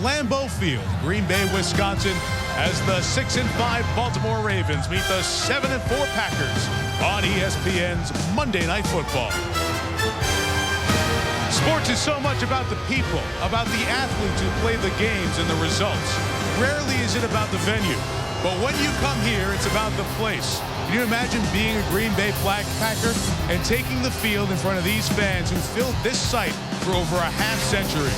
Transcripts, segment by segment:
Lambeau Field, Green Bay, Wisconsin, as the 6-5 Baltimore Ravens meet the 7-4 Packers on ESPN's Monday Night Football. Sports is so much about the people, about the athletes who play the games and the results. Rarely is it about the venue, but when you come here, it's about the place. Can you imagine being a Green Bay flag Packer and taking the field in front of these fans who filled this site for over a half-century?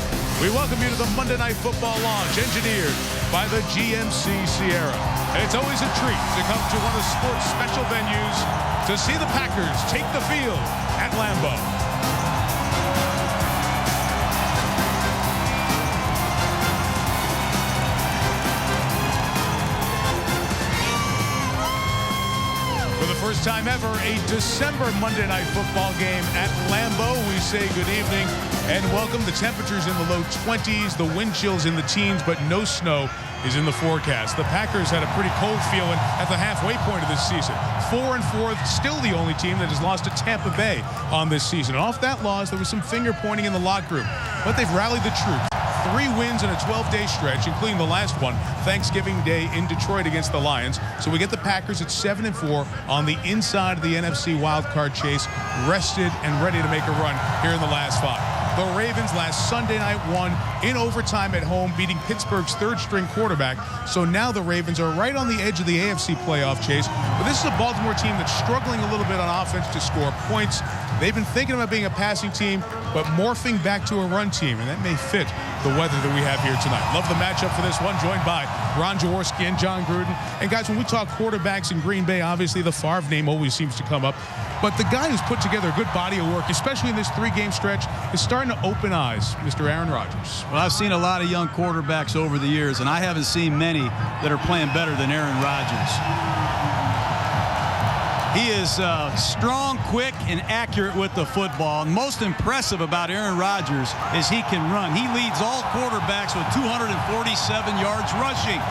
We welcome you to the Monday Night Football launch, engineered by the GMC Sierra. And it's always a treat to come to one of the sports special venues to see the Packers take the field at Lambeau. For the first time ever, a December Monday Night Football game at Lambeau. We say good evening and welcome. The temperatures in the low 20s, the wind chills in the teens, but no snow is in the forecast. The Packers had a pretty cold feeling at the halfway point of this season. 4-4, still the only team that has lost to Tampa Bay on this season. And off that loss, there was some finger pointing in the locker room, but they've rallied the troops. 3 wins in a 12-day stretch, including the last one, Thanksgiving Day in Detroit against the Lions. So we get the Packers at 7-4 on the inside of the NFC wildcard chase, rested and ready to make a run here in the last 5. The Ravens last Sunday night won in overtime at home, beating Pittsburgh's third-string quarterback. So now the Ravens are right on the edge of the AFC playoff chase. But this is a Baltimore team that's struggling a little bit on offense to score points. They've been thinking about being a passing team, but morphing back to a run team, and that may fit the weather that we have here tonight. Love the matchup for this one, joined by Ron Jaworski and John Gruden. And guys, when we talk quarterbacks in Green Bay, obviously the Favre name always seems to come up. But the guy who's put together a good body of work, especially in this 3-game stretch, is starting to open eyes, Mr. Aaron Rodgers. Well, I've seen a lot of young quarterbacks over the years, and I haven't seen many that are playing better than Aaron Rodgers. He is strong, quick, and accurate with the football. And most impressive about Aaron Rodgers is he can run. He leads all quarterbacks with 247 yards rushing.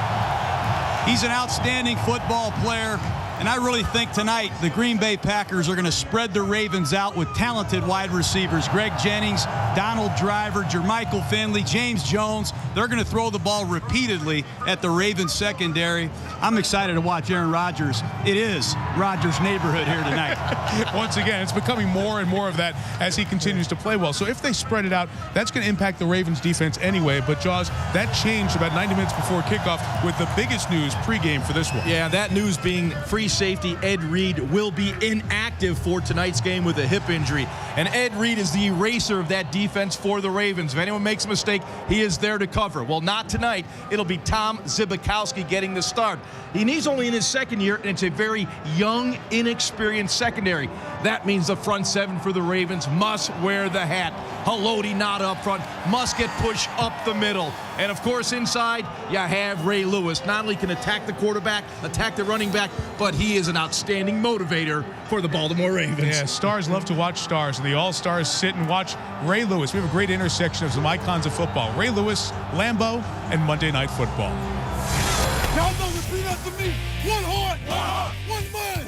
He's an outstanding football player. And I really think tonight the Green Bay Packers are going to spread the Ravens out with talented wide receivers. Greg Jennings, Donald Driver, Jermichael Finley, James Jones. They're going to throw the ball repeatedly at the Ravens secondary. I'm excited to watch Aaron Rodgers. It is Rodgers' neighborhood here tonight. Once again, it's becoming more and more of that as he continues to play well. So if they spread it out, that's going to impact the Ravens defense anyway. But Jaws, that changed about 90 minutes before kickoff with the biggest news pregame for this one. Yeah, that news being free safety Ed Reed will be inactive for tonight's game with a hip injury. And Ed Reed is the eraser of that defense for the Ravens. If anyone makes a mistake, he is there to cover. Well, not tonight. It'll be Tom Zbikowski getting the start. He's only in his second year, and it's a very young, inexperienced secondary. That means the front seven for the Ravens must wear the hat. Haloti not up front, must get pushed up the middle. And, of course, inside, you have Ray Lewis. Not only can attack the quarterback, attack the running back, but he is an outstanding motivator for the Baltimore Ravens. Yeah, stars love to watch stars, and the all-stars sit and watch Ray Lewis. We have a great intersection of some icons of football. Ray Lewis, Lambeau, and Monday Night Football. Y'all know repeat after me. One heart, one mind,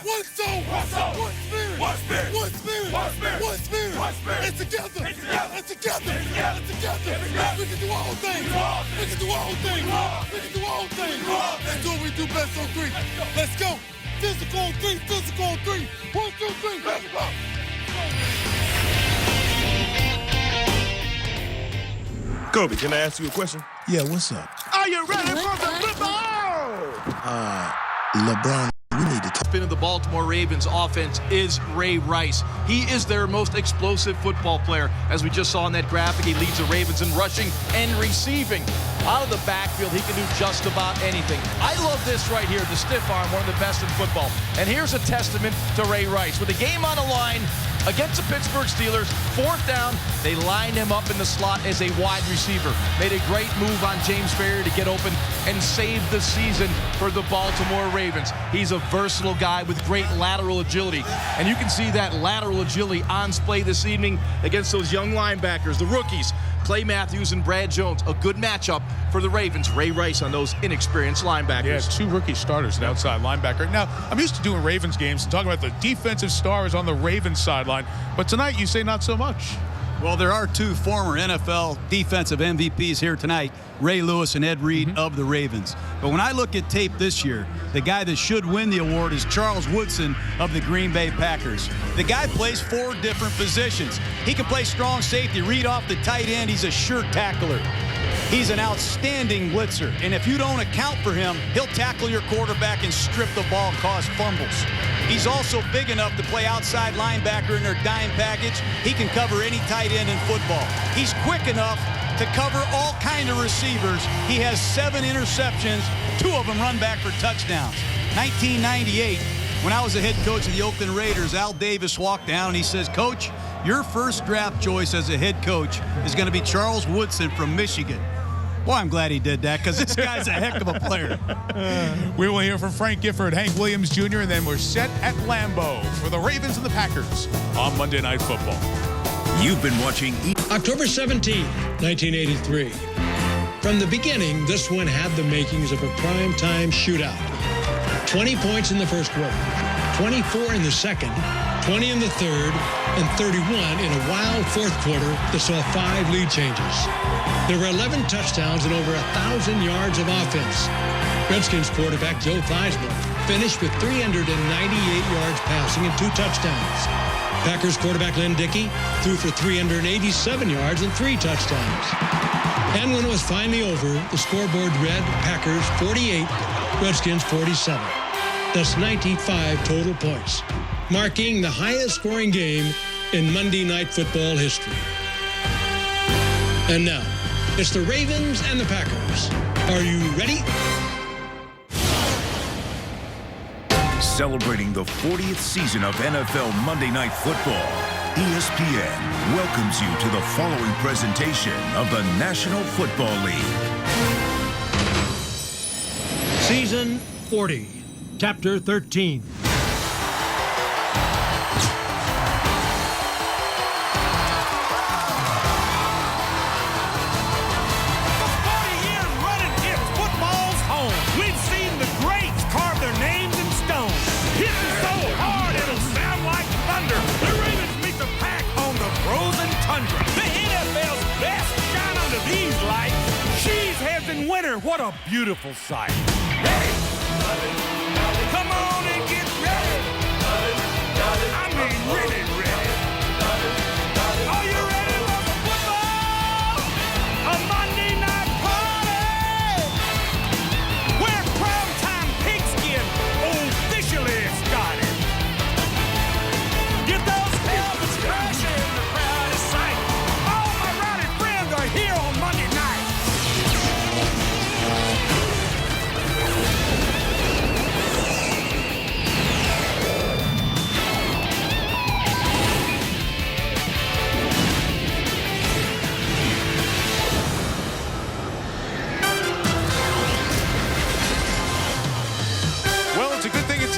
one soul, one spirit, one spirit, one spirit. And together, we can do all things. We can do all things. We can do all things. Let's do what we do best on 3. Let's go. Physical on 3, physical on 3. 1, 2, 3, let's go. Kobe, can I ask you a question? Yeah, what's up? Are you ready for the football? LeBron, we need to talk. Spin of the Baltimore Ravens offense is Ray Rice. He is their most explosive football player. As we just saw in that graphic, he leads the Ravens in rushing and receiving. Out of the backfield, he can do just about anything. I love this right here, the stiff arm, one of the best in football. And here's a testament to Ray Rice. With the game on the line against the Pittsburgh Steelers, 4th down, they lined him up in the slot as a wide receiver. Made a great move on James Ferrier to get open and save the season for the Baltimore Ravens. He's a versatile guy with great lateral agility. And you can see that lateral agility on display this evening against those young linebackers, the rookies, Clay Matthews and Brad Jones. A good matchup for the Ravens. Ray Rice on those inexperienced linebackers. Yeah, 2 rookie starters, an outside linebacker. Now, I'm used to doing Ravens games and talking about the defensive stars on the Ravens sideline, but tonight you say not so much. Well, there are two former NFL defensive MVPs here tonight, Ray Lewis and Ed Reed of the Ravens. But when I look at tape this year, the guy that should win the award is Charles Woodson of the Green Bay Packers. The guy plays 4 different positions. He can play strong safety, read off the tight end. He's a sure tackler. He's an outstanding blitzer, and if you don't account for him, he'll tackle your quarterback and strip the ball, cause fumbles. He's also big enough to play outside linebacker in their dime package. He can cover any tight end in football. He's quick enough to cover all kind of receivers. He has 7 interceptions, 2 of them run back for touchdowns. 1998, when I was the head coach of the Oakland Raiders, Al Davis walked down and he says, "Coach, your first draft choice as a head coach is going to be Charles Woodson from Michigan." Well, I'm glad he did that because this guy's a heck of a player. We will hear from Frank Gifford, Hank Williams Jr., and then we're set at Lambeau for the Ravens and the Packers on Monday Night Football. You've been watching October 17, 1983. From the beginning, this one had the makings of a primetime shootout. 20 points in the first quarter, 24 in the second, 20 in the third, and 31 in a wild fourth quarter that saw 5 lead changes. There were 11 touchdowns and over 1,000 yards of offense. Redskins quarterback Joe Theismann finished with 398 yards passing and 2 touchdowns. Packers quarterback Len Dickey threw for 387 yards and 3 touchdowns. And when it was finally over, the scoreboard read Packers 48, Redskins 47. That's 95 total points, marking the highest scoring game in Monday Night Football history. And now, it's the Ravens and the Packers. Are you ready? Celebrating the 40th season of NFL Monday Night Football, ESPN welcomes you to the following presentation of the National Football League. Season 40, Chapter 13. What a beautiful sight. Ready? Come on and get ready. I mean, really ready. Are you ready for the football? A Monday night party where primetime pigskin officially started. Get those helmets crashing. The crowd is sight. All my rowdy friends are here on Monday night.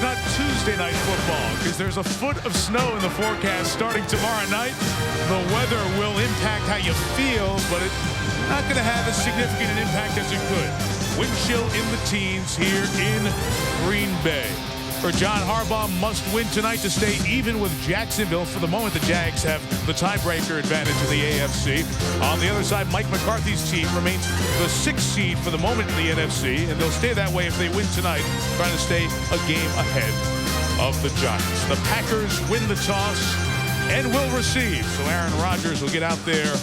Not Tuesday Night Football because there's a foot of snow in the forecast starting tomorrow night. The weather will impact how you feel, but it's not going to have as significant an impact as it could. Wind chill in the teens here in Green Bay. For John Harbaugh, must win tonight to stay even with Jacksonville. For the moment, the Jags have the tiebreaker advantage in the AFC. On the other side, Mike McCarthy's team remains the 6th seed for the moment in the NFC, and they'll stay that way if they win tonight, trying to stay a game ahead of the Giants. The Packers win the toss and will receive, so Aaron Rodgers will get out there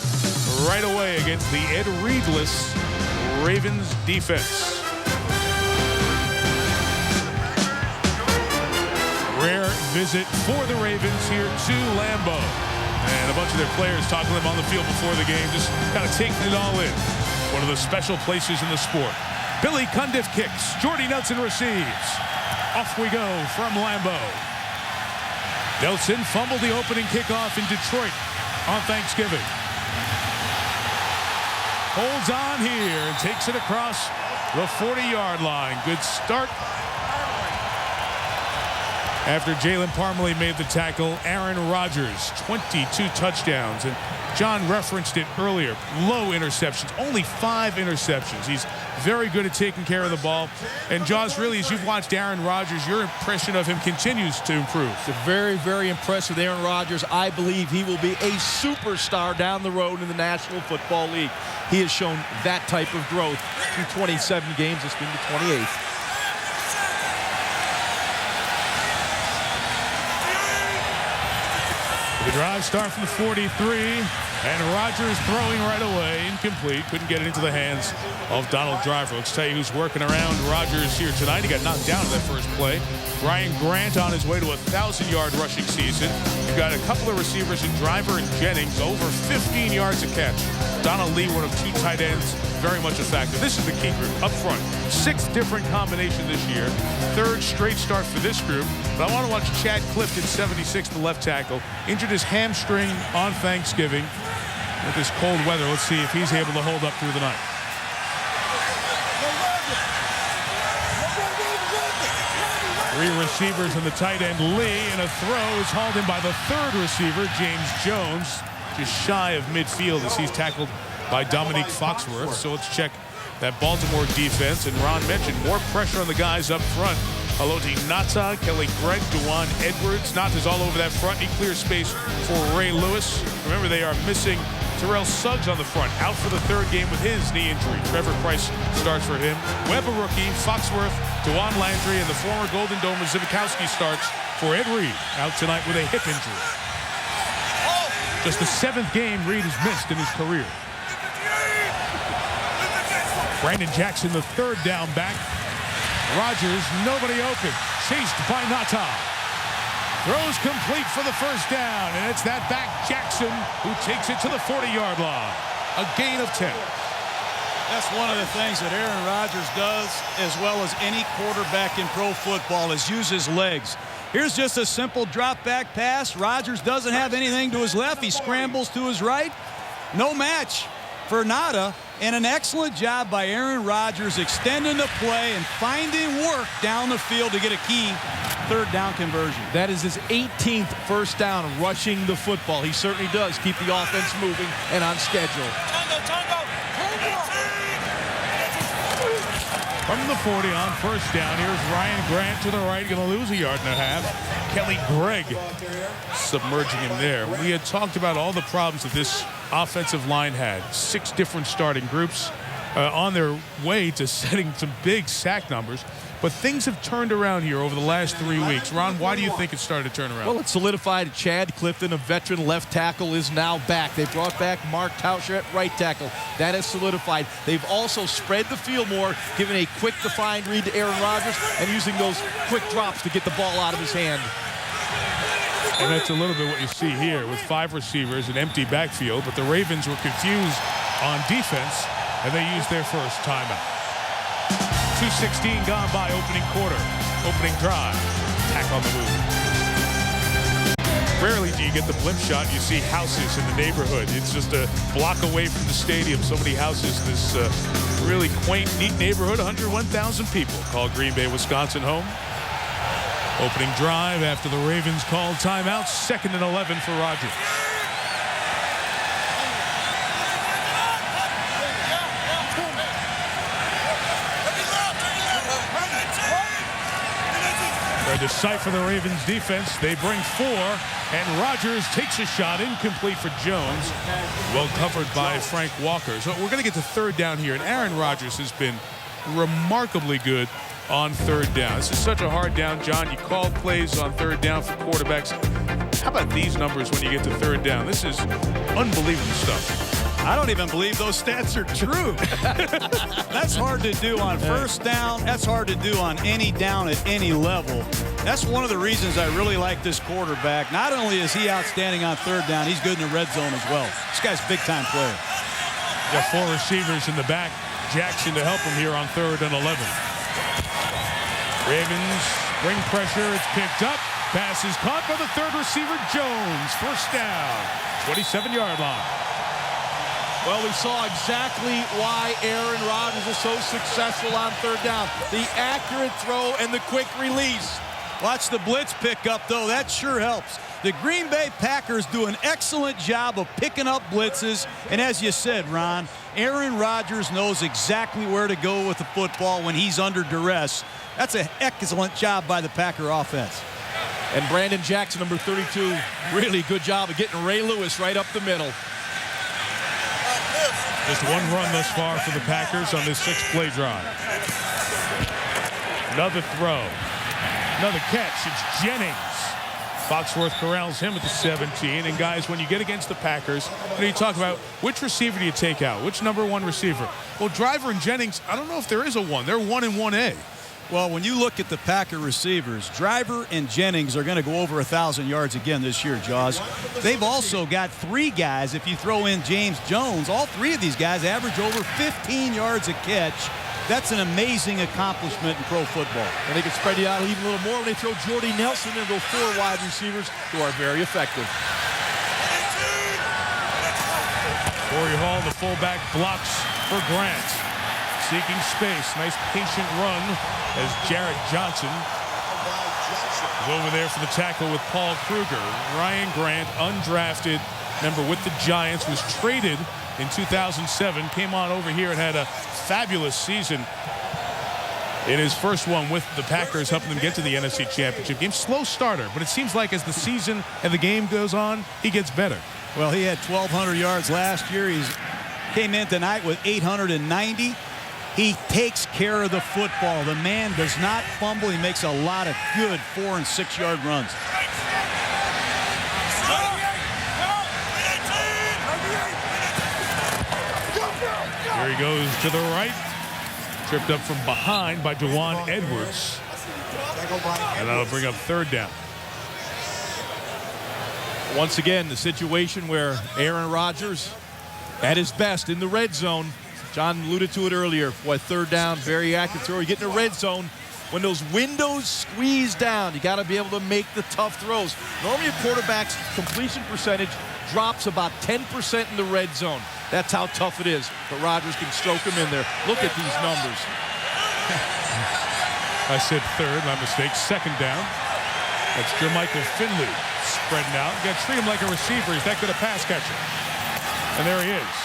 right away against the Ed Reedless Ravens defense. Rare visit for the Ravens here to Lambeau. And a bunch of their players talking to them on the field before the game, just kind of taking it all in. One of the special places in the sport. Billy Cundiff kicks. Jordy Nelson receives. Off we go from Lambeau. Nelson fumbled the opening kickoff in Detroit on Thanksgiving. Holds on here and takes it across the 40-yard line. Good start. after Jalen Parmalee made the tackle. Aaron Rodgers, 22 touchdowns. And John referenced it earlier. Low interceptions, only 5 interceptions. He's very good at taking care of the ball. And Jaws, really, as you've watched Aaron Rodgers, your impression of him continues to improve. It's very, very impressive with Aaron Rodgers. I believe he will be a superstar down the road in the National Football League. He has shown that type of growth through 27 games. This being the 28th. The drive start from the 43, and Rodgers throwing right away, incomplete. Couldn't get it into the hands of Donald Driver. Let's tell you who's working around Rodgers here tonight. He got knocked down in that first play. Ryan Grant on his way to a 1,000-yard rushing season. You've got a couple of receivers in Driver and Jennings, over 15 yards a catch. Donald Lee, one of 2 tight ends, very much a factor. This is the key group up front. 6th different combination this year. 3rd straight start for this group. But I want to watch Chad Clifton, 76, the left tackle. Injured his hamstring on Thanksgiving. With this cold weather, let's see if he's able to hold up through the night. Three receivers and the tight end Lee, and a throw is hauled in by the 3rd receiver, James Jones, just shy of midfield as he's tackled by Dominique Foxworth. So let's check that Baltimore defense. And Ron mentioned more pressure on the guys up front. Haloti Ngata, Kelly Gregg, Dewan Edwards. Ngata's all over that front. He clears space for Ray Lewis. Remember, they are missing Terrell Suggs on the front, out for the 3rd game with his knee injury. Trevor Price starts for him. Webb, a rookie. Foxworth, Dewan Landry, and the former Golden Dome Zivikowski starts for Ed Reed, out tonight with a hip injury. Just the 7th game Reed has missed in his career. Brandon Jackson, the 3rd down back. Rodgers, nobody open. Chased by Ngata. Throws complete for the 1st down, and it's that back Jackson who takes it to the 40-yard line. A gain of 10. That's one of the things that Aaron Rodgers does as well as any quarterback in pro football is use his legs. Here's just a simple drop back pass. Rodgers doesn't have anything to his left. He scrambles to his right. No match for Ngata, and an excellent job by Aaron Rodgers extending the play and finding work down the field to get a key 3rd down conversion. That is his 18th first down rushing the football. He certainly does keep the offense moving and on schedule. From the 40 on 1st down, here's Ryan Grant to the right, going to lose 1.5 yards. Kelly Gregg submerging him there. We had talked about all the problems that this offensive line had. 6 different starting groups on their way to setting some big sack numbers. But things have turned around here over the last 3 weeks. Ron, why do you think it started to turn around? Well, it solidified. Chad Clifton, a veteran left tackle, is now back. They brought back Mark Tauscher at right tackle. That has solidified. They've also spread the field more, giving a quick defined read to Aaron Rodgers and using those quick drops to get the ball out of his hand. And that's a little bit what you see here with 5 receivers, an empty backfield. But the Ravens were confused on defense, and they used their first timeout. 2:16 gone by opening quarter. Opening drive. Attack on the move. Rarely do you get the blimp shot. You see houses in the neighborhood. It's just a block away from the stadium. So many houses. This really quaint, neat neighborhood. 101,000 people call Green Bay, Wisconsin home. Opening drive after the Ravens called timeout. 2nd and 11 for Rodgers. Trying to decipher the Ravens defense. They bring 4, and Rodgers takes a shot, incomplete for Jones. Well covered by Frank Walker. So we're going to get to 3rd down here, and Aaron Rodgers has been remarkably good on 3rd down. This is such a hard down, John. You call plays on 3rd down for quarterbacks. How about these numbers when you get to 3rd down? This is unbelievable stuff. I don't even believe those stats are true. That's hard to do on 1st down. That's hard to do on any down at any level. That's one of the reasons I really like this quarterback. Not only is he outstanding on 3rd down, he's good in the red zone as well. This guy's a big-time player. Got 4 receivers in the back. Jackson to help him here on 3rd and 11. Ravens bring pressure. It's picked up. Pass is caught by the 3rd receiver, Jones. 1st down. 27-yard line. Well, we saw exactly why Aaron Rodgers is so successful on 3rd down. The accurate throw and the quick release. Watch the blitz pick up, though. That sure helps. The Green Bay Packers do an excellent job of picking up blitzes. And as you said, Ron, Aaron Rodgers knows exactly where to go with the football when he's under duress. That's an excellent job by the Packer offense. And Brandon Jackson, number 32, really good job of getting Ray Lewis right up the middle. Just one run thus far for the Packers on this 6-play drive. Another throw. Another catch. It's Jennings. Foxworth corrals him at the 17. And guys, when you get against the Packers, you talk about which receiver do you take out? Which number 1 receiver? Well, Driver and Jennings, I don't know if there is a 1. They're 1 and 1A. Well, when you look at the Packer receivers, Driver and Jennings are going to go over 1,000 yards again this year, Jaws. They've also got 3 guys, if you throw in James Jones, all 3 of these guys average over 15 yards a catch. That's an amazing accomplishment in pro football. And they can spread you out even a little more when they throw Jordy Nelson and go 4 wide receivers who are very effective. Corey Hall, the fullback, blocks for Grant. Seeking space. Nice patient run as Jarrett Johnson is over there for the tackle with Paul Kruger. Ryan Grant, undrafted member with the Giants, was traded in 2007, came on over here and had a fabulous season in his first one with the Packers, helping them get to the NFC Championship game. Slow starter, but it seems like as the season and the game goes on, he gets better. Well, he had 1,200 yards last year. He came in tonight with 890. He takes care of the football. The man does not fumble. He makes a lot of good 4- and 6-yard runs. Here he goes to the right. Tripped up from behind by Jawan Edwards. And that'll bring up 3rd down. Once again, the situation where Aaron Rodgers at his best in the red zone. John alluded to it earlier. 3rd down, very accurate throw. You get in the red zone. When those windows squeeze down, you got to be able to make the tough throws. Normally a quarterback's completion percentage drops about 10% in the red zone. That's how tough it is. But Rodgers can stroke him in there. Look at these numbers. I said 3rd, my mistake. 2nd down. That's Jermichael Finley spreading out. You got to treat him like a receiver. He's that good a pass catcher. And there he is.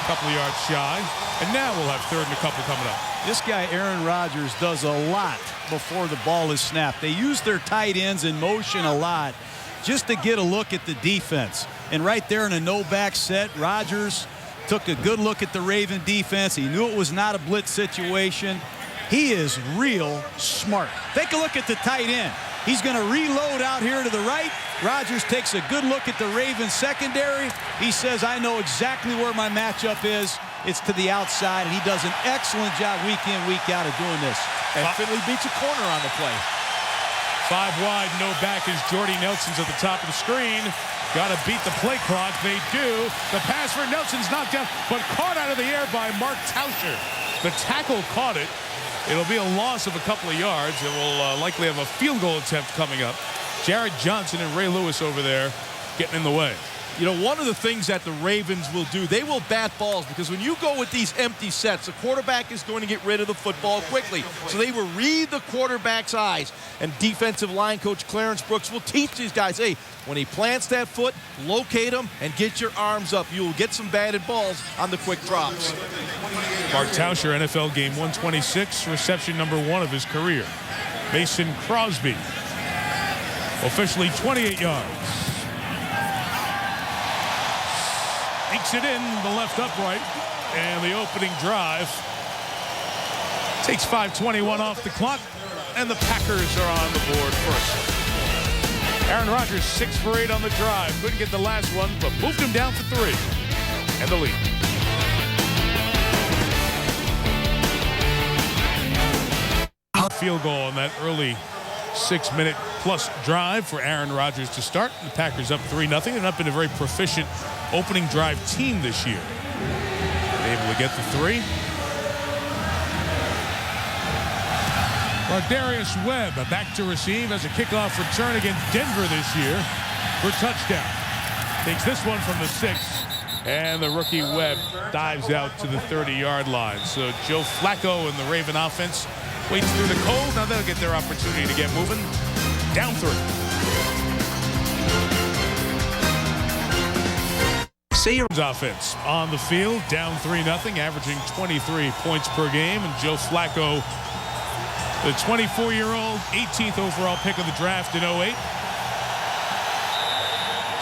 A couple of yards shy. And now we'll have 3rd and a couple coming up. This guy, Aaron Rodgers, does a lot before the ball is snapped. They use their tight ends in motion a lot just to get a look at the defense. And right there in a no-back set, Rodgers took a good look at the Raven defense. He knew it was not a blitz situation. He is real smart. Take a look at the tight end. He's going to reload out here to the right. Rodgers takes a good look at the Ravens secondary. He says, I know exactly where my matchup is. It's to the outside, and he does an excellent job week in, week out of doing this. And Finley beats a corner on the play. 5 wide, no back as Jordy Nelson's at the top of the screen. Got to beat the play clock. They do. The pass for Nelson's knocked down, but caught out of the air by Mark Tauscher. The tackle caught it. It'll be a loss of a couple of yards. It will likely have a field goal attempt coming up. Jarrett Johnson and Ray Lewis over there getting in the way. You know, one of the things that the Ravens will do, they will bat balls, because when you go with these empty sets, the quarterback is going to get rid of the football quickly. So they will read the quarterback's eyes. And defensive line coach Clarence Brooks will teach these guys, hey, when he plants that foot, locate him and get your arms up. You will get some batted balls on the quick drops. Mark Tauscher, NFL game 126, reception number 1 of his career. Mason Crosby, officially 28 yards. Takes it in the left upright, and the opening drive takes 5:21 off the clock, and the Packers are on the board first. Aaron Rodgers 6 for 8 on the drive. Couldn't get the last one, but moved him down for 3. And the lead. Field goal on that early 6-minute plus drive for Aaron Rodgers to start. The Packers up 3-0. They've not been a very proficient opening drive team this year. They're able to get the 3. Darius Webb back to receive as a kickoff return against Denver this year for touchdown. Takes this one from the 6, and the rookie Webb dives out to the 30-yard line. So Joe Flacco and the Raven offense Waits through the cold. Now they'll get their opportunity to get moving. Down 3. Offense on the field, down 3-0, averaging 23 points per game. And Joe Flacco, the 24-year-old, 18th overall pick of the draft in 2008.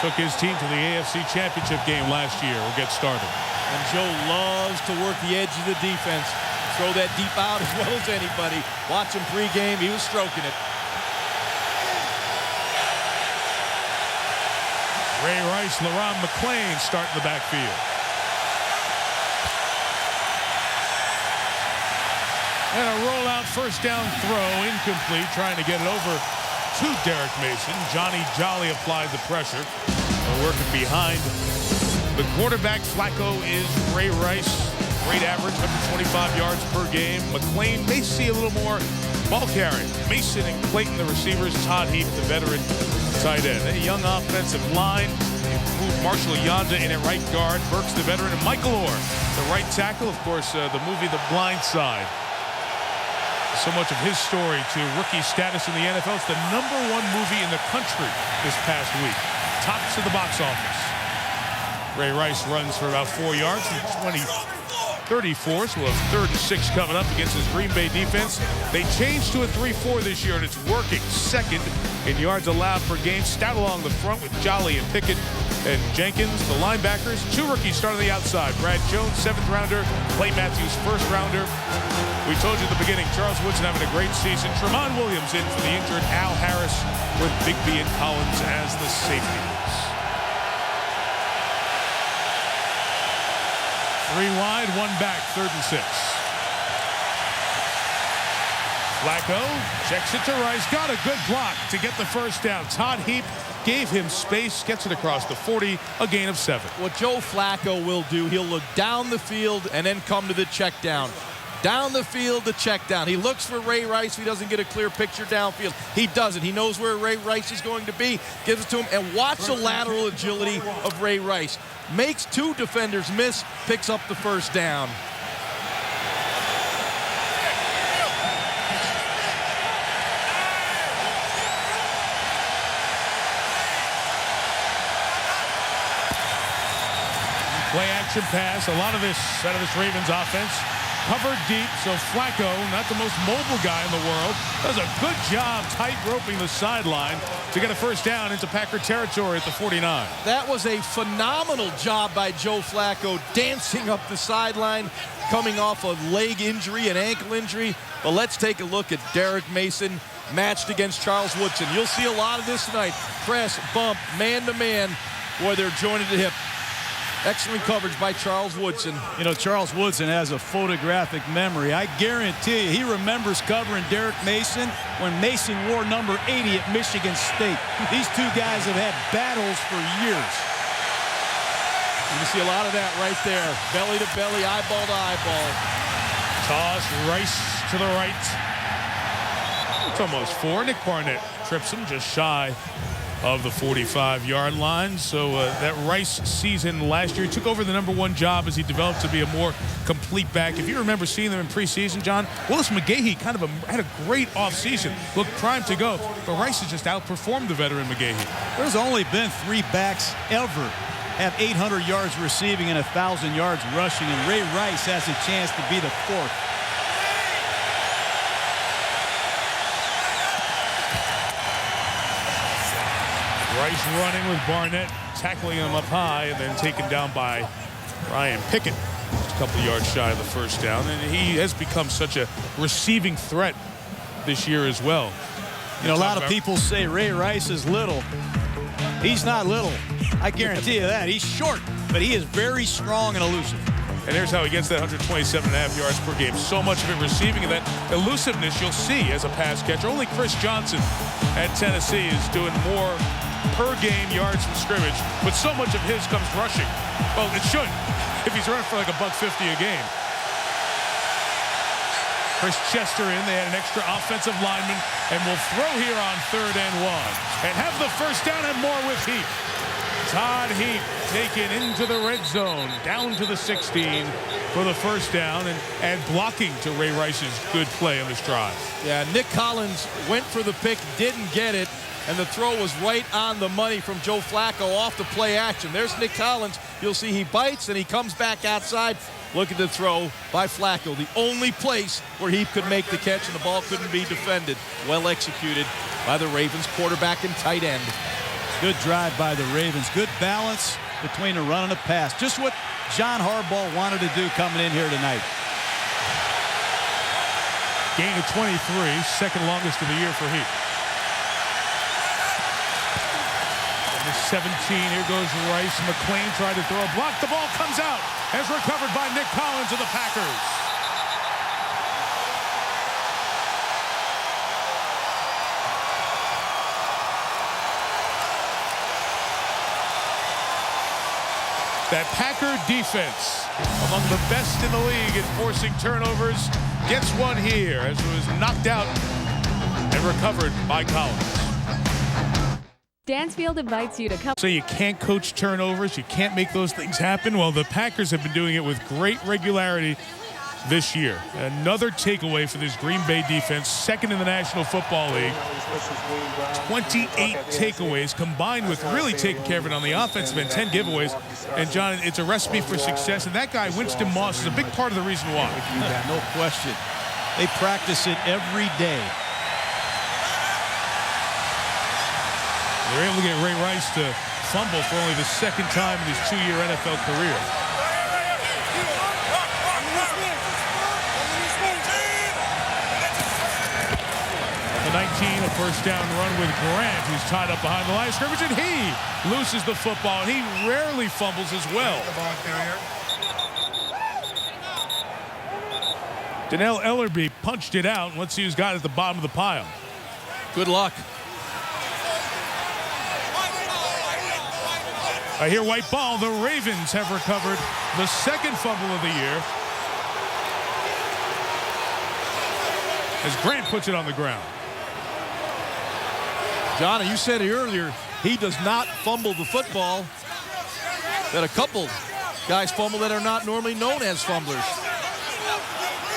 Took his team to the AFC Championship game last year. We'll get started. And Joe loves to work the edge of the defense. Throw that deep out as well as anybody. Watch him pregame. He was stroking it. Ray Rice, LaRon McClain start in the backfield. And a rollout first down throw, incomplete, trying to get it over to Derek Mason. Johnny Jolly applied the pressure. Working behind the quarterback. Flacco is Ray Rice. Great average, 125 yards per game. McClain may see a little more ball carrying. Mason and Clayton, the receivers. Todd Heap, the veteran tight end. A young offensive line. Moved Marshall Yanda in at right guard. Burks, the veteran, and Michael Orr, the right tackle. Of course, the movie The Blind Side. So much of his story to rookie status in the NFL. It's the #1 movie in the country this past week. Tops of the box office. Ray Rice runs for about 4 yards from 34, so we'll have 3rd and 6 coming up against his Green Bay defense. They changed to a 3-4 this year, and it's working. 2nd in yards allowed per game. Stout along the front with Jolly and Pickett and Jenkins. The linebackers, 2 rookies start on the outside. Brad Jones, 7th rounder. Clay Matthews, 1st rounder. We told you at the beginning, Charles Woodson having a great season. Tramon Williams in for the injured Al Harris with Bigby and Collins as the safeties. 3 wide, 1 back, 3rd and 6. Flacco checks it to Rice. Got a good block to get the first down. Todd Heap gave him space, gets it across the 40, a gain of 7. What Joe Flacco will do, he'll look down the field and then come to the check down. Down the field, the check down. He looks for Ray Rice. He doesn't get a clear picture downfield. He doesn't. He knows where Ray Rice is going to be. Gives it to him. And watch the lateral agility of Ray Rice. Makes 2 defenders miss. Picks up the first down. Play action pass. A lot of this out of this Ravens offense. Covered deep, so Flacco, not the most mobile guy in the world, does a good job tight roping the sideline to get a first down into Packer territory at the 49. That was a phenomenal job by Joe Flacco, dancing up the sideline, coming off a leg injury, an ankle injury. But let's take a look at Derek Mason matched against Charles Woodson. You'll see a lot of this tonight. Press, bump, man-to-man. Boy, they're joined at the hip. Excellent coverage by Charles Woodson. You know, Charles Woodson has a photographic memory. I guarantee you he remembers covering Derek Mason when Mason wore number 80 at Michigan State. These 2 guys have had battles for years. You can see a lot of that right there. Belly to belly, eyeball to eyeball. Toss, Rice to the right. It's almost 4. Nick Barnett trips him just shy of the 45-yard line. So that Rice season last year, he took over the #1 job as he developed to be a more complete back. If you remember seeing them in preseason, John, Willis McGahee kind of had a great offseason. Looked primed to go, but Rice has just outperformed the veteran McGahee. There's only been 3 backs ever have 800 yards receiving and 1,000 yards rushing, and Ray Rice has a chance to be the 4th. Rice running with Barnett, tackling him up high, and then taken down by Ryan Pickett. Just a couple yards shy of the first down, and he has become such a receiving threat this year as well. You know, a lot of people say Ray Rice is little. He's not little. I guarantee you that. He's short, but he is very strong and elusive. And there's how he gets that 127.5 yards per game. So much of it receiving, and that elusiveness you'll see as a pass catcher. Only Chris Johnson at Tennessee is doing more per game yards from scrimmage, but so much of his comes rushing. Well, it should, if he's running for like $150 a game. Chris Chester in. They had an extra offensive lineman, and will throw here on 3rd and 1. And have the first down and more with Heap. Todd Heap taken into the red zone, down to the 16 for the first down, and blocking to Ray Rice's good play on this drive. Yeah, Nick Collins went for the pick, didn't get it, and the throw was right on the money from Joe Flacco off the play action. There's Nick Collins. You'll see he bites, and he comes back outside. Look at the throw by Flacco, the only place where he could make the catch, and the ball couldn't be defended. Well executed by the Ravens quarterback and tight end. Good drive by the Ravens. Good balance between a run and a pass. Just what John Harbaugh wanted to do coming in here tonight. Gain of 23, second longest of the year for Heap. The 17, here goes Rice. McClain tried to throw a block. The ball comes out as recovered by Nick Collins of the Packers. That Packer defense, among the best in the league in forcing turnovers, gets one here as it was knocked out and recovered by Collins. Stansfield invites you to come. So you can't coach turnovers, you can't make those things happen. Well, the Packers have been doing it with great regularity this year. Another takeaway for this Green Bay defense, second in the National Football League. 28 takeaways combined with really taking care of it on the offensive end, 10 giveaways. And John, it's a recipe for success, and that guy, Winston Moss, is a big part of the reason why. No question. They practice it every day. They're able to get Ray Rice to fumble for only the second time in his 2-year NFL career. The 19, a first down run with Grant, who's tied up behind the line of scrimmage, and he loses the football, and he rarely fumbles as well. Dannell Ellerbe punched it out. Let's see who's got it at the bottom of the pile. Good luck. I hear white ball. The Ravens have recovered the second fumble of the year as Grant puts it on the ground. John, you said it earlier, he does not fumble the football. That a couple guys fumble that are not normally known as fumblers.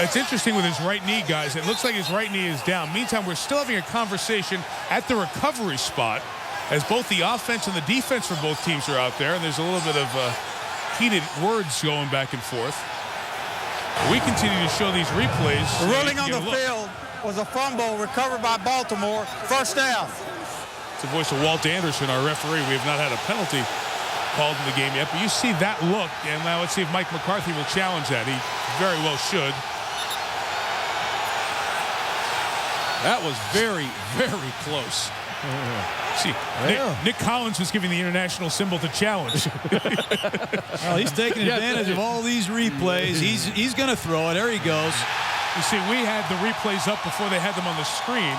It's interesting with his right knee, guys. It looks like his right knee is down. Meantime, we're still having a conversation at the recovery spot as both the offense and the defense for both teams are out there, and there's a little bit of heated words going back and forth. We continue to show these replays. The ruling on the field was a fumble recovered by Baltimore. First down. It's the voice of Walt Anderson, our referee. We have not had a penalty called in the game yet, but you see that look, and now let's see if Mike McCarthy will challenge that. He very well should. That was very, very close. See, Nick Collins was giving the international symbol to challenge. Well, he's taking advantage of all these replays. He's going to throw it. There he goes. You see, we had the replays up before they had them on the screen.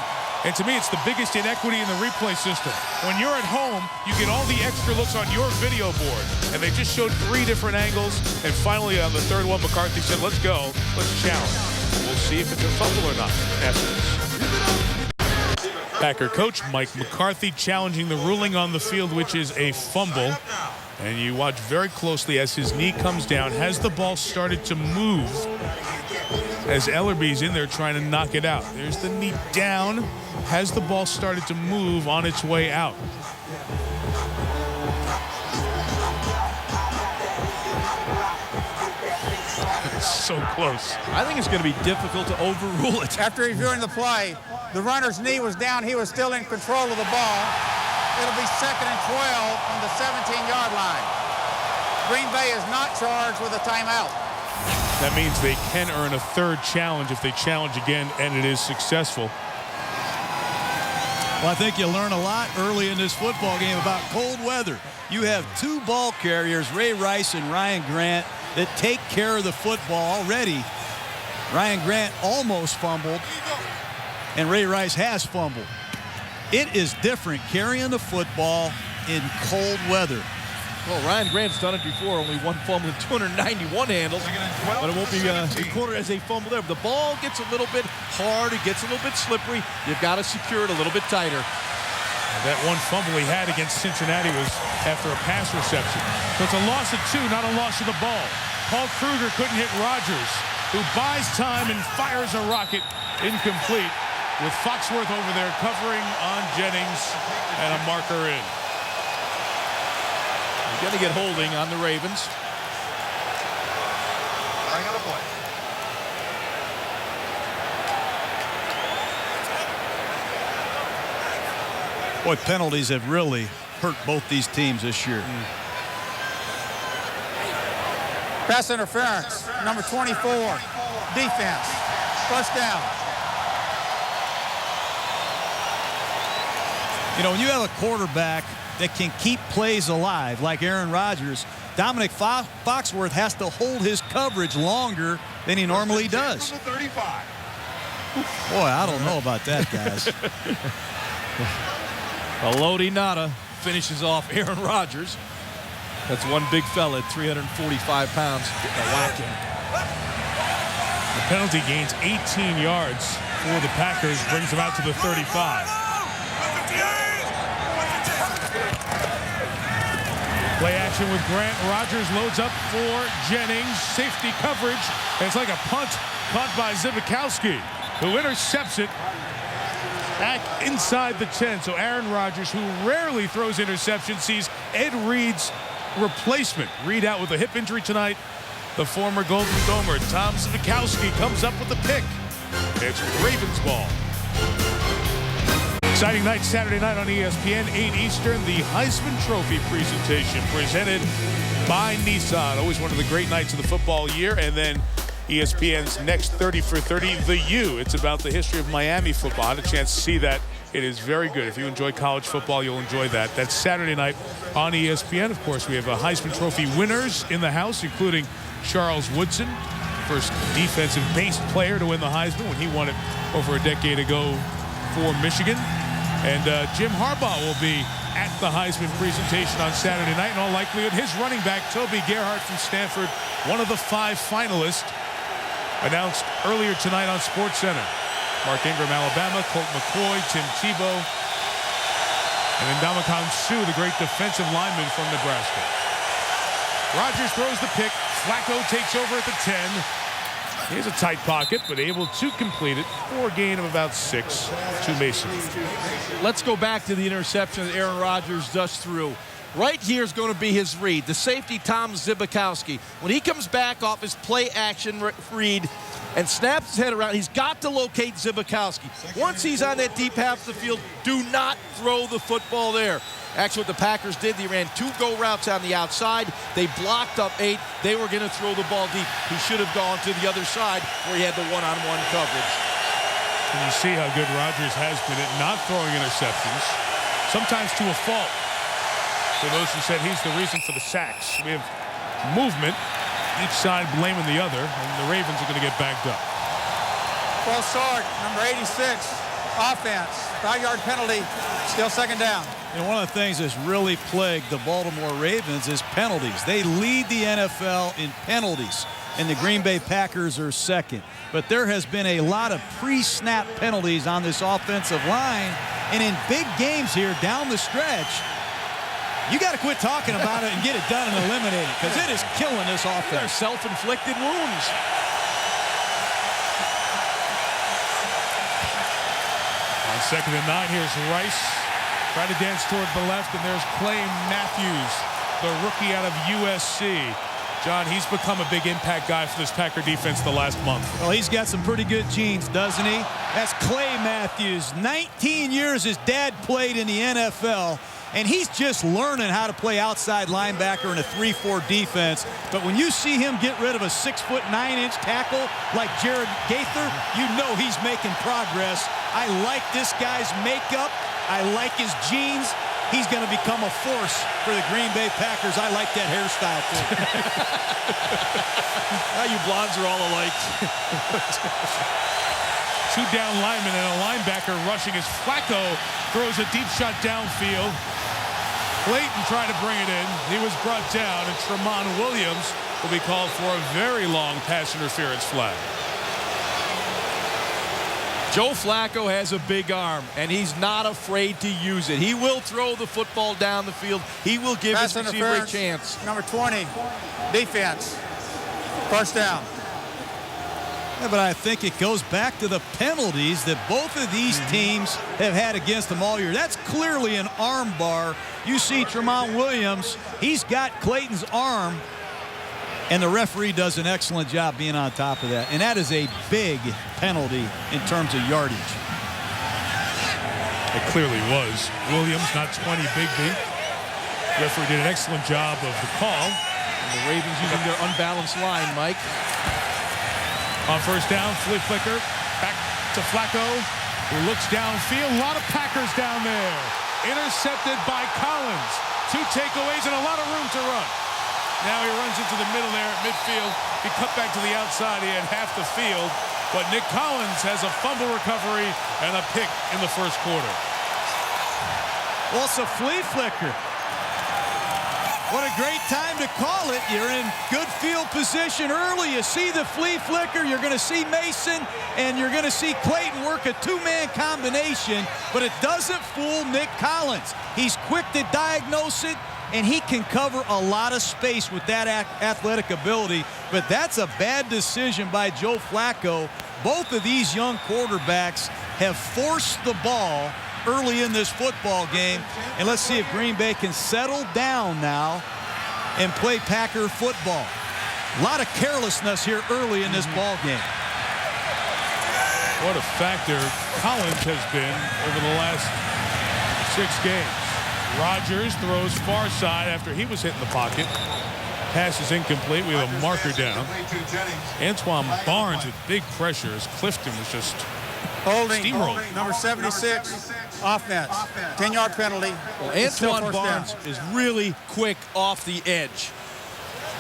And to me, it's the biggest inequity in the replay system. When you're at home, you get all the extra looks on your video board. And they just showed 3 different angles. And finally, on the third one, McCarthy said, let's go. Let's challenge. We'll see if it's a fumble or not after this. Packer coach Mike McCarthy challenging the ruling on the field, which is a fumble. And you watch very closely as his knee comes down. Has the ball started to move as Ellerbe's in there trying to knock it out? There's the knee down. Has the ball started to move on its way out? So close. I think it's going to be difficult to overrule it. After reviewing the play, the runner's knee was down. He was still in control of the ball. It'll be 2nd and 12 on the 17-yard line. Green Bay is not charged with a timeout. That means they can earn a 3rd challenge if they challenge again and it is successful. Well, I think you learn a lot early in this football game about cold weather. You have 2 ball carriers, Ray Rice and Ryan Grant, that take care of the football already. Ryan Grant almost fumbled, and Ray Rice has fumbled. It is different carrying the football in cold weather. Well, Ryan Grant's done it before, only 1 fumble and 291 handles, but it won't be recorded as a fumble there. But the ball gets a little bit hard, it gets a little bit slippery. You've got to secure it a little bit tighter. That one fumble he had against Cincinnati was after a pass reception. So it's a loss of 2, not a loss of the ball. Paul Kruger couldn't hit Rodgers, who buys time and fires a rocket incomplete, with Foxworth over there covering on Jennings and a marker in. You're going to get holding on the Ravens. Boy, penalties have really hurt both these teams this year. Pass interference, number 24, defense, first down. You know, when you have a quarterback that can keep plays alive like Aaron Rodgers, Dominic Foxworth has to hold his coverage longer than he normally does. Boy, I don't know about that, guys. Haloti Ngata finishes off Aaron Rodgers. That's one big fella at 345 pounds. Getting a whack in. The penalty gains 18 yards for the Packers, brings them out to the 35. Play action with Grant. Rodgers loads up for Jennings. Safety coverage. And it's like a punt caught by Zbikowski, who intercepts it back inside the 10. So Aaron Rodgers, who rarely throws interceptions, sees Ed Reed's replacement. Reed out with a hip injury tonight. The former Golden Domer, Tom Zbikowski, comes up with the pick. It's Ravens ball. Exciting night Saturday night on ESPN, 8 Eastern. The Heisman Trophy presentation presented by Nissan. Always one of the great nights of the football year. And then ESPN's next 30 for 30, The U. It's about the history of Miami football. I had a chance to see that. It is very good. If you enjoy college football, you'll enjoy that. That's Saturday night on ESPN. Of course, we have a Heisman Trophy winners in the house, including Charles Woodson, first defensive-based player to win the Heisman when he won it over a decade ago for Michigan. And Jim Harbaugh will be at the Heisman presentation on Saturday night. In all likelihood, his running back, Toby Gerhart from Stanford, one of the 5 finalists, announced earlier tonight on SportsCenter. Mark Ingram, Alabama, Colt McCoy, Tim Tebow, and then Ndamukong Suh, the great defensive lineman from Nebraska. Rodgers throws the pick. Flacco takes over at the 10. He has a tight pocket, but able to complete it for a gain of about 6 to Mason. Let's go back to the interception that Aaron Rodgers just threw. Right here is going to be his read. The safety, Tom Zbikowski. When he comes back off his play action read and snaps his head around, he's got to locate Zbikowski. Once he's on that deep half of the field, do not throw the football there. Actually, what the Packers did, they ran 2 go routes on the outside. They blocked up 8. They were going to throw the ball deep. He should have gone to the other side where he had the one-on-one coverage. And you see how good Rodgers has been at not throwing interceptions, sometimes to a fault. For those who said he's the reason for the sacks. We have movement, each side blaming the other, and the Ravens are going to get backed up. False start, number 86, offense, 5-yard penalty, still second down. And one of the things that's really plagued the Baltimore Ravens is penalties. They lead the NFL in penalties, and the Green Bay Packers are second. But there has been a lot of pre-snap penalties on this offensive line, and in big games here down the stretch, you got to quit talking about it and get it done and eliminate it, because it is killing this offense. They're self-inflicted wounds. On 2nd and 9, here's Rice. Try to dance toward the left, and there's Clay Matthews, the rookie out of USC. John, he's become a big impact guy for this Packer defense the last month. Well, he's got some pretty good genes, doesn't he? That's Clay Matthews. 19 years his dad played in the NFL, and he's just learning how to play outside linebacker in a 3-4 defense. But when you see him get rid of a 6'9" tackle like Jared Gaither, you know he's making progress. I like this guy's makeup. I like his genes. He's going to become a force for the Green Bay Packers. I like that hairstyle, too. Now you blondes are all alike. 2 down linemen and a linebacker rushing as Flacco throws a deep shot downfield. Clayton tried to bring it in. He was brought down, and Tramon Williams will be called for a very long pass interference flag. Joe Flacco has a big arm, and he's not afraid to use it. He will throw the football down the field. He will give his receiver a chance. Number 20, defense. First down. Yeah, but I think it goes back to the penalties that both of these teams have had against them all year. That's clearly an arm bar. You see Tramon Williams, he's got Clayton's arm, and the referee does an excellent job being on top of that. And that is a big penalty in terms of yardage. It clearly was. Williams, not 20, big B. Referee did an excellent job of the call. And the Ravens using their unbalanced line, Mike. On first down, flea flicker. Back to Flacco, who looks downfield. A lot of Packers down there. Intercepted by Collins. 2 takeaways and a lot of room to run. Now he runs into the middle there at midfield. He cut back to the outside. He had half the field. But Nick Collins has a fumble recovery and a pick in the first quarter. Also, flea flicker. What a great time to call it. You're in good field position early. You see the flea flicker. You're going to see Mason, and you're going to see Clayton work a 2-man combination, but it doesn't fool Nick Collins. He's quick to diagnose it, and he can cover a lot of space with that athletic ability, but that's a bad decision by Joe Flacco. Both of these young quarterbacks have forced the ball early in this football game, and let's see if Green Bay can settle down now and play Packer football. A lot of carelessness here early in this ball game. What a factor Collins has been over the last 6 games. Rodgers throws far side after he was hit in the pocket. Pass is incomplete. We have a marker down. Antoine Barnes with big pressure as Clifton was just steamrolling. Number 76, offense. 10-yard penalty. Well, Antoine Barnes is really quick off the edge.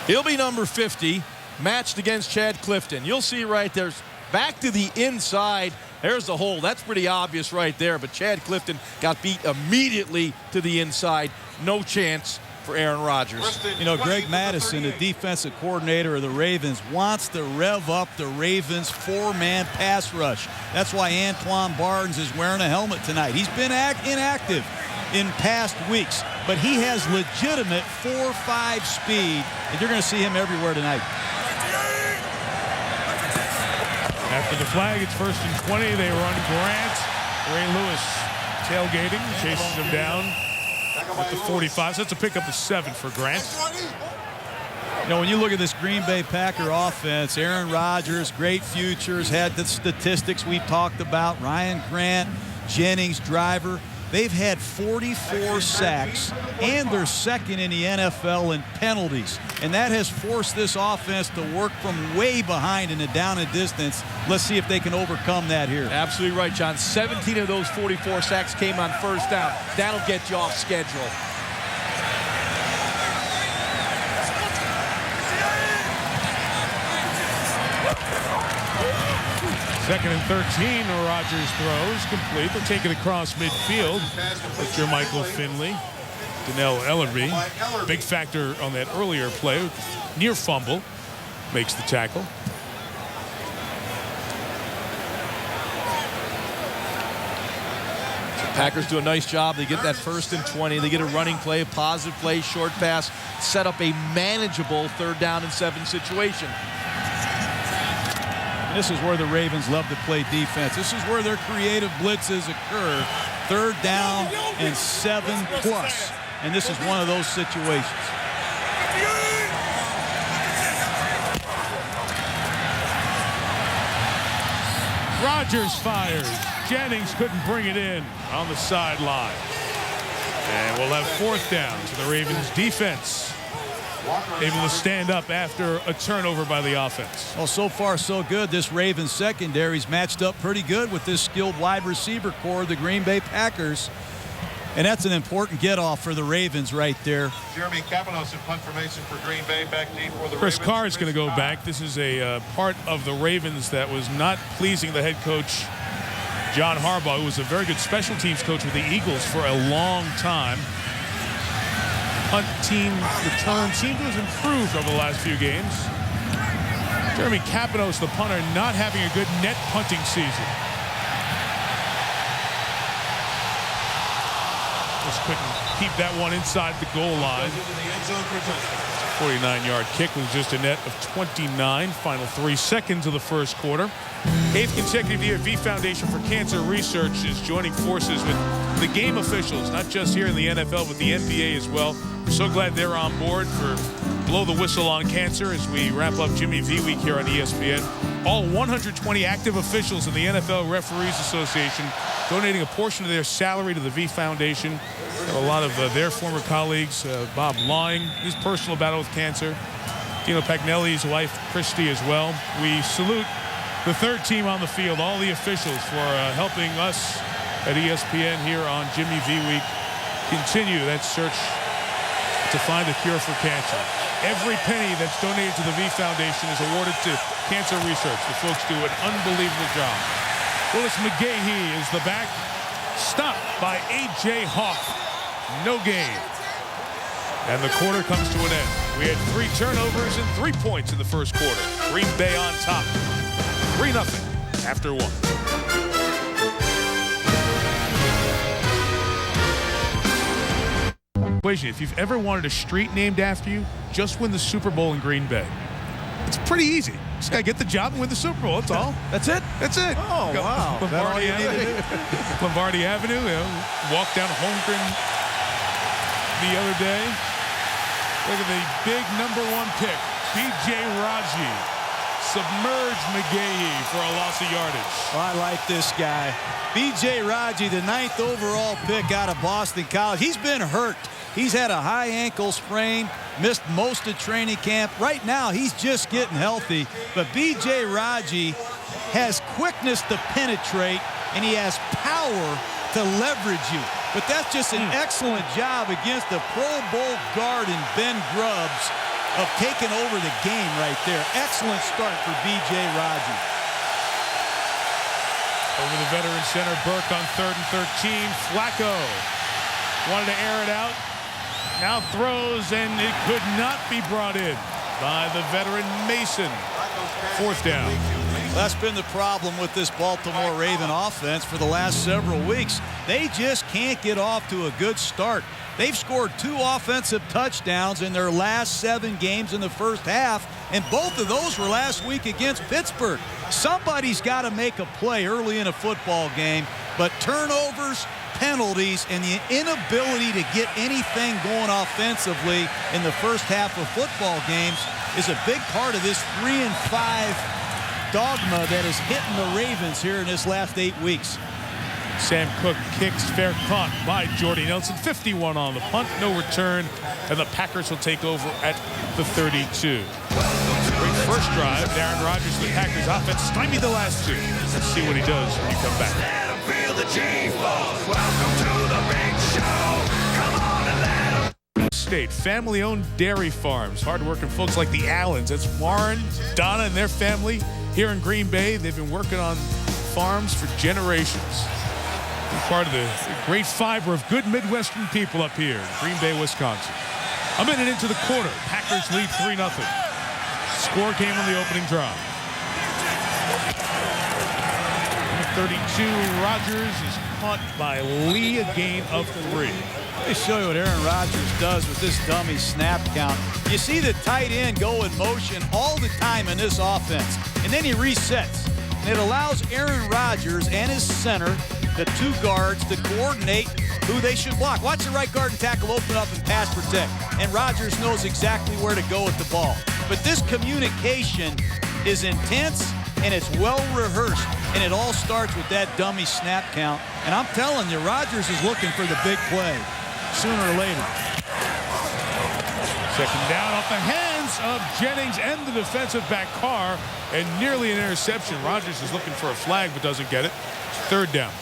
He'll be number 50, matched against Chad Clifton. You'll see right there, back to the inside. There's the hole. That's pretty obvious right there, but Chad Clifton got beat immediately to the inside. No chance for Aaron Rodgers. You know, Greg Madison, the defensive coordinator of the Ravens, wants to rev up the Ravens' 4-man pass rush. That's why Antoine Barnes is wearing a helmet tonight. He's been inactive in past weeks, but he has legitimate 4.5 speed, and you're going to see him everywhere tonight. After the flag, it's 1st and 20. They run Grant. Ray Lewis tailgating, chases him down at the 45. So that's a pickup of 7 for Grant. You know, when you look at this Green Bay Packer offense, Aaron Rodgers, great futures, had the statistics we talked about. Ryan Grant, Jennings, Driver. They've had 44 sacks, and they're second in the NFL in penalties. And that has forced this offense to work from way behind in the down and distance. Let's see if they can overcome that here. Absolutely right, John. 17 of those 44 sacks came on first down. That'll get you off schedule. Second and 13, Rodgers throws complete. They'll take it across midfield with Jermichael Finley. Donnell Ellerby, big factor on that earlier play. Near fumble, makes the tackle. Packers do a nice job. They get that 1st and 20. They get a running play, a positive play, short pass, set up a manageable 3rd down and 7 situation. This is where the Ravens love to play defense. This is where their creative blitzes occur. 3rd down and 7+. And this is one of those situations. Rodgers fires. Jennings couldn't bring it in on the sideline. And we'll have 4th down to the Ravens defense. Able to stand up after a turnover by the offense. Well, so far so good. This Ravens secondary's matched up pretty good with this skilled wide receiver core of the Green Bay Packers. And that's an important get-off for the Ravens right there. Jeremy Kapanos in punt formation for Green Bay, back deep for the Chris Ravens. Carr is going to go back. This is a part of the Ravens that was not pleasing the head coach, John Harbaugh, who was a very good special teams coach with the Eagles for a long time. Punt team return seemed to have improved over the last few games. Jeremy Kapanos, the punter, not having a good net punting season. Just couldn't keep that one inside the goal line. 49-yard kick was just a net of 29. Final 3 seconds of the first quarter. 8th consecutive year, V Foundation for Cancer Research is joining forces with the game officials, not just here in the NFL, but the NBA as well. We're so glad they're on board for Blow the Whistle on Cancer as we wrap up Jimmy V Week here on ESPN. All 120 active officials in the NFL Referees Association donating a portion of their salary to the V Foundation. A lot of their former colleagues, Bob Lawing, his personal battle with cancer, Dino Pagnelli's wife, Christy, as well. We salute the third team on the field, all the officials, for helping us at ESPN here on Jimmy V Week continue that search to find a cure for cancer. Every penny that's donated to the V Foundation is awarded to cancer research. The folks do an unbelievable job. Willis McGahee is the back. Stopped by A.J. Hawk. No gain. And the quarter comes to an end. We had 3 turnovers and 3 points in the first quarter. Green Bay on top. 3-0 after 1. If you've ever wanted a street named after you, just win the Super Bowl in Green Bay. It's pretty easy. Just got to get the job and win the Super Bowl. That's all. That's it? That's it. Oh, wow. Lombardi Avenue. Lombardi Avenue. You know, walked down Holmgren the other day. Look at the big #1 pick, B.J. Raji. Submerged McGahee for a loss of yardage. Well, I like this guy. B.J. Raji, the 9th overall pick out of Boston College. He's been hurt. He's had a high ankle sprain, missed most of training camp. Right now, he's just getting healthy. But B.J. Raji has quickness to penetrate, and he has power to leverage you. But that's just an excellent job against the Pro Bowl guard in Ben Grubbs of taking over the game right there. Excellent start for B.J. Raji. Over the veteran center, Burke on 3rd and 13. Flacco wanted to air it out. Now throws, and it could not be brought in by the veteran Mason. 4th down. That's been the problem with this Baltimore Raven offense for the last several weeks. They just can't get off to a good start. They've scored 2 offensive touchdowns in their last 7 games in the first half, and both of those were last week against Pittsburgh. Somebody's got to make a play early in a football game, but turnovers, penalties, and the inability to get anything going offensively in the first half of football games is a big part of this 3-5 dogma that is hitting the Ravens here in this last 8 weeks. Sam Cook kicks, fair caught by Jordy Nelson. 51 on the punt, no return, and the Packers will take over at the 32. Great first drive. Aaron Rodgers, the Packers offense, stymied the last 2. Let's see what he does when you come back. State, family-owned dairy farms, hard-working folks like the Allens. That's Warren, Donna, and their family here in Green Bay. They've been working on farms for generations. Part of the great fiber of good Midwestern people up here in Green Bay, Wisconsin. A minute into the quarter, Packers lead 3-0. Score came on the opening drive. 32, Rodgers is caught by Lee, a gain of 3. Let me show you what Aaron Rodgers does with this dummy snap count. You see the tight end go in motion all the time in this offense, and then he resets. And it allows Aaron Rodgers and his center, the 2 guards, to coordinate who they should block. Watch the right guard and tackle open up and pass protect. And Rodgers knows exactly where to go with the ball. But this communication is intense and it's well rehearsed. And it all starts with that dummy snap count. And I'm telling you, Rodgers is looking for the big play sooner or later. Second down off the hands of Jennings and the defensive back Carr, and nearly an interception. Rodgers is looking for a flag but doesn't get it. 3rd down.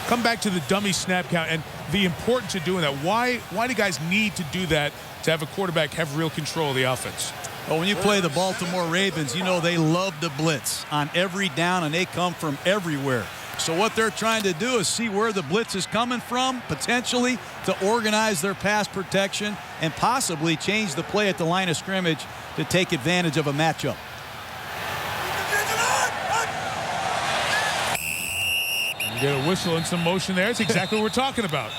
Come back to the dummy snap count and the importance of doing that. Why do guys need to do that to have a quarterback have real control of the offense? Well, when you play the Baltimore Ravens, you know they love to blitz on every down, and they come from everywhere. So what they're trying to do is see where the blitz is coming from, potentially to organize their pass protection and possibly change the play at the line of scrimmage to take advantage of a matchup. You get a whistle and some motion there. It's exactly what we're talking about.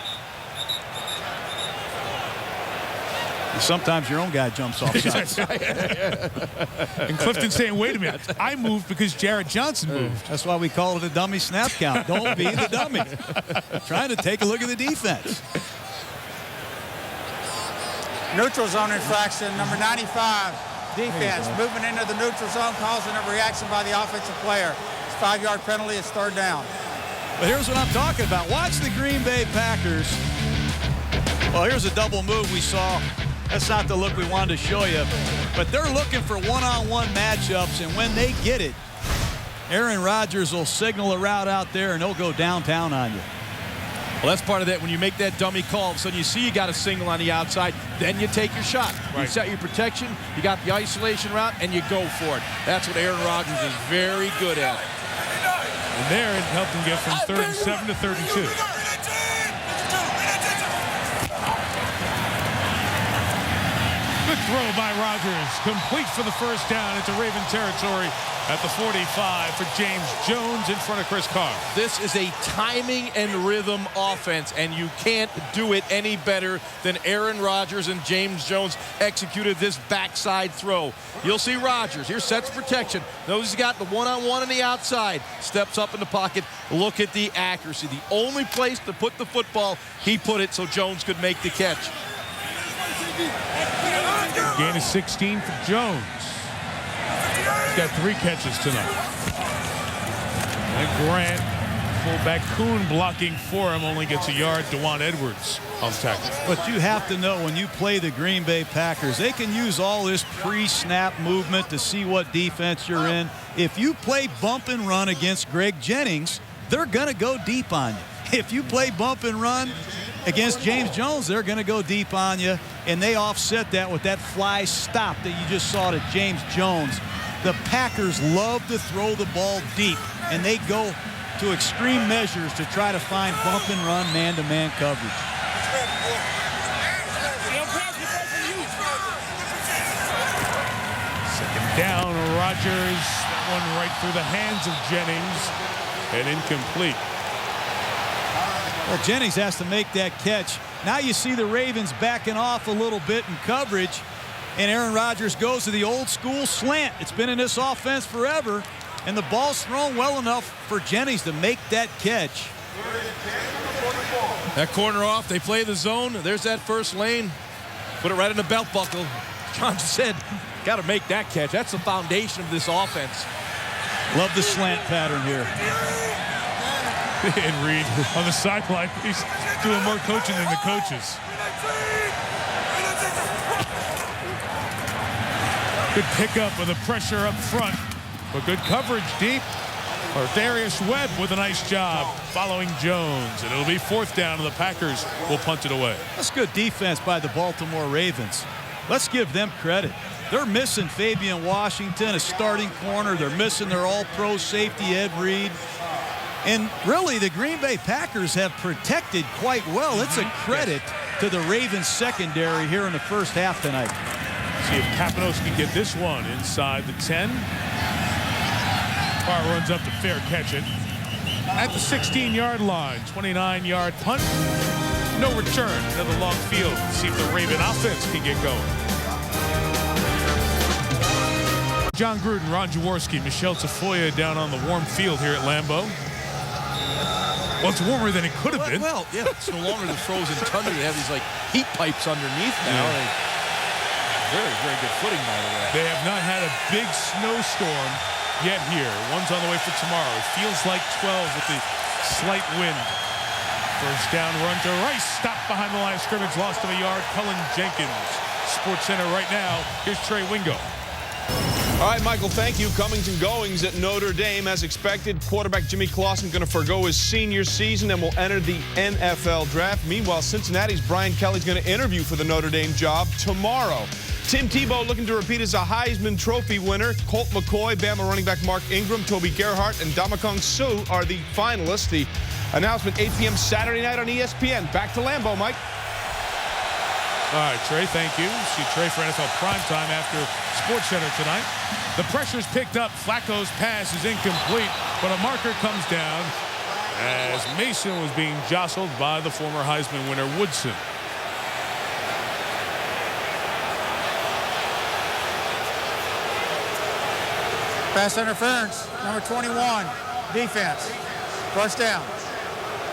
Sometimes your own guy jumps off sides. And Clifton saying, wait a minute, I moved because Jarrett Johnson moved. That's why we call it a dummy snap count. Don't be the dummy. Trying to take a look at the defense. Neutral zone infraction, number 95, defense. Movement into the neutral zone, causing a reaction by the offensive player. It's a 5-yard penalty, it's third down. But here's what I'm talking about. Watch the Green Bay Packers. Well, here's a double move we saw. That's not the look we wanted to show you. But they're looking for one-on-one matchups, and when they get it, Aaron Rodgers will signal a route out there, and he'll go downtown on you. Well, that's part of that. When you make that dummy call, all of a sudden you see you got a signal on the outside, then you take your shot. Right. You set your protection, you got the isolation route, and you go for it. That's what Aaron Rodgers is very good at. And there it helped him get from 3rd and 7 to 32. Good throw by Rodgers, complete for the first down into Raven territory at the 45 for James Jones in front of Chris Carr. This is a timing and rhythm offense, and you can't do it any better than Aaron Rodgers and James Jones executed this backside throw. You'll see Rodgers here, sets protection. Knows he's got the one-on-one on the outside. Steps up in the pocket. Look at the accuracy. The only place to put the football, he put it so Jones could make the catch. Gain of 16 for Jones. He's got 3 catches tonight. And Grant, fullback Kuhn blocking for him, only gets a yard. Dewan Edwards on tackle. But you have to know when you play the Green Bay Packers, they can use all this pre-snap movement to see what defense you're in. If you play bump and run against Greg Jennings, they're going to go deep on you. If you play bump and run against James Jones, they're going to go deep on you, and they offset that with that fly stop that you just saw to James Jones. The Packers love to throw the ball deep, and they go to extreme measures to try to find bump and run man-to-man coverage. Second down, Rodgers. That one right through the hands of Jennings and incomplete. Well, Jennings has to make that catch. Now you see the Ravens backing off a little bit in coverage, and Aaron Rodgers goes to the old school slant. It's been in this offense forever, and the ball's thrown well enough for Jennings to make that catch. That corner off, they play the zone. There's that first lane. Put it right in the belt buckle. John said, got to make that catch. That's the foundation of this offense. Love the slant pattern here. And Reed on the sideline, he's doing more coaching than the coaches. Good pickup with the pressure up front, but good coverage deep. Or Darius Webb with a nice job following Jones, and it'll be 4th down, and the Packers will punt it away. That's good defense by the Baltimore Ravens. Let's give them credit. They're missing Fabian Washington, a starting corner. They're missing their all-pro safety, Ed Reed. And really, the Green Bay Packers have protected quite well. It's a credit to the Ravens secondary here in the first half tonight. See if Kapanos can get this one inside the 10. Carr runs up to fair catch it. At the 16-yard line, 29-yard punt. No return to the long field. See if the Raven offense can get going. John Gruden, Ron Jaworski, Michelle Tafoya down on the warm field here at Lambeau. Well, it's warmer than it could have been. Well, yeah, it's no longer the frozen tundra. They have these, like, heat pipes underneath now. Very, very good footing, by the way. They have not had a big snowstorm yet here. One's on the way for tomorrow. It feels like 12 with the slight wind. First down run to Rice. Stopped behind the line of scrimmage. Lost of a yard. Cullen Jenkins. Sports Center right now. Here's Trey Wingo. All right, Michael, thank you. Comings and goings at Notre Dame. As expected, quarterback Jimmy Clausen going to forgo his senior season and will enter the NFL draft. Meanwhile, Cincinnati's Brian Kelly's going to interview for the Notre Dame job tomorrow. Tim Tebow looking to repeat as a Heisman Trophy winner. Colt McCoy, Bama running back Mark Ingram, Toby Gerhart, and Ndamukong Suh are the finalists. The announcement 8 p.m. Saturday night on ESPN. Back to Lambeau, Mike. All right, Trey, thank you. See Trey for NFL Primetime after Sports Center tonight. The pressure's picked up. Flacco's pass is incomplete, but a marker comes down as Mason was being jostled by the former Heisman winner, Woodson. Pass interference, number 21, defense. First down.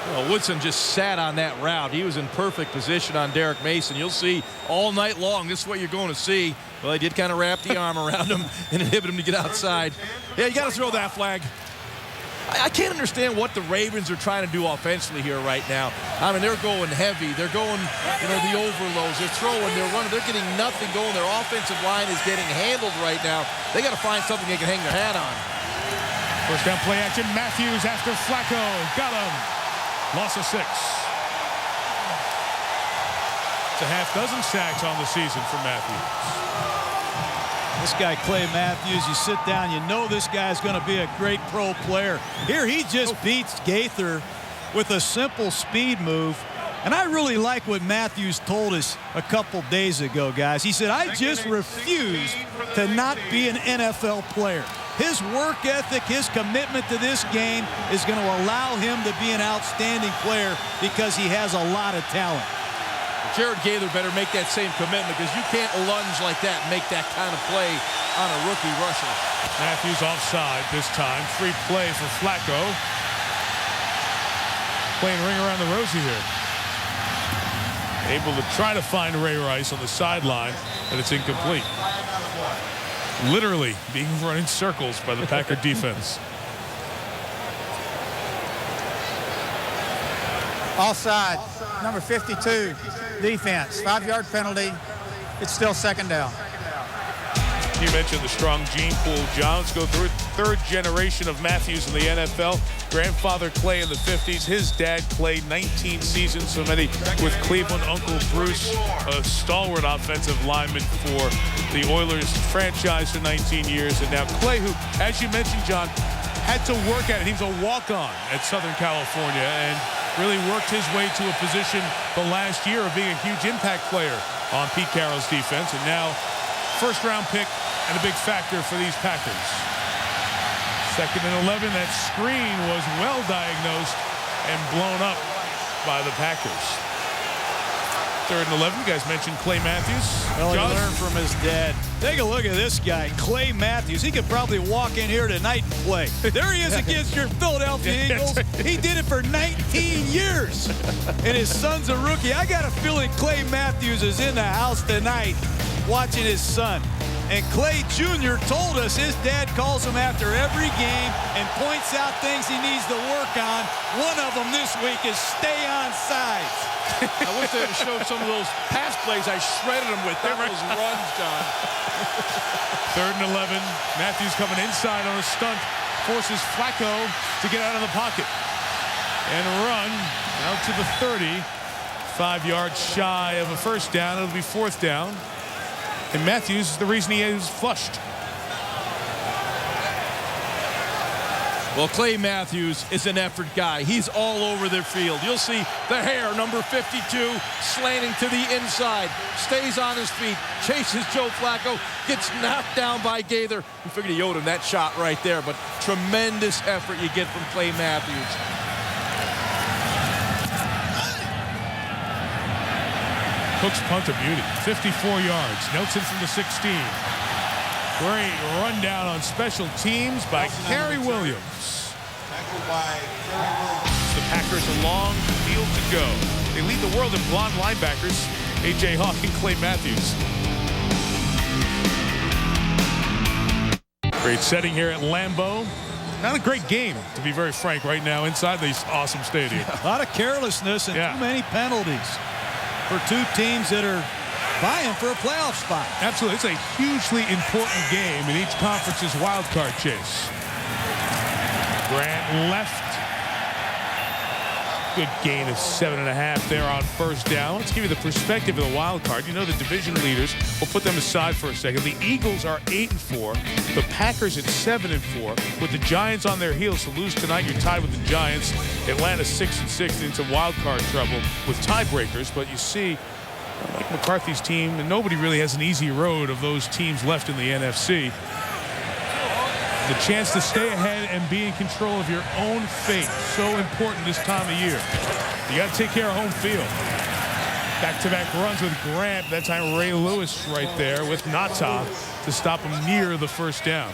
Well, Woodson just sat on that route. He was in perfect position on Derek Mason. You'll see all night long, this is what you're going to see. Well, he did kind of wrap the arm around him and inhibit him to get outside. Yeah, you got to throw that flag. I can't understand what the Ravens are trying to do offensively here right now. I mean, they're going heavy. They're going, the overloads. They're throwing. They're running. They're getting nothing going. Their offensive line is getting handled right now. They got to find something they can hang their hat on. First down play action. Matthews after Flacco. Got him. Loss of 6. It's a half dozen sacks on the season for Matthews. This guy, Clay Matthews, you sit down, you know this guy's going to be a great pro player. Here he just beats Gaither with a simple speed move. And I really like what Matthews told us a couple days ago, guys. He said, I just refuse to not be an NFL player. His work ethic, his commitment to this game is going to allow him to be an outstanding player because he has a lot of talent. Jared Gaither better make that same commitment because you can't lunge like that and make that kind of play on a rookie rusher. Matthews offside this time. Free play for Flacco. Playing ring around the rosy here. Able to try to find Ray Rice on the sideline, but it's incomplete. Literally being run in circles by the Packer defense. Offside, number 52, defense. 5-yard penalty. It's still second down. You mentioned the strong gene pool, John. Let's go through it. Third generation of Matthews in the NFL. Grandfather Clay in the 50s. His dad played 19 seasons, so many with Cleveland. Uncle Bruce, a stalwart offensive lineman for the Oilers franchise for 19 years. And now Clay, who, as you mentioned, John, had to work at it. He was a walk-on at Southern California and really worked his way to a position the last year of being a huge impact player on Pete Carroll's defense. And now first-round pick and a big factor for these Packers. 2nd and 11. That screen was well diagnosed and blown up by the Packers. 3rd and 11. You guys mentioned Clay Matthews. Well, he learned from his dad. Take a look at this guy, Clay Matthews. He could probably walk in here tonight and play. There he is against your Philadelphia Eagles. He did it for 19 years. And his son's a rookie. I got a feeling Clay Matthews is in the house tonight watching his son. And Clay Jr. told us his dad calls him after every game and points out things he needs to work on. One of them this week is stay on sides. I wish they had showed some of those pass plays I shredded them with. That was runs, John. 3rd and 11. Matthews coming inside on a stunt. Forces Flacco to get out of the pocket. And run out to the 30. 5 yards shy of a first down. It'll be 4th down. And Matthews is the reason he is flushed. Well, Clay Matthews is an effort guy. He's all over the field. You'll see the hair, number 52, slanting to the inside. Stays on his feet, chases Joe Flacco, gets knocked down by Gaither. You figured he owed him that shot right there, but tremendous effort you get from Clay Matthews. Cook's punt a beauty. 54 yards. Nelson from the 16. Great rundown on special teams by Kerry Williams. The Packers a long field to go. They lead the world in blonde linebackers. A.J. Hawk and Clay Matthews. Great setting here at Lambeau. Not a great game, to be very frank, right now inside this awesome stadium. A lot of carelessness and too many penalties for two teams that are vying for a playoff spot. Absolutely. It's a hugely important game in each conference's wild card chase. Grant left. Good gain of 7.5 there on first down. Let's give you the perspective of the wild card. You know the division leaders. We'll put them aside for a second. The Eagles are 8-4. The Packers at 7-4. With the Giants on their heels to lose tonight, you're tied with the Giants. Atlanta 6-6 into wild card trouble with tiebreakers. But you see, Mike McCarthy's team, and nobody really has an easy road of those teams left in the NFC. The chance to stay ahead and be in control of your own fate. So important this time of year. You got to take care of home field. Back-to-back runs with Grant. That time Ray Lewis right there with Nata to stop him near the first down.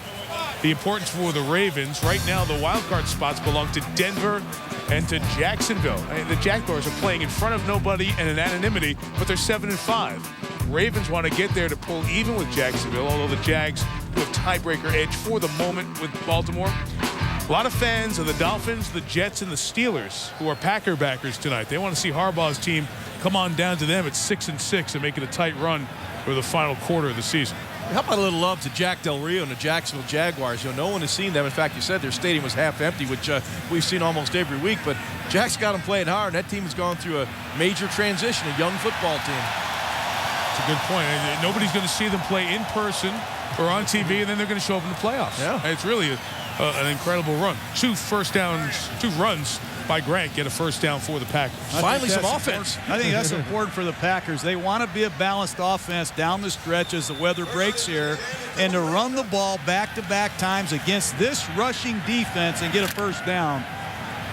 the importance for the Ravens. Right now, the wild card spots belong to Denver and to Jacksonville. The Jaguars are playing in front of nobody and in anonymity, but they're 7-5. Ravens want to get there to pull even with Jacksonville, although the Jags do have tiebreaker edge for the moment with Baltimore. A lot of fans of the Dolphins, the Jets, and the Steelers who are Packer backers tonight. They want to see Harbaugh's team come on down to them at 6-6 and make it a tight run for the final quarter of the season. How about a little love to Jack Del Rio and the Jacksonville Jaguars? No one has seen them. In fact, you said their stadium was half empty, which we've seen almost every week. But Jack's got them playing hard. That team has gone through a major transition, a young football team. That's a good point. Nobody's going to see them play in person or on TV, and then they're going to show up in the playoffs. Yeah. It's really an incredible run. 2 runs by Grant get a first down for the Packers. Finally some offense. I think that's important for the Packers. They want to be a balanced offense down the stretch as the weather breaks here, and to run the ball back-to-back times against this rushing defense and get a first down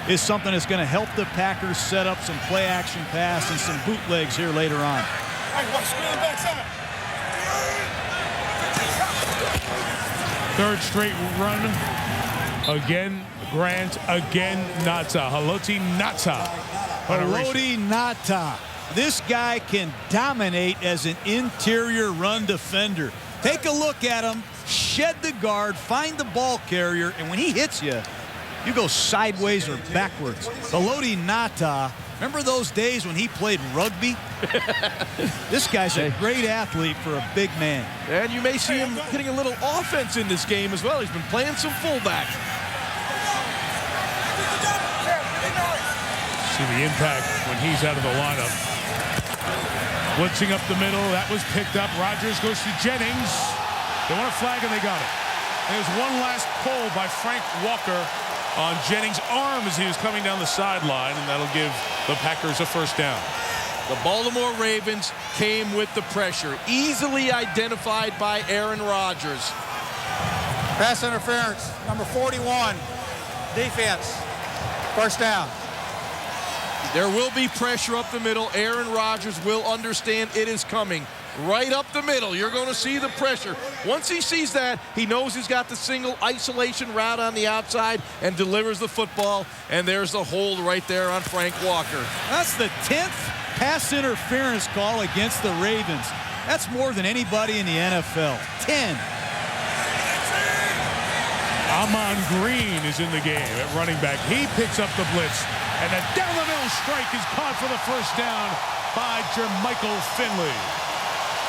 is something that's going to help the Packers set up some play-action pass and some bootlegs here later on. Third straight run. Again, Grant. Again, Ngata. Haloti Ngata. Haloti Ngata. This guy can dominate as an interior run defender. Take a look at him, shed the guard, find the ball carrier, and when he hits you, you go sideways or backwards. Haloti Ngata, remember those days when he played rugby? This guy's a great athlete for a big man. And you may see him getting a little offense in this game as well. He's been playing some fullback. See the impact when he's out of the lineup. Blitzing up the middle. That was picked up. Rodgers goes to Jennings. They want a flag, and they got it. There's one last pull by Frank Walker on Jennings' arm as he was coming down the sideline, and that'll give the Packers a first down. The Baltimore Ravens came with the pressure, easily identified by Aaron Rodgers. Pass interference, number 41, defense, first down. There will be pressure up the middle. Aaron Rodgers will understand it is coming. Right up the middle, you're going to see the pressure. Once he sees that, he knows he's got the single isolation route on the outside and delivers the football. And there's the hold right there on Frank Walker. That's the 10th pass interference call against the Ravens. That's more than anybody in the NFL. 10. Amon Green is in the game at running back. He picks up the blitz. And a down-the-middle strike is caught for the first down by Jermichael Finley.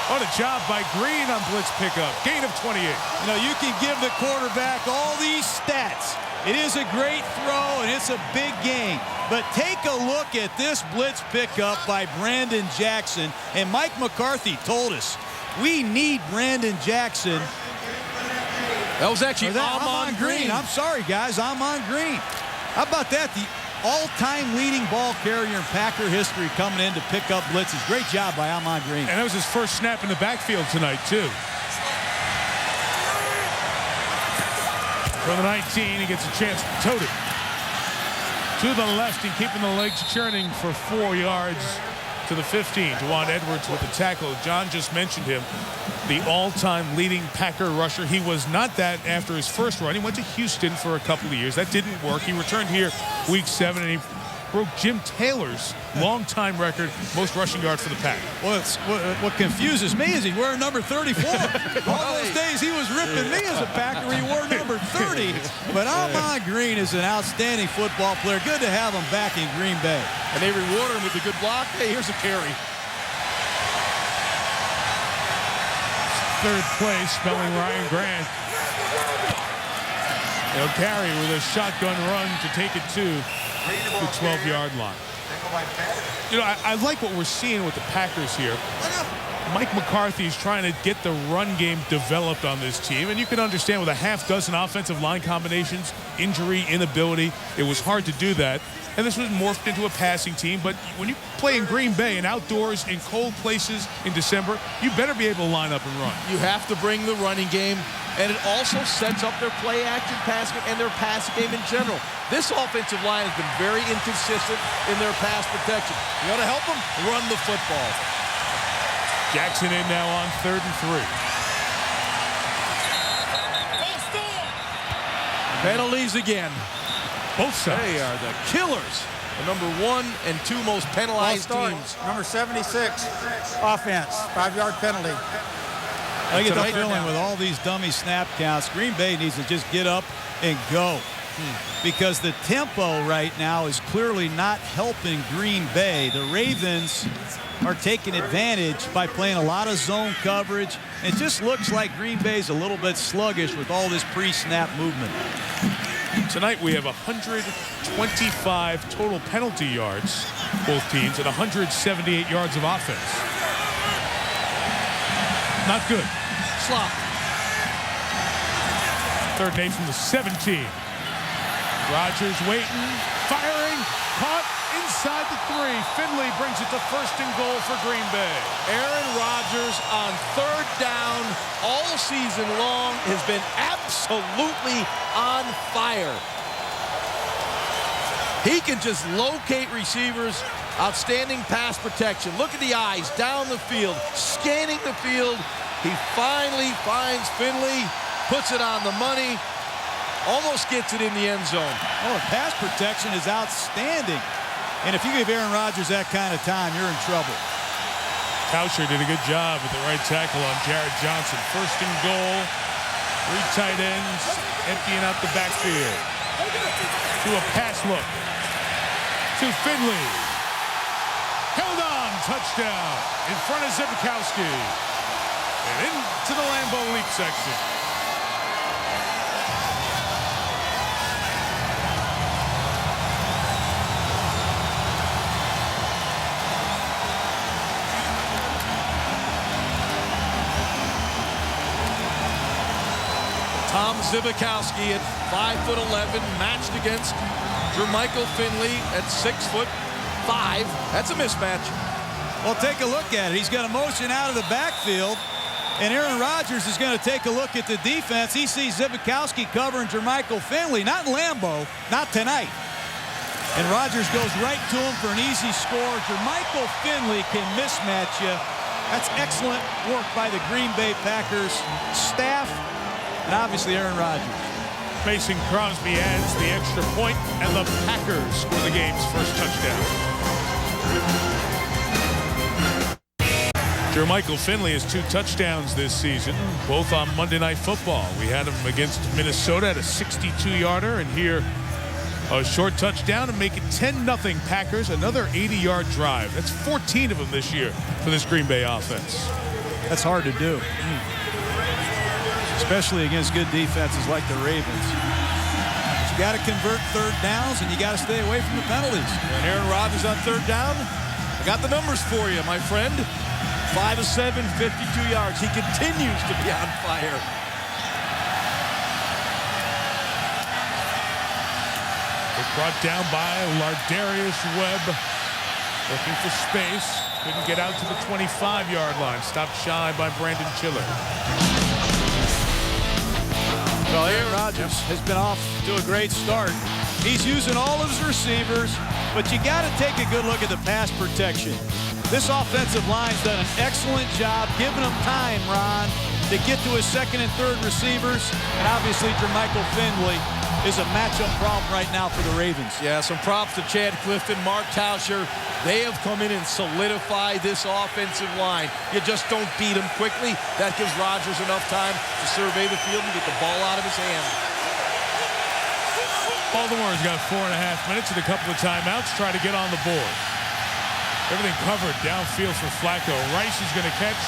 What a job by Green on blitz pickup. Gain of 28. You know, you can give the quarterback all these stats. It is a great throw, and it's a big game. But take a look at this blitz pickup by Brandon Jackson. And Mike McCarthy told us, we need Brandon Jackson. That was actually Amon Green. I'm sorry, guys. Amon Green. How about that? The all-time leading ball carrier in Packer history coming in to pick up blitzes. Great job by Amon Green. And that was his first snap in the backfield tonight, too. From the 19, he gets a chance to tote it. To the left and keeping the legs churning for 4 yards to the 15. Juwan Edwards with the tackle. John just mentioned him. The all-time leading Packer rusher. He was not that after his first run. He went to Houston for a couple of years. That didn't work. He returned here week 7, and he broke Jim Taylor's longtime record, most rushing yards for the Pack. Well, what confuses me is he's wearing number 34. All those days he was ripping me as a Packer. He wore number 30. But Amon Green is an outstanding football player. Good to have him back in Green Bay. And they reward him with a good block. Hey, here's a carry. Third place, spelling Ryan Grant. They'll carry with a shotgun run to take it to the 12-yard line. You know, I like what we're seeing with the Packers here. Mike McCarthy is trying to get the run game developed on this team, and you can understand with a half dozen offensive line combinations, injury, inability, it was hard to do that. And this was morphed into a passing team. But when you play in Green Bay and outdoors in cold places in December, you better be able to line up and run. You have to bring the running game, and it also sets up their play-action passing and their passing game in general. This offensive line has been very inconsistent in their pass protection. You got to help them run the football. Jackson in now on 3rd and 3. Penalties again. Both sides. They are the killers. The number 1 and 2 most penalized teams. Number 76, offense, 5-yard penalty. I get the feeling with all these dummy snap counts, Green Bay needs to just get up and go. Because the tempo right now is clearly not helping Green Bay. The Ravens are taking advantage by playing a lot of zone coverage. It just looks like Green Bay's a little bit sluggish with all this pre-snap movement. Tonight we have 125 total penalty yards, both teams, and 178 yards of offense. Not good. Slop. 3rd and 8 from the 17. Rodgers waiting, firing, caught inside the 3. Finley brings it to 1st and goal for Green Bay. Aaron Rodgers on 3rd down all season long has been absolutely on fire. He can just locate receivers. Outstanding pass protection. Look at the eyes down the field, scanning the field. He finally finds Finley, puts it on the money, almost gets it in the end zone. Oh, pass protection is outstanding. And if you give Aaron Rodgers that kind of time, you're in trouble. Tauscher did a good job with the right tackle on Jared Johnson. 1st and goal. 3 tight ends emptying out the backfield. To a pass look. To Finley. Held on. Touchdown. In front of Zbikowski. And into the Lambeau Leap section. Tom Zbikowski at 5'11", matched against Jermichael Finley at 6'5". That's a mismatch. Well, take a look at it. He's got a motion out of the backfield, and Aaron Rodgers is going to take a look at the defense. He sees Zbikowski covering Jermichael Finley, not in Lambeau, not tonight. And Rodgers goes right to him for an easy score. Jermichael Finley can mismatch you. That's excellent work by the Green Bay Packers staff, and obviously Aaron Rodgers. Mason Crosby adds the extra point, and the Packers score the game's first touchdown. Jermichael Finley has 2 touchdowns this season, both on Monday Night Football. We had him against Minnesota at a 62-yarder, and here a short touchdown to make it 10-0 Packers. Another 80-yard drive. That's 14 of them this year for this Green Bay offense. That's hard to do. Especially against good defenses like the Ravens. But you got to convert 3rd downs, and you got to stay away from the penalties. And Aaron Rodgers on 3rd down. I got the numbers for you, my friend. 5 of 7, 52 yards. He continues to be on fire. It's brought down by Lardarius Webb. Looking for space. Couldn't get out to the 25-yard line. Stopped shy by Brandon Chiller. Well, Aaron Rodgers has been off to a great start. He's using all of his receivers, but you got to take a good look at the pass protection. This offensive line's done an excellent job giving him time, Ron, to get to his 2nd and 3rd receivers. And obviously, Jermichael Finley is a matchup problem right now for the Ravens. Yeah, some props to Chad Clifton, Mark Tauscher. They have come in and solidified this offensive line. You just don't beat them quickly. That gives Rodgers enough time to survey the field and get the ball out of his hand. Baltimore's got 4.5 minutes and a couple of timeouts. Try to get on the board. Everything covered downfield for Flacco. Rice is going to catch.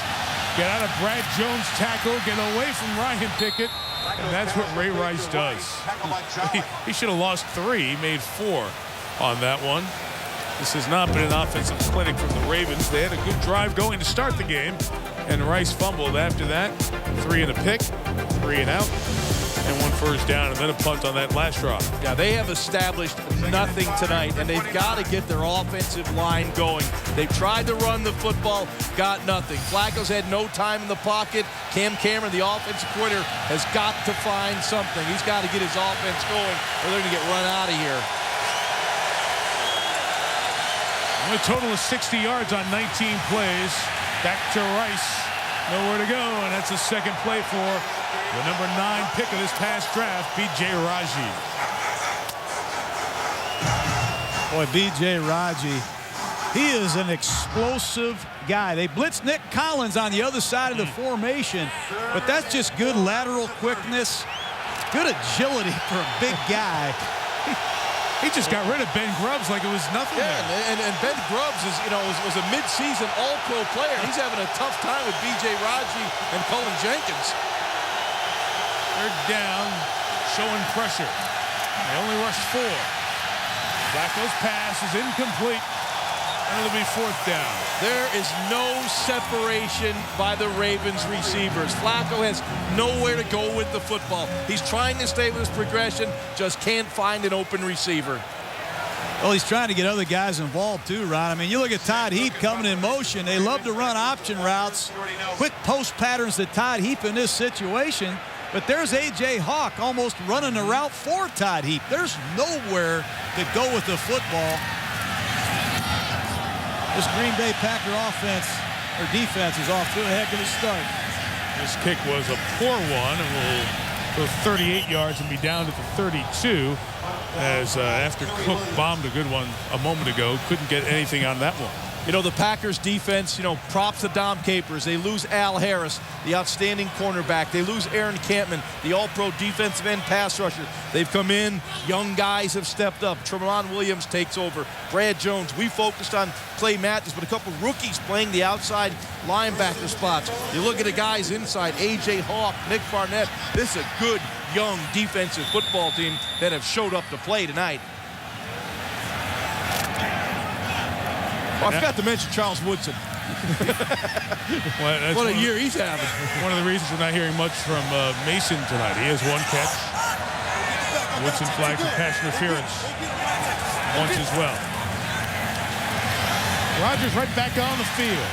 Get out of Brad Jones' tackle. Get away from Ryan Pickett. And that's what Ray Rice does. He should have lost 3. He made 4 on that one. This has not been an offensive clinic from the Ravens. They had a good drive going to start the game, and Rice fumbled after that. 3 and a pick, 3 and out, and 1 first down, and then a punt on that last drive. Yeah, they have established nothing tonight, and they've got to get their offensive line going. They've tried to run the football, got nothing. Flacco's had no time in the pocket. Cam Cameron, the offensive coordinator, has got to find something. He's got to get his offense going, or they're going to get run out of here. A total of 60 yards on 19 plays. Back to Rice. Nowhere to go, and that's a second play for the number 9 pick of this past draft, B.J. Raji. Boy, B.J. Raji, he is an explosive guy. They blitzed Nick Collins on the other side of the formation, but that's just good lateral quickness, good agility for a big guy. He just got rid of Ben Grubbs like it was nothing. Yeah, and Ben Grubbs is, was a mid-season All-Pro player. He's having a tough time with B.J. Raji and Cullen Jenkins. They're down, showing pressure. They only rushed 4. Flacco's pass is incomplete, and it'll be 4th down. There is no separation by the Ravens receivers. Flacco has nowhere to go with the football. He's trying to stay with his progression, just can't find an open receiver. Well, he's trying to get other guys involved too, Ron. I mean, you look at Todd Heap coming in motion. They love to run option routes, quick post patterns to Todd Heap in this situation. But there's A.J. Hawk almost running a route for Todd Heap. There's nowhere to go with the football. This Green Bay Packer offense, or defense, is off to a heck of a start. This kick was a poor one, and will go 38 yards and be down to the 32, as after Cook bombed a good one a moment ago, couldn't get anything on that one. The Packers defense, props to Dom Capers. They lose Al Harris, the outstanding cornerback. They lose Aaron Campman, the all-pro defensive end pass rusher. They've come in. Young guys have stepped up. Tremont Williams takes over. Brad Jones. We focused on Clay Matthews, but a couple rookies playing the outside linebacker spots. You look at the guys inside, A.J. Hawk, Nick Barnett. This is a good, young defensive football team that have showed up to play tonight. Oh, I forgot to mention Charles Woodson. What a year he's having. One of the reasons we're not hearing much from Mason tonight. He has 1 catch. Woodson flagged for pass interference once as well. Rodgers right back on the field.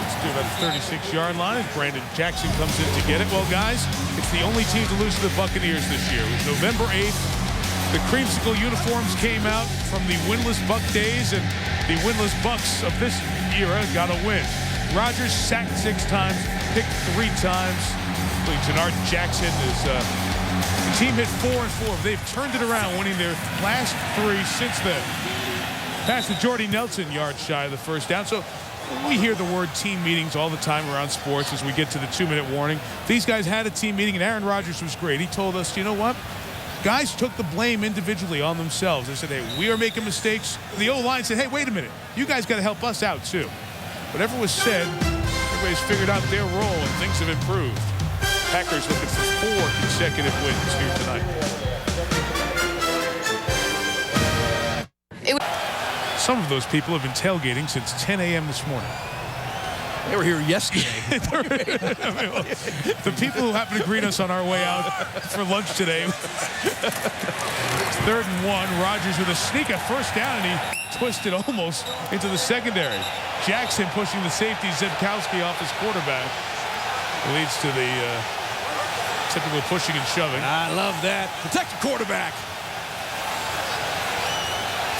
Let's do about the 36-yard line as Brandon Jackson comes in to get it. Well, guys, it's the only team to lose to the Buccaneers this year. It was November 8th. The creamsicle uniforms came out from the winless Buck days, and the winless Bucks of this era got a win. Rodgers sacked 6 times, picked 3 times. Jannard Jackson is the team hit 4-4. They've turned it around, winning their last 3 since then. Pass to Jordy Nelson, yards shy of the 1st down. So we hear the word team meetings all the time around sports as we get to the 2-minute warning. These guys had a team meeting, and Aaron Rodgers was great. He told us, you know what? Guys took the blame individually on themselves. They said, hey, we are making mistakes. The O-line said, hey, wait a minute. You guys got to help us out, too. Whatever was said, everybody's figured out their role, and things have improved. Packers looking for 4 consecutive wins here tonight. Some of those people have been tailgating since 10 a.m. this morning. They were here yesterday. The people who happened to greet us on our way out for lunch today. It's 3rd and 1. Rodgers with a sneak at 1st down, and he twisted almost into the secondary. Jackson pushing the safety, Zebkowski, off his quarterback. Leads to the typical pushing and shoving. I love that. Protect the quarterback.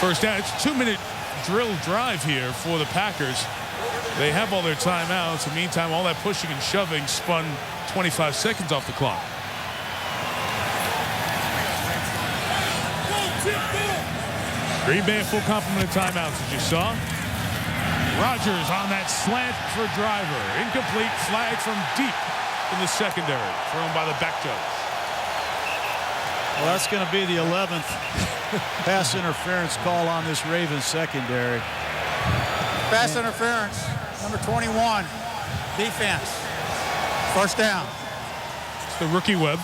1st down. It's a 2-minute drill drive here for the Packers. They have all their timeouts. In the meantime, all that pushing and shoving spun 25 seconds off the clock. Green Bay, a full complement of timeouts, as you saw. Rodgers on that slant for Driver. Incomplete, flag from deep in the secondary. Thrown by the back judge. Well, that's going to be the 11th pass interference call on this Ravens secondary. Pass interference, number 21, defense. 1st down. It's the rookie Webb.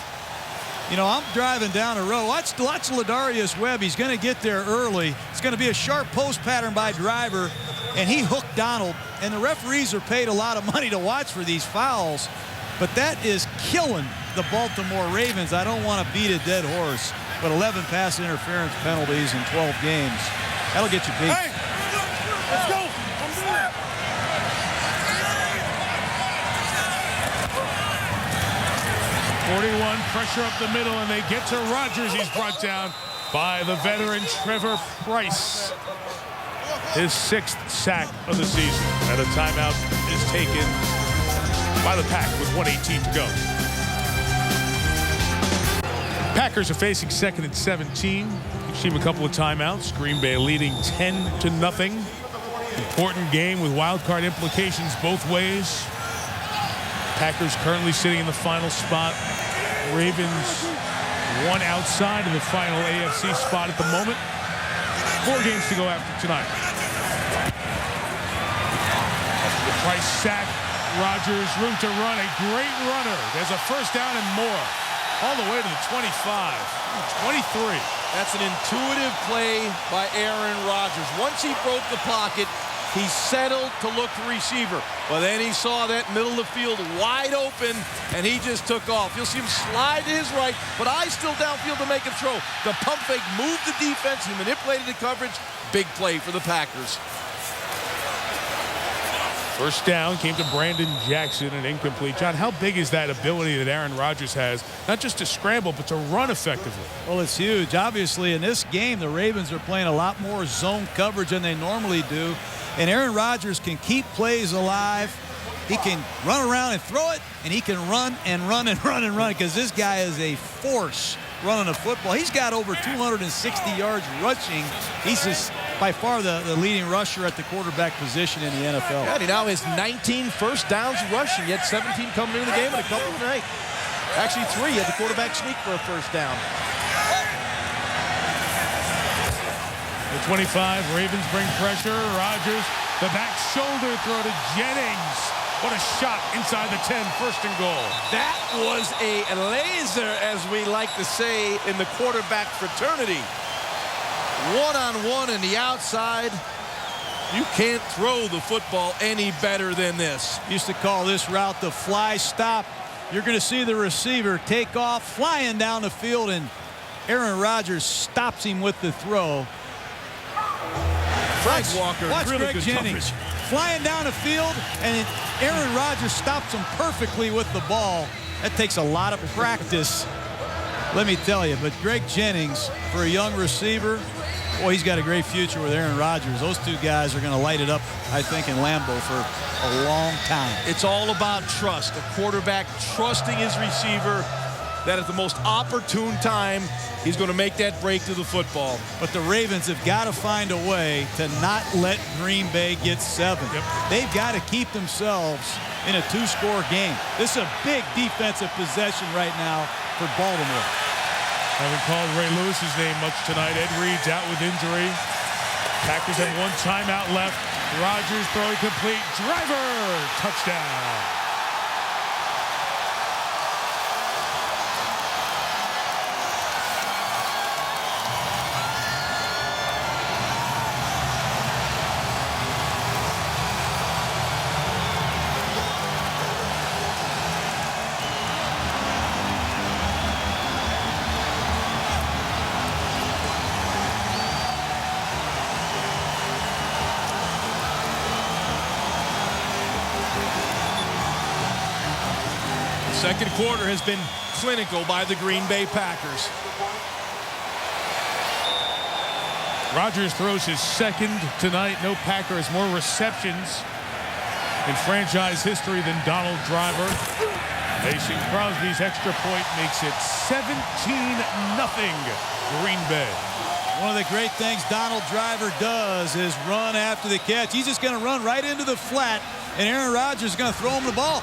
I'm driving down the road. Watch Ladarius Webb. He's going to get there early. It's going to be a sharp post pattern by Driver, and he hooked Donald. And the referees are paid a lot of money to watch for these fouls, but that is killing the Baltimore Ravens. I don't want to beat a dead horse, but 11 pass interference penalties in 12 games. That'll get you beat. Hey, let's go. 41, pressure up the middle, and they get to Rodgers. He's brought down by the veteran Trevor Pryce. His 6th sack of the season. And a timeout is taken by the Pack with 1:18 to go. Packers are facing 2nd and 17. Achieve a couple of timeouts. Green Bay leading 10-0. Important game with wild card implications both ways. Packers currently sitting in the final spot. Ravens one outside of the final AFC spot at the moment. 4 games to go after tonight. The Price sack. Rodgers room to run. A great runner. There's a first down and more. All the way to the 25. 23. That's an intuitive play by Aaron Rodgers. Once he broke the pocket, he settled to look for receiver. But then he saw that middle of the field wide open, and he just took off. You'll see him slide to his right, but eyes still downfield to make a throw. The pump fake moved the defense. He manipulated the coverage. Big play for the Packers. First down came to Brandon Jackson and incomplete. John, how big is that ability that Aaron Rodgers has, not just to scramble, but to run effectively? Well, it's huge. Obviously, in this game, the Ravens are playing a lot more zone coverage than they normally do. And Aaron Rodgers can keep plays alive. He can run around and throw it, and he can run and run and run and run, because this guy is a force running a football. He's got over 260 yards rushing. He's just by far the leading rusher at the quarterback position in the NFL. Yeah, he now has 19 first downs rushing. He had 17 coming into the game and a couple tonight. Actually 3. He had the quarterback sneak for a first down. The 25, Ravens bring pressure. Rodgers, the back shoulder throw to Jennings. What a shot inside the 10, 1st and goal. That was a laser, as we like to say in the quarterback fraternity. One-on-one in the outside. You can't throw the football any better than this. Used to call this route the fly stop. You're going to see the receiver take off, flying down the field, and Aaron Rodgers stops him with the throw. Frank Walker, watch really Greg good Jennings coverage. Flying down the field, and Aaron Rodgers stops him perfectly with the ball. That takes a lot of practice, let me tell you. But Greg Jennings, for a young receiver, boy, he's got a great future with Aaron Rodgers. Those two guys are going to light it up, I think, in Lambeau for a long time. It's all about trust. A quarterback trusting his receiver that at the most opportune time, he's going to make that break to the football. But the Ravens have got to find a way to not let Green Bay get 7. Yep. They've got to keep themselves in a 2-score game. This is a big defensive possession right now for Baltimore. Haven't called Ray Lewis's name much tonight. Ed Reed's out with injury. Packers have 1 timeout left. Rodgers throwing complete. Driver, touchdown. Second quarter has been clinical by the Green Bay Packers. Rodgers throws his 2nd tonight. No Packer has more receptions in franchise history than Donald Driver. Mason Crosby's extra point makes it 17-0 Green Bay. One of the great things Donald Driver does is run after the catch. He's just going to run right into the flat, and Aaron Rodgers is going to throw him the ball.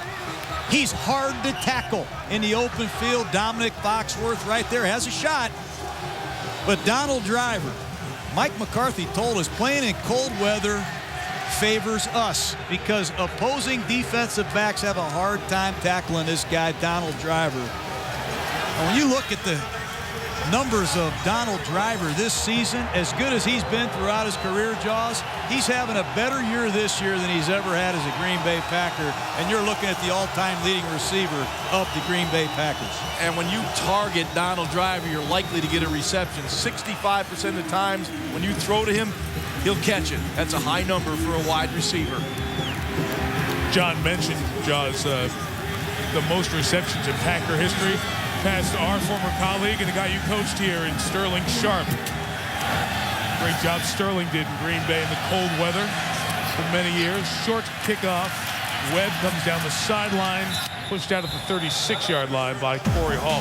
He's hard to tackle in the open field. Dominic Foxworth right there has a shot. But Donald Driver, Mike McCarthy told us, playing in cold weather favors us because opposing defensive backs have a hard time tackling this guy, Donald Driver. And when you look at the numbers of Donald Driver this season, as good as he's been throughout his career, Jaws, he's having a better year this year than he's ever had as a Green Bay Packer. And you're looking at the all-time leading receiver of the Green Bay Packers. And when you target Donald Driver, you're likely to get a reception. 65% of the times when you throw to him, he'll catch it. That's a high number for a wide receiver. John mentioned, Jaws, the most receptions in Packer history. Past our former colleague and the guy you coached here in Sterling Sharp. Great job Sterling did in Green Bay in the cold weather for many years. Short kickoff. Webb comes down the sideline, pushed out at the 36-yard line by Corey Hall.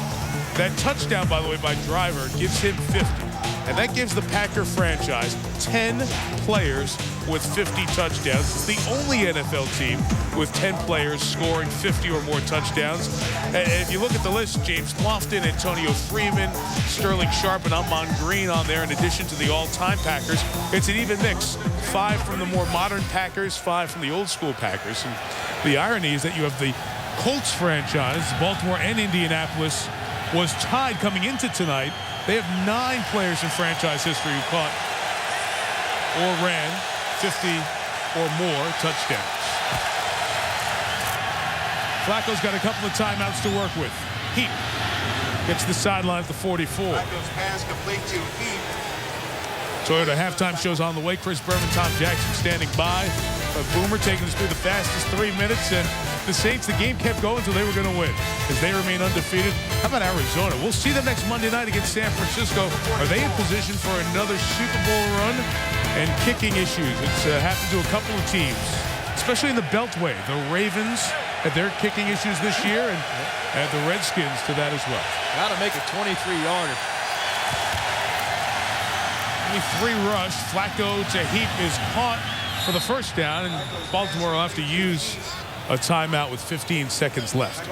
That touchdown, by the way, by Driver gives him 50. And that gives the Packer franchise 10 players with 50 touchdowns. It's the only NFL team with 10 players scoring 50 or more touchdowns. And if you look at the list, James Lofton, Antonio Freeman, Sterling Sharp, and Amon Green on there, in addition to the all-time Packers. It's an even mix. 5 from the more modern Packers, 5 from the old-school Packers. And the irony is that you have the Colts franchise, Baltimore and Indianapolis, was tied coming into tonight. They have 9 players in franchise history who caught or ran 50 or more touchdowns. Flacco's got a couple of timeouts to work with. Heap gets the sideline at the 44. Flacco's pass complete to Heap. Toyota halftime show's on the way. Chris Berman, Tom Jackson standing by. But Boomer taking us through the fastest 3 minutes, and the Saints, the game kept going until they were going to win because they remain undefeated. How about Arizona? We'll see them next Monday night against San Francisco. Are they in position for another Super Bowl run? And kicking issues. It's happened to a couple of teams, especially in the Beltway. The Ravens had their kicking issues this year, and the Redskins to that as well. Got to make a 23-yarder. 3 rush. Flacco to Heap is caught for the first down, and Baltimore will have to use a timeout with 15 seconds left.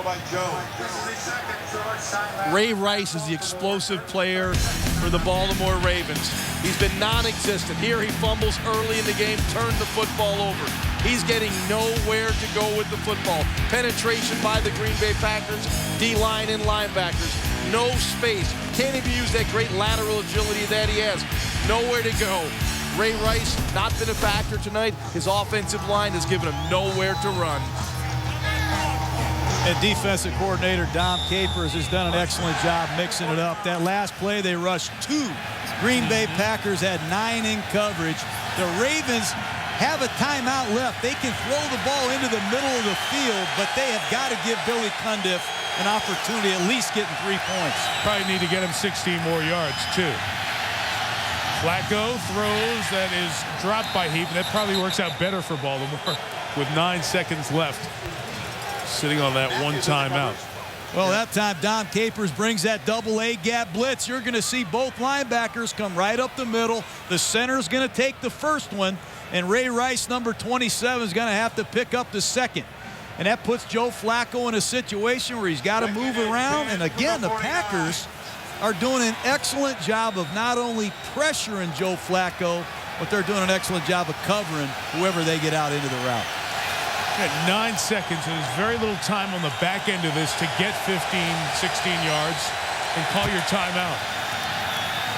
Ray Rice is the explosive player for the Baltimore Ravens. He's been non-existent. Here he fumbles early in the game, turned the football over. He's getting nowhere to go with the football. Penetration by the Green Bay Packers, D-line and linebackers. No space. Can't even use that great lateral agility that he has. Nowhere to go. Ray Rice not been a factor tonight. His offensive line has given him nowhere to run. And defensive coordinator Dom Capers has done an excellent job mixing it up. That last play, they rushed 2. Green Bay Packers had 9 in coverage. The Ravens have a timeout left. They can throw the ball into the middle of the field, but they have got to give Billy Cundiff an opportunity at least getting 3 points. Probably need to get him 16 more yards, too. Flacco throws, that is dropped by Heap. That probably works out better for Baltimore with 9 seconds left, sitting on that one timeout. Well, that time Dom Capers brings that double A gap blitz. You're going to see both linebackers come right up the middle. The center's going to take the first one, and Ray Rice, number 27, is going to have to pick up the second. And that puts Joe Flacco in a situation where he's got to move around. And again, the Packers are doing an excellent job of not only pressuring Joe Flacco, but they're doing an excellent job of covering whoever they get out into the route. At 9 seconds, and there's very little time on the back end of this to get 15, 16 yards and call your timeout.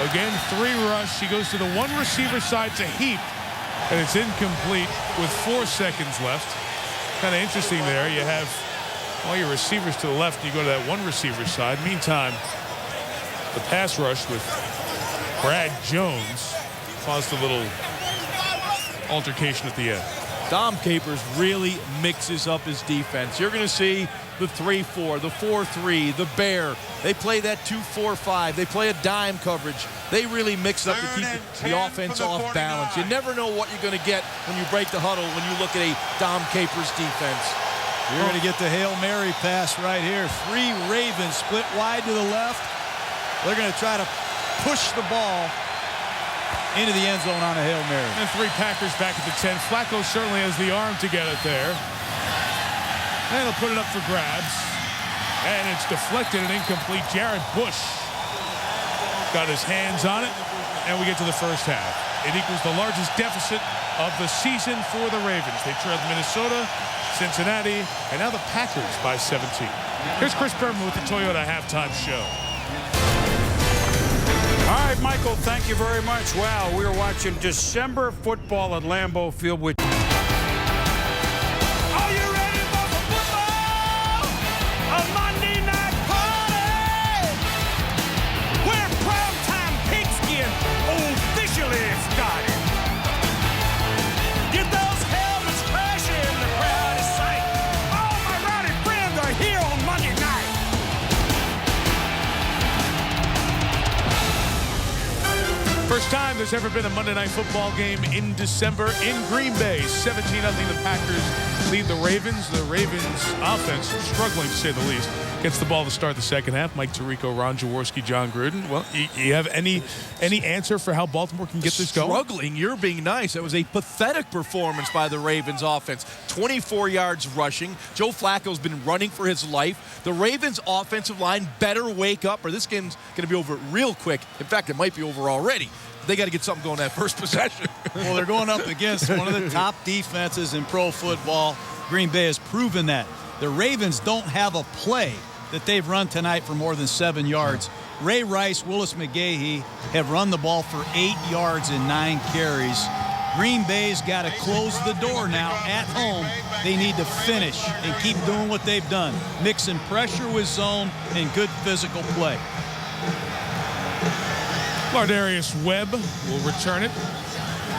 Again, 3 rush. He goes to the 1 receiver side to Heap, and it's incomplete with 4 seconds left. Kind of interesting there. You have all your receivers to the left, and you go to that 1 receiver side. Meantime, the pass rush with Brad Jones caused a little altercation at the end. Dom Capers really mixes up his defense. You're going to see the 3-4, the 4-3, the bear. They play that 2-4-5. They play a dime coverage. They really mix up to keep the offense off balance. You never know what you're going to get when you break the huddle when you look at a Dom Capers defense. You're going to get the Hail Mary pass right here. 3 Ravens split wide to the left. They're going to try to push the ball into the end zone on a Hail Mary. And 3 Packers back at the 10. Flacco certainly has the arm to get it there. And he'll put it up for grabs. And it's deflected and incomplete. Jared Bush got his hands on it. And we get to the first half. It equals the largest deficit of the season for the Ravens. They trailed Minnesota, Cincinnati, and now the Packers by 17. Here's Chris Berman with the Toyota halftime show. All right, Michael, thank you very much. Wow, we were watching December football at Lambeau Field with... Are you ready for the football? A Monday night party! Where primetime pigskin officially started. Get those helmets crashing, the crowd is sight. All my rowdy friends are here on Monday night. First time there's ever been a Monday Night Football game in December in Green Bay. 17-0 the Packers lead the Ravens. The Ravens offense struggling, to say the least. Gets the ball to start the second half. Mike Tirico, Ron Jaworski, John Gruden. Well, you have any answer for how Baltimore can get this going? Struggling. You're being nice. That was a pathetic performance by the Ravens offense. 24 yards rushing. Joe Flacco's been running for his life. The Ravens offensive line better wake up, or this game's going to be over real quick. In fact, it might be over already. They got to get something going that first possession. Well, they're going up against one of the top defenses in pro football. Green Bay has proven that. The Ravens don't have a play that they've run tonight for more than 7 yards. Ray Rice, Willis McGahee have run the ball for 8 yards and 9 carries. Green Bay's got to close the door now at home. They need to finish and keep doing what they've done, mixing pressure with zone and good physical play. Lardarius Webb will return it.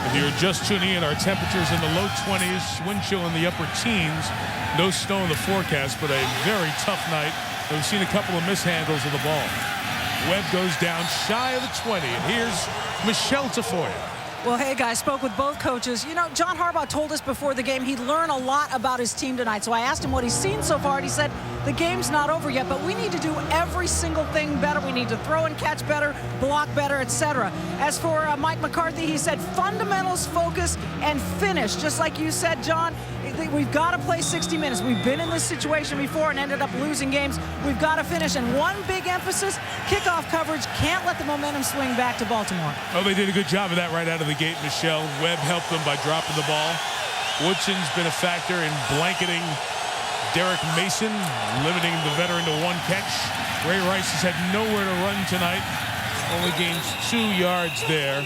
If you're just tuning in, our temperatures in the low 20s, wind chill in the upper teens. No snow in the forecast, but a very tough night. We've seen a couple of mishandles of the ball. Webb goes down shy of the 20. And here's Michelle Tafoya. Well, hey, guys, spoke with both coaches. You know, John Harbaugh told us before the game he'd learn a lot about his team tonight. So I asked him what he's seen so far, and he said the game's not over yet, but we need to do every single thing better. We need to throw and catch better, block better, etc. As for Mike McCarthy, he said fundamentals, focus, and finish. Just like you said, John, we've got to play 60 minutes. We've been in this situation before and ended up losing games. We've got to finish. And one big emphasis, kickoff coverage. Can't let the momentum swing back to Baltimore. Oh, they did a good job of that right out of the gate, Michelle. Webb helped them by dropping the ball. Woodson's been a factor in blanketing Derek Mason, limiting the veteran to 1 catch. Ray Rice has had nowhere to run tonight. Only gains 2 yards there.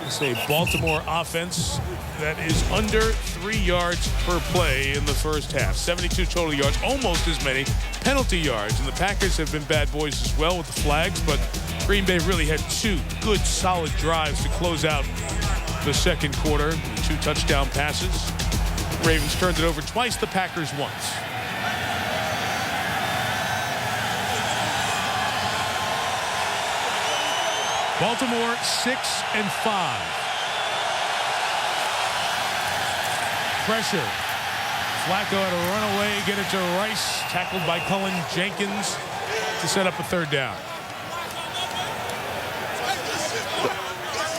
It's a Baltimore offense that is under 3 yards per play in the first half. 72 total yards, almost as many penalty yards. And the Packers have been bad boys as well with the flags, but Green Bay really had 2 good, solid drives to close out the second quarter. 2 touchdown passes. Ravens turned it over twice, the Packers once. Baltimore 6-5. Pressure. Flacco had to run away, get it to Rice, tackled by Cullen Jenkins to set up a third down.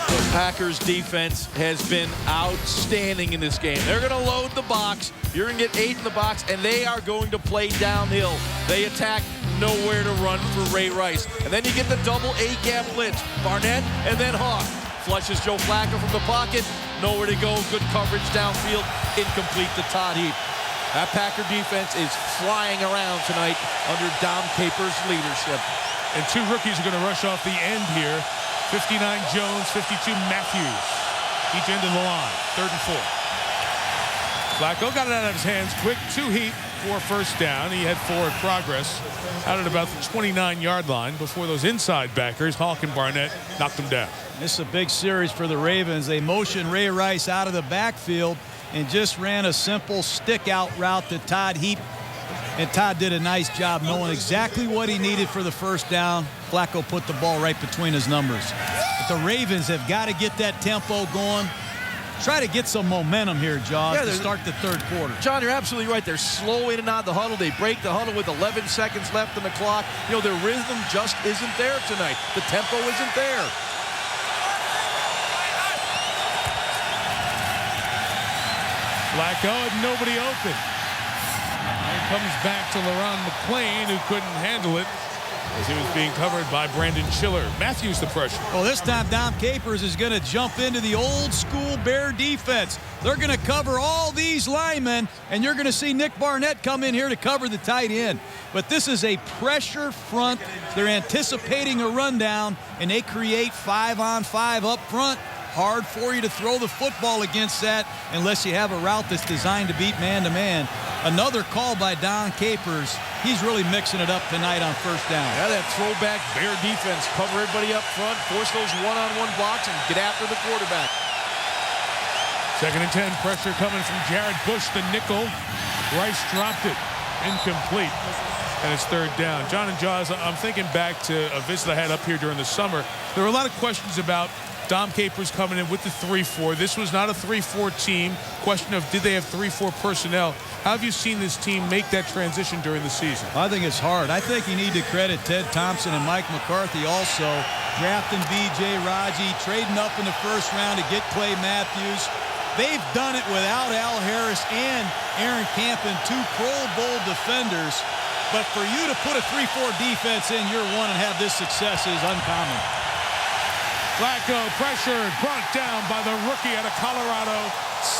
The Packers defense has been outstanding in this game. They're going to load the box. You're going to get 8 in the box, and they are going to play downhill. They attack, nowhere to run for Ray Rice. And then you get the double A-gap blitz. Barnett and then Hawk. Flushes Joe Flacco from the pocket. Nowhere to go. Good coverage downfield. Incomplete to Todd Heap. That Packer defense is flying around tonight under Dom Capers' leadership. And 2 rookies are going to rush off the end here. 59 Jones, 52 Matthews. Each end of the line. 3rd and 4. Flacco got it out of his hands quick. 2 Heap, 4 first down. He had forward progress out at about the 29-yard line before those inside backers, Hawk and Barnett, knocked him down. This is a big series for the Ravens. They motioned Ray Rice out of the backfield and just ran a simple stick-out route to Todd Heap. And Todd did a nice job knowing exactly what he needed for the first down. Flacco put the ball right between his numbers. But the Ravens have got to get that tempo going. Try to get some momentum here, John, to start the third quarter. John, you're absolutely right. They're slow in and out of the huddle. They break the huddle with 11 seconds left on the clock. You know, their rhythm just isn't there tonight. The tempo isn't there. Flacco had nobody open. And comes back to LaRon McClain, who couldn't handle it as he was being covered by Brandon Schiller. Matthews the pressure. Well, this time Dom Capers is going to jump into the old school Bear defense. They're going to cover all these linemen, and you're going to see Nick Barnett come in here to cover the tight end. But this is a pressure front. They're anticipating a rundown, and they create 5-on-5 up front. Hard for you to throw the football against that unless you have a route that's designed to beat man-to-man. Another call by Dom Capers. He's really mixing it up tonight on first down. Yeah, that throwback Bear defense. Cover everybody up front, force those one-on-one blocks, and get after the quarterback. 2nd and 10, pressure coming from Jared Bush, the nickel. Rice dropped it. Incomplete. And it's 3rd down. John and Jaws, I'm thinking back to a visit I had up here during the summer. There were a lot of questions about Dom Capers coming in with the 3-4. This was not a 3-4 team. Question of, did they have 3-4 personnel? How have you seen this team make that transition during the season? I think it's hard. I think you need to credit Ted Thompson and Mike McCarthy also. Drafting B.J. Raji, trading up in the first round to get Clay Matthews. They've done it without Al Harris and Aaron Campen, 2 Pro Bowl defenders. But for you to put a 3-4 defense in year one and have this success is uncommon. Flacco pressured, brought down by the rookie out of Colorado,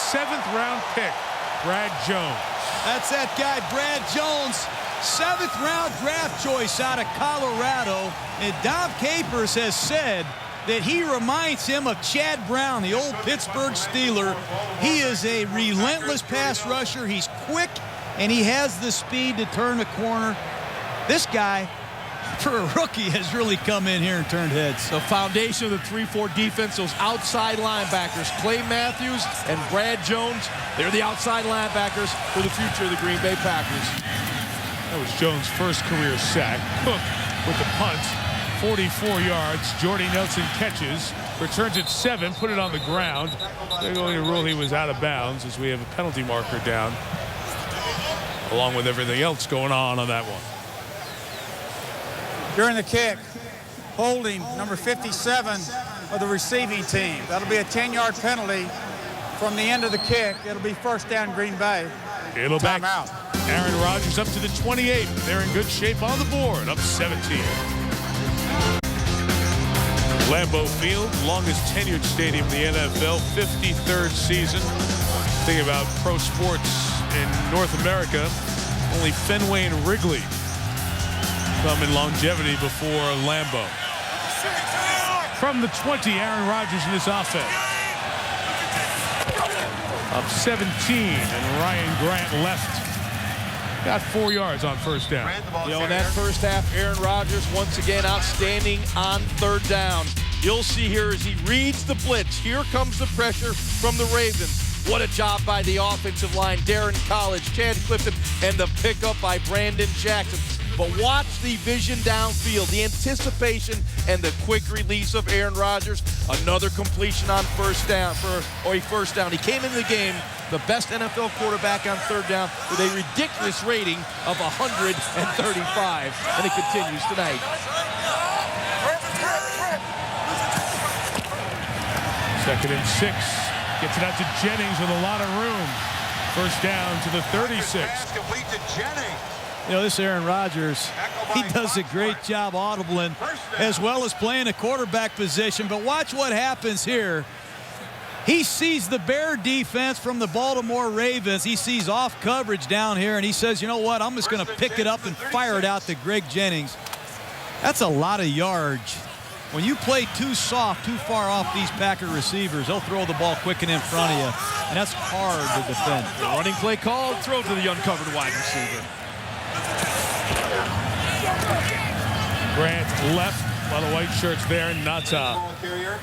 7th-round pick, Brad Jones. That's that guy, Brad Jones, 7th-round draft choice out of Colorado. And Dom Capers has said that he reminds him of Chad Brown, the old Pittsburgh Steeler. He is a relentless pass rusher. He's quick, and he has the speed to turn the corner. This guy, for a rookie, has really come in here and turned heads. The foundation of the 3-4 defense, those outside linebackers, Clay Matthews and Brad Jones, they're the outside linebackers for the future of the Green Bay Packers. That was Jones' first career sack. Cook with the punt, 44 yards. Jordy Nelson catches, returns it 7, put it on the ground. They're going to rule he was out of bounds as we have a penalty marker down, along with everything else going on that one. During the kick, holding number 57 of the receiving team. That'll be a 10-yard penalty from the end of the kick. It'll be first down Green Bay. It'll back out. Aaron Rodgers up to the 28. They're in good shape on the board, up 17. Lambeau Field, longest tenured stadium in the NFL, 53rd season. Think about pro sports in North America, only Fenway and Wrigley come in longevity before Lambeau. From the 20, Aaron Rodgers in this offense. Up 17, and Ryan Grant left. Got 4 yards on first down. You know, in that first half, Aaron Rodgers once again outstanding on 3rd down. You'll see here as he reads the blitz. Here comes the pressure from the Ravens. What a job by the offensive line. Darren College, Chad Clifton, and the pickup by Brandon Jackson. But watch the vision downfield, the anticipation, and the quick release of Aaron Rodgers. Another completion on first down for a first down. He came into the game the best NFL quarterback on 3rd down with a ridiculous rating of 135, and it continues tonight. Second and 6. Gets it out to Jennings with a lot of room. First down to the 36. Complete to Jennings. You know, this Aaron Rodgers, he does a great job audibling as well as playing a quarterback position. But watch what happens here. He sees the Bear defense from the Baltimore Ravens. He sees off coverage down here, and he says, you know what, I'm just going to pick it up and fire it out to Greg Jennings. That's a lot of yards. When you play too soft, too far off these Packer receivers, they'll throw the ball quick and in front of you, and that's hard to defend. The running play called, throw to the uncovered wide receiver. Grant left while the white shirt's there. Nata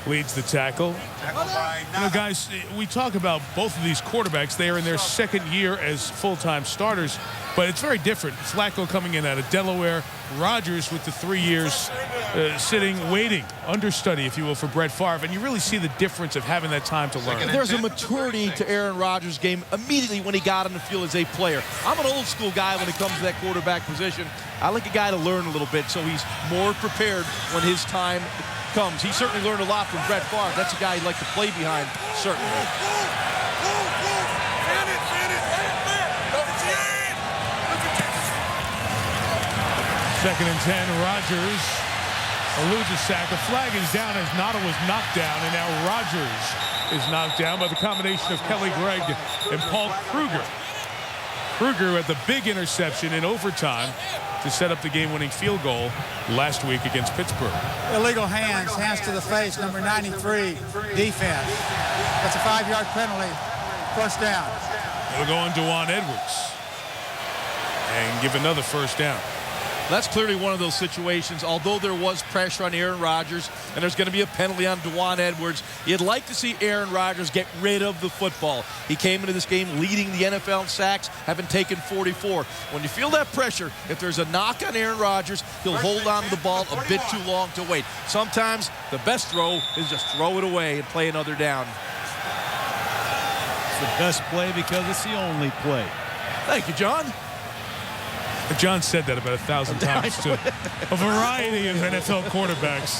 leads the tackle. You know, guys, we talk about both of these quarterbacks. They are in their 2nd year as full-time starters, but it's very different. Flacco coming in out of Delaware. Rodgers with the 3 years sitting, waiting, understudy, if you will, for Brett Favre. And you really see the difference of having that time to learn. There's a maturity to Aaron Rodgers' game immediately when he got on the field as a player. I'm an old school guy when it comes to that quarterback position. I like a guy to learn a little bit, so he's more prepared when his time comes. He certainly learned a lot from Brett Favre. That's a guy he'd like to play behind, certainly. Second and 10, Rodgers eludes a sack. The flag is down as Nata was knocked down, and now Rodgers is knocked down by the combination of Kelly Gregg and Paul Kruger. Kruger had the big interception in overtime to set up the game-winning field goal last week against Pittsburgh. Illegal hands to the face, number 93, defense. That's a 5-yard penalty, first down. It'll go on Dewan Edwards and give another first down. That's clearly one of those situations. Although there was pressure on Aaron Rodgers and there's going to be a penalty on Dwan Edwards, you'd like to see Aaron Rodgers get rid of the football. He came into this game leading the NFL in sacks, having taken 44. When you feel that pressure, if there's a knock on Aaron Rodgers, he'll hold on to the ball a bit too long to wait. Sometimes the best throw is just throw it away and play another down. It's the best play because it's the only play. Thank you, John. John said that about 1,000 times to a variety of NFL quarterbacks.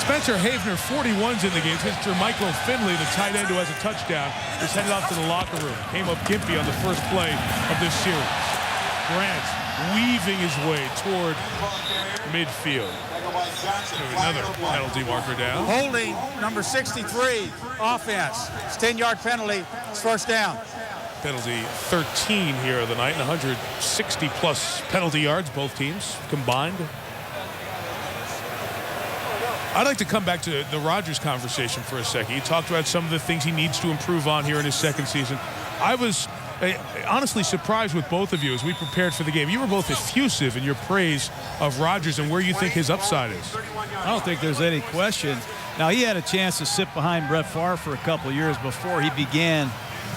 Spencer Havner, 41's in the game. Mr. Michael Finley, the tight end who has a touchdown, is headed off to the locker room. Came up gimpy on the first play of this series. Grant weaving his way toward midfield. Another penalty marker down. Holding number 63, offense. It's 10-yard penalty. It's first down. Penalty 13 here of the night, and 160-plus penalty yards, both teams combined. I'd like to come back to the Rodgers conversation for a second. You talked about some of the things he needs to improve on here in his second season. I was honestly surprised with both of you as we prepared for the game. You were both effusive in your praise of Rodgers and where you think his upside is. I don't think there's any question. Now, he had a chance to sit behind Brett Favre for a couple of years before he began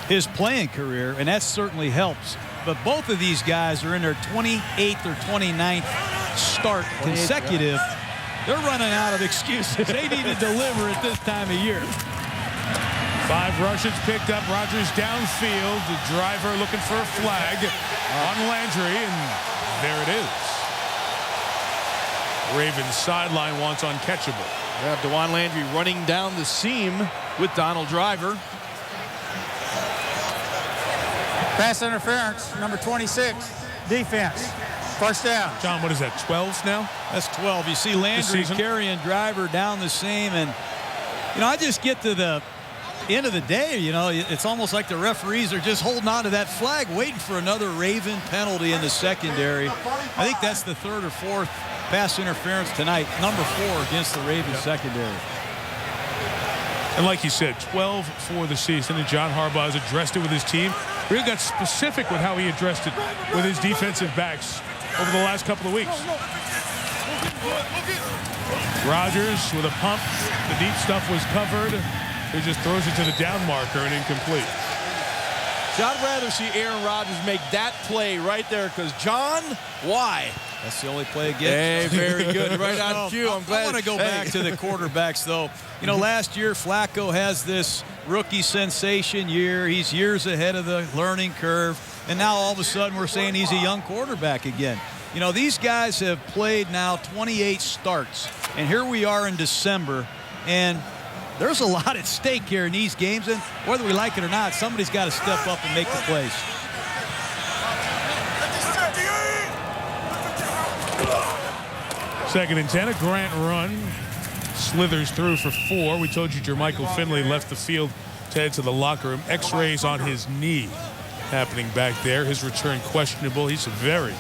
his playing career, and that certainly helps. But both of these guys are in their 28th or 29th start consecutive. They're running out of excuses. They need to deliver at this time of year. 5 rushes picked up. Rodgers downfield. The driver looking for a flag on Landry, and there it is. Ravens sideline wants uncatchable. We have Dwan Landry running down the seam with Donald Driver. Pass interference, number 26, defense. First down. John, what is that, 12 now? That's 12. You see Landry carrying Driver down the seam, and, you know, I just get to the end of the day, you know, it's almost like the referees are just holding on to that flag, waiting for another Raven penalty in the secondary. I think that's the 3rd or 4th pass interference tonight, number 4 against the Ravens secondary. And like you said, 12 for the season, and John Harbaugh has addressed it with his team. Really got specific with how he addressed it with his defensive backs over the last couple of weeks. Rodgers with a pump. The deep stuff was covered. He just throws it to the down marker and incomplete. So I'd rather see Aaron Rodgers make that play right there, because, John, why? That's the only play again. Hey, very good. Right on cue. I'm glad. I want to go back to the quarterbacks, though. You know, last year, Flacco has this rookie sensation year. He's years ahead of the learning curve. And now, all of a sudden, we're saying he's a young quarterback again. You know, these guys have played now 28 starts. And here we are in December. And there's a lot at stake here in these games. And whether we like it or not, somebody's got to step up and make the plays. Second and 10, a Grant run. Slithers through for 4. We told you Jermichael Finley left the field to head to the locker room. X-rays on his knee happening back there. His return questionable. He's a very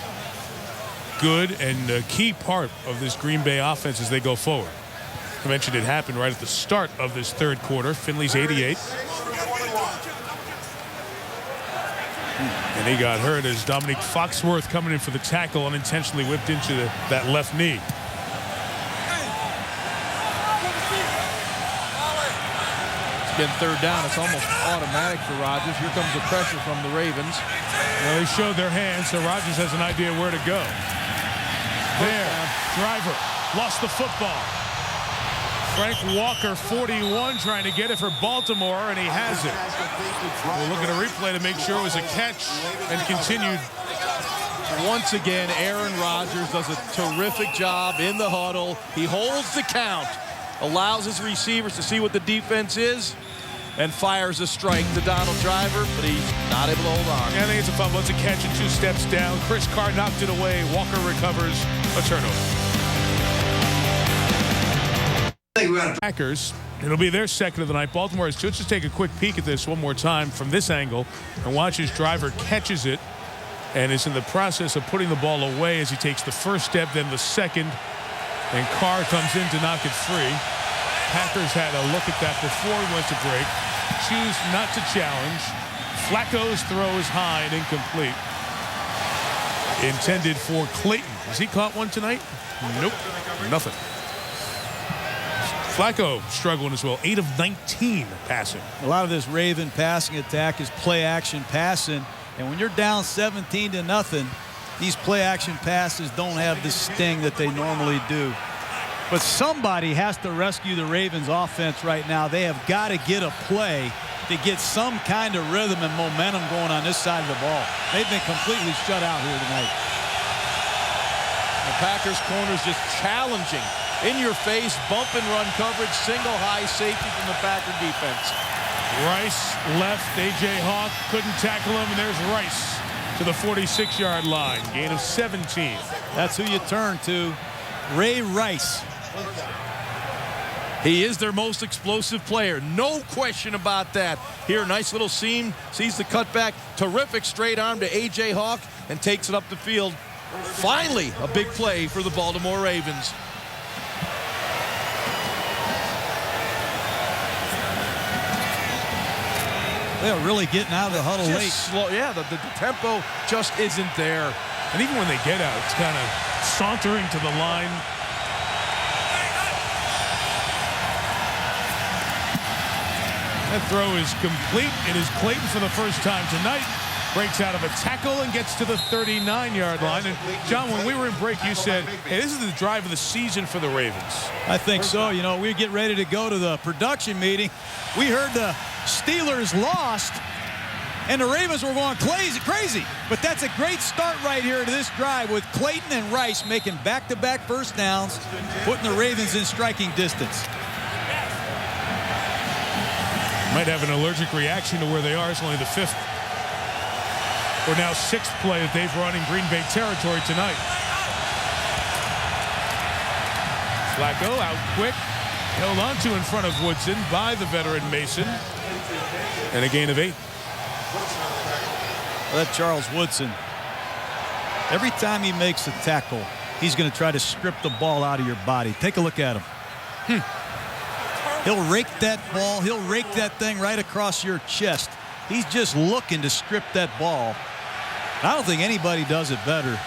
good and key part of this Green Bay offense as they go forward. I mentioned it happened right at the start of this third quarter. Finley's 88. And he got hurt as Dominique Foxworth, coming in for the tackle, unintentionally whipped into that left knee. Again, third down. It's almost automatic for Rodgers. Here comes the pressure from the Ravens. Well, they showed their hands, so Rodgers has an idea where to go. There, Driver lost the football. Frank Walker, 41, trying to get it for Baltimore, and he has it. We'll look at a replay to make sure it was a catch and continued. Once again, Aaron Rodgers does a terrific job in the huddle. He holds the count, allows his receivers to see what the defense is, and fires a strike to Donald Driver, but he's not able to hold on. Yeah, I think it's a fumble. It's a catch and 2 steps down. Chris Carr knocked it away. Walker recovers a turnover. Packers, it'll be their second of the night. Baltimore has 2. Let's just take a quick peek at this one more time from this angle and watch his Driver catches it and is in the process of putting the ball away as he takes the first step, then the second, and Carr comes in to knock it free. Packers had a look at that before he went to break. Choose not to challenge. Flacco's throw is high and incomplete. intended for Clayton. Has he caught one tonight? Nope. Nothing. Flacco struggling as well. 8 of 19 passing. A lot of this Raven passing attack is play action passing. And when you're down 17-0, these play action passes don't have the sting that they normally do. But somebody has to rescue the Ravens offense right now. They have got to get a play to get some kind of rhythm and momentum going on this side of the ball. They've been completely shut out here tonight. The Packers corners just challenging. In your face, bump and run coverage, single high safety from the Packer defense. Rice left. A.J. Hawk couldn't tackle him, and there's Rice to the 46-yard line. Gain of 17. That's who you turn to, Ray Rice. He is their most explosive player. No question about that. Here, nice little seam. Sees the cutback. Terrific straight arm to A.J. Hawk and takes it up the field. Finally, a big play for the Baltimore Ravens. They're really getting out of the huddle late. Slow. Yeah, the tempo just isn't there. And even when they get out, it's kind of sauntering to the line. That throw is complete. It is Clayton for the first time tonight. Breaks out of a tackle and gets to the 39-yard line. And, John, when we were in break, you said, hey, this is the drive of the season for the Ravens. I think so. You know, we get ready to go to the production meeting. We heard the Steelers lost, and the Ravens were going crazy. But that's a great start right here to this drive with Clayton and Rice making back-to-back first downs, putting the Ravens in striking distance. Might have an allergic reaction to where they are. It's only the 5th or now 6th play that they've run in Green Bay territory tonight. Flacco out quick. Held onto in front of Woodson by the veteran Mason. And a gain of 8. That Charles Woodson, every time he makes a tackle, he's going to try to strip the ball out of your body. Take a look at him. He'll rake that ball. He'll rake that thing right across your chest. He's just looking to strip that ball. I don't think anybody does it better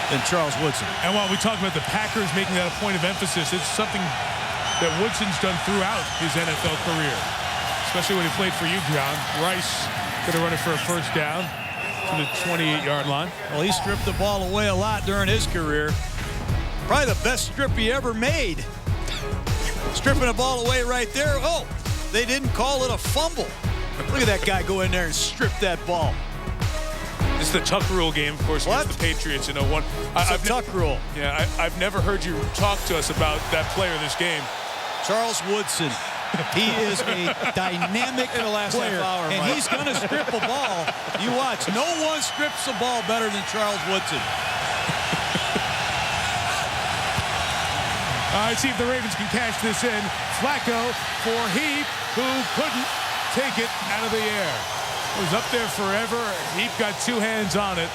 than Charles Woodson. And while we talk about the Packers making that a point of emphasis, it's something that Woodson's done throughout his NFL career, especially when he played for you, John. Rice could have run it for a first down to the 28-yard line. Well, he stripped the ball away a lot during his career. Probably the best strip he ever made. Stripping the ball away right there. Oh, they didn't call it a fumble. Look at that guy go in there and strip that ball. This is the Tuck Rule game, of course, against the Patriots in 01. It's a Tuck Rule. Yeah, I've never heard you talk to us about that player this game. Charles Woodson. He is a dynamic player, and he's going to strip a ball. You watch. No one strips a ball better than Charles Woodson. All right, see if the Ravens can cash this in. Flacco for Heap, who couldn't take it out of the air. It was up there forever. Heap got 2 hands on it.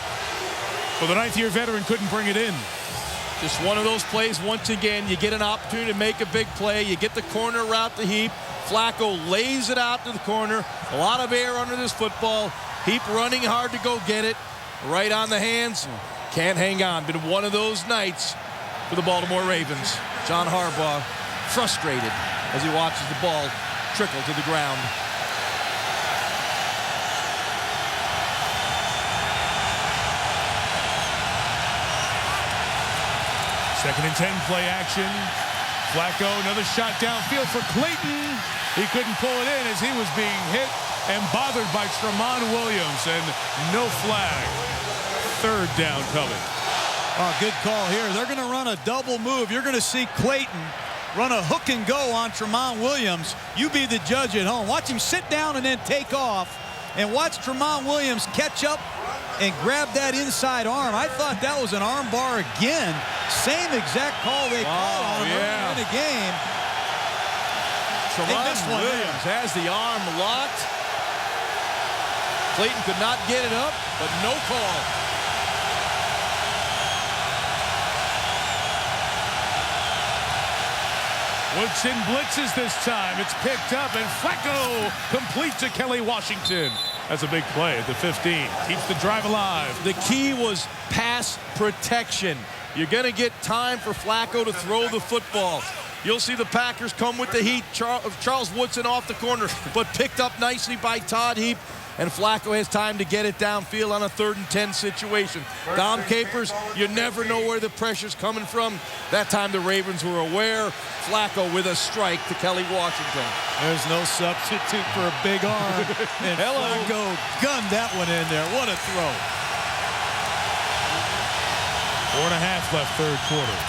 Well, the 9th-year veteran couldn't bring it in. Just one of those plays. Once again, you get an opportunity to make a big play. You get the corner route to Heap. Flacco lays it out to the corner. A lot of air under this football. Heap running hard to go get it. Right on the hands. Can't hang on. Been one of those nights for the Baltimore Ravens. John Harbaugh frustrated as he watches the ball trickle to the ground. Second and 10, play action. Flacco, another shot downfield for Clayton. He couldn't pull it in as he was being hit and bothered by Tramon Williams, and no flag. 3rd down coming. Oh, good call here. They're going to run a double move. You're going to see Clayton run a hook and go on Tramon Williams. You be the judge at home. Watch him sit down and then take off, and watch Tramon Williams catch up and grab that inside arm. I thought that was an arm bar again. Same exact call they called on him earlier in the game. Tramon Williams has the arm locked. Clayton could not get it up, but no call. Woodson blitzes this time. It's picked up, and Flacco complete to Kelly Washington. That's a big play at the 15. Keeps the drive alive. The key was pass protection. You're going to get time for Flacco to throw the football. You'll see the Packers come with the heat. Charles Woodson off the corner, but picked up nicely by Todd Heap. And Flacco has time to get it downfield on a 3rd and 10 situation. Dom Capers, you never know where the pressure's coming from. That time the Ravens were aware. Flacco with a strike to Kelly Washington. There's no substitute for a big arm. And Flacco gunned that one in there. What a throw. 4.5 left, 3rd quarter.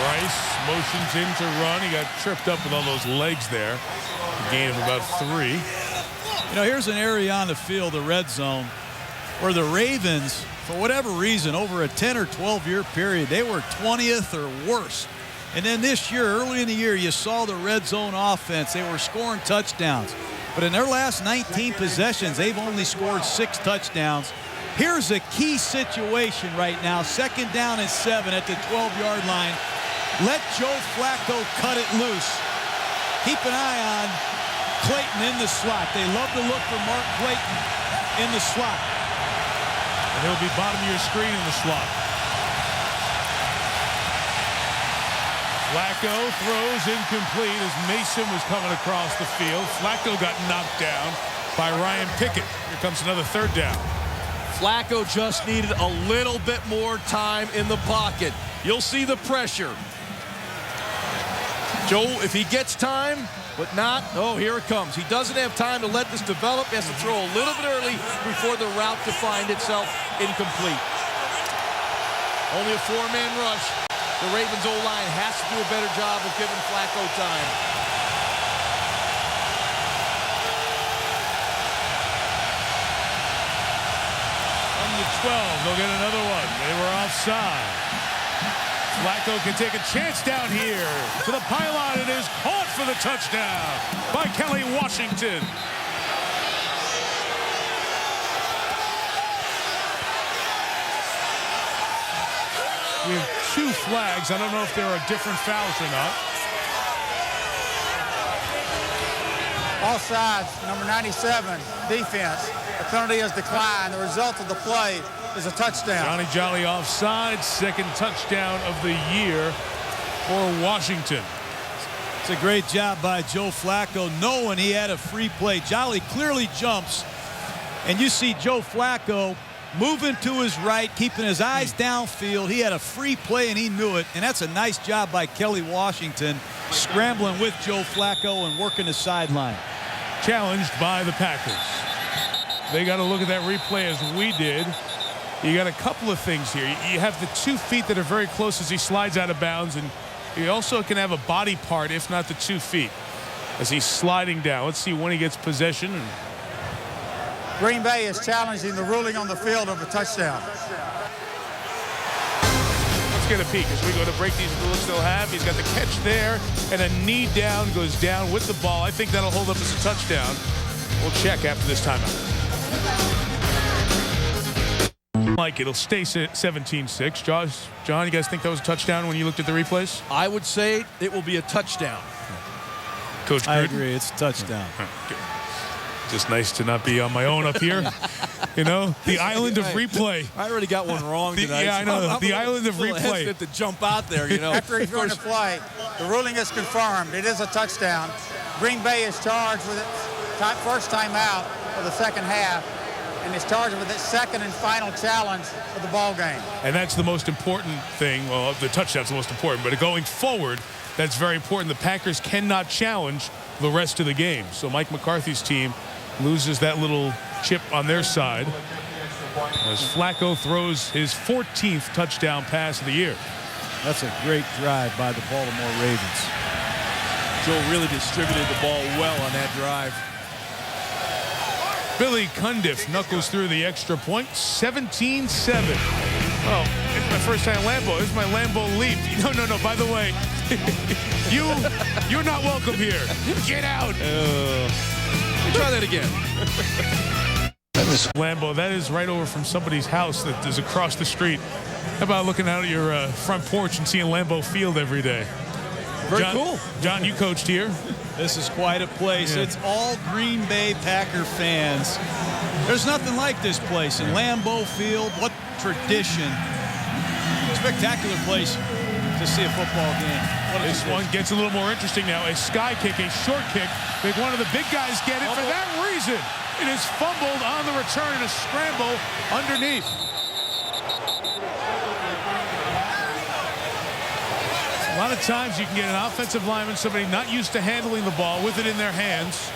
Rice motions in to run. He got tripped up with all those legs there. A gain of about 3. You know, here's an area on the field, the red zone, where the Ravens, for whatever reason, over a 10 or 12-year period, they were 20th or worse. And then this year, early in the year, you saw the red zone offense. They were scoring touchdowns. But in their last 19 possessions, they've only scored 6 touchdowns. Here's a key situation right now. 2nd down and 7 at the 12-yard line. Let Joe Flacco cut it loose. Keep an eye on Clayton in the slot. They love to look for Mark Clayton in the slot. And he'll be bottom of your screen in the slot. Flacco throws incomplete as Mason was coming across the field. Flacco got knocked down by Ryan Pickett. Here comes another 3rd down. Flacco just needed a little bit more time in the pocket. You'll see the pressure. Joe, if he gets time, but not, oh, here it comes. He doesn't have time to let this develop. He has to throw a little bit early before the route to find itself incomplete. Only a 4-man rush. The Ravens O-line has to do a better job of giving Flacco time. From the 12, they'll get another one. They were offside. Flacco can take a chance down here to the pylon. It is caught for the touchdown by Kelly Washington. We have 2 flags. I don't know if there are different fouls or not. Offsides, number 97, defense. The penalty is declined. The result of the play is a touchdown. Johnny Jolly offside, 2nd touchdown of the year for Washington. It's a great job by Joe Flacco, knowing he had a free play. Jolly clearly jumps, and you see Joe Flacco moving to his right, keeping his eyes downfield. He had a free play, and he knew it, and that's a nice job by Kelly Washington, scrambling with Joe Flacco and working the sideline. Challenged by the Packers. They got to look at that replay as we did. You got a couple of things here. You have the 2 feet that are very close as he slides out of bounds, and you also can have a body part, if not the 2 feet, as he's sliding down. Let's see when he gets possession. Green Bay is challenging the ruling on the field of a touchdown. Let's get a peek as we go to break these rules they'll have. He's got the catch there, and a knee down, goes down with the ball. I think that'll hold up as a touchdown. We'll check after this timeout. Mike, it'll stay 17-6. John, you guys think that was a touchdown when you looked at the replays? I would say it will be a touchdown. Coach Gruden? I agree. It's a touchdown. Just nice to not be on my own up here. You know, the island of replay. I already got one wrong tonight. Yeah, I know. The island of replay. Hesitant to jump out there, you know. After he's run the play, the ruling is confirmed. It is a touchdown. Green Bay is charged with its first time out of the 2nd half, and is charged with its 2nd and final challenge of the ball game. And that's the most important thing. Well, the touchdown's the most important, but going forward, that's very important. The Packers cannot challenge the rest of the game. So Mike McCarthy's team loses that little chip on their side as Flacco throws his 14th touchdown pass of the year. That's a great drive by the Baltimore Ravens. Joe really distributed the ball well on that drive. Billy Cundiff knuckles through the extra point, 17-7. Well, it's my first time Lambeau. This is my Lambeau leap. No. By the way, you're not welcome here. Get out. Try that again. Lambeau, that is right over from somebody's house that is across the street. How about looking out at your front porch and seeing Lambeau Field every day? Very cool. John, you coached here. This is quite a place. Yeah. It's all Green Bay Packer fans. There's nothing like this place in Lambeau Field. What tradition. Spectacular place to see a football game. This one gets a little more interesting now. A sky kick, a short kick. I think one of the big guys get it. For that reason, it is fumbled on the return and a scramble underneath. A lot of times you can get an offensive lineman, somebody not used to handling the ball, with it in their hands.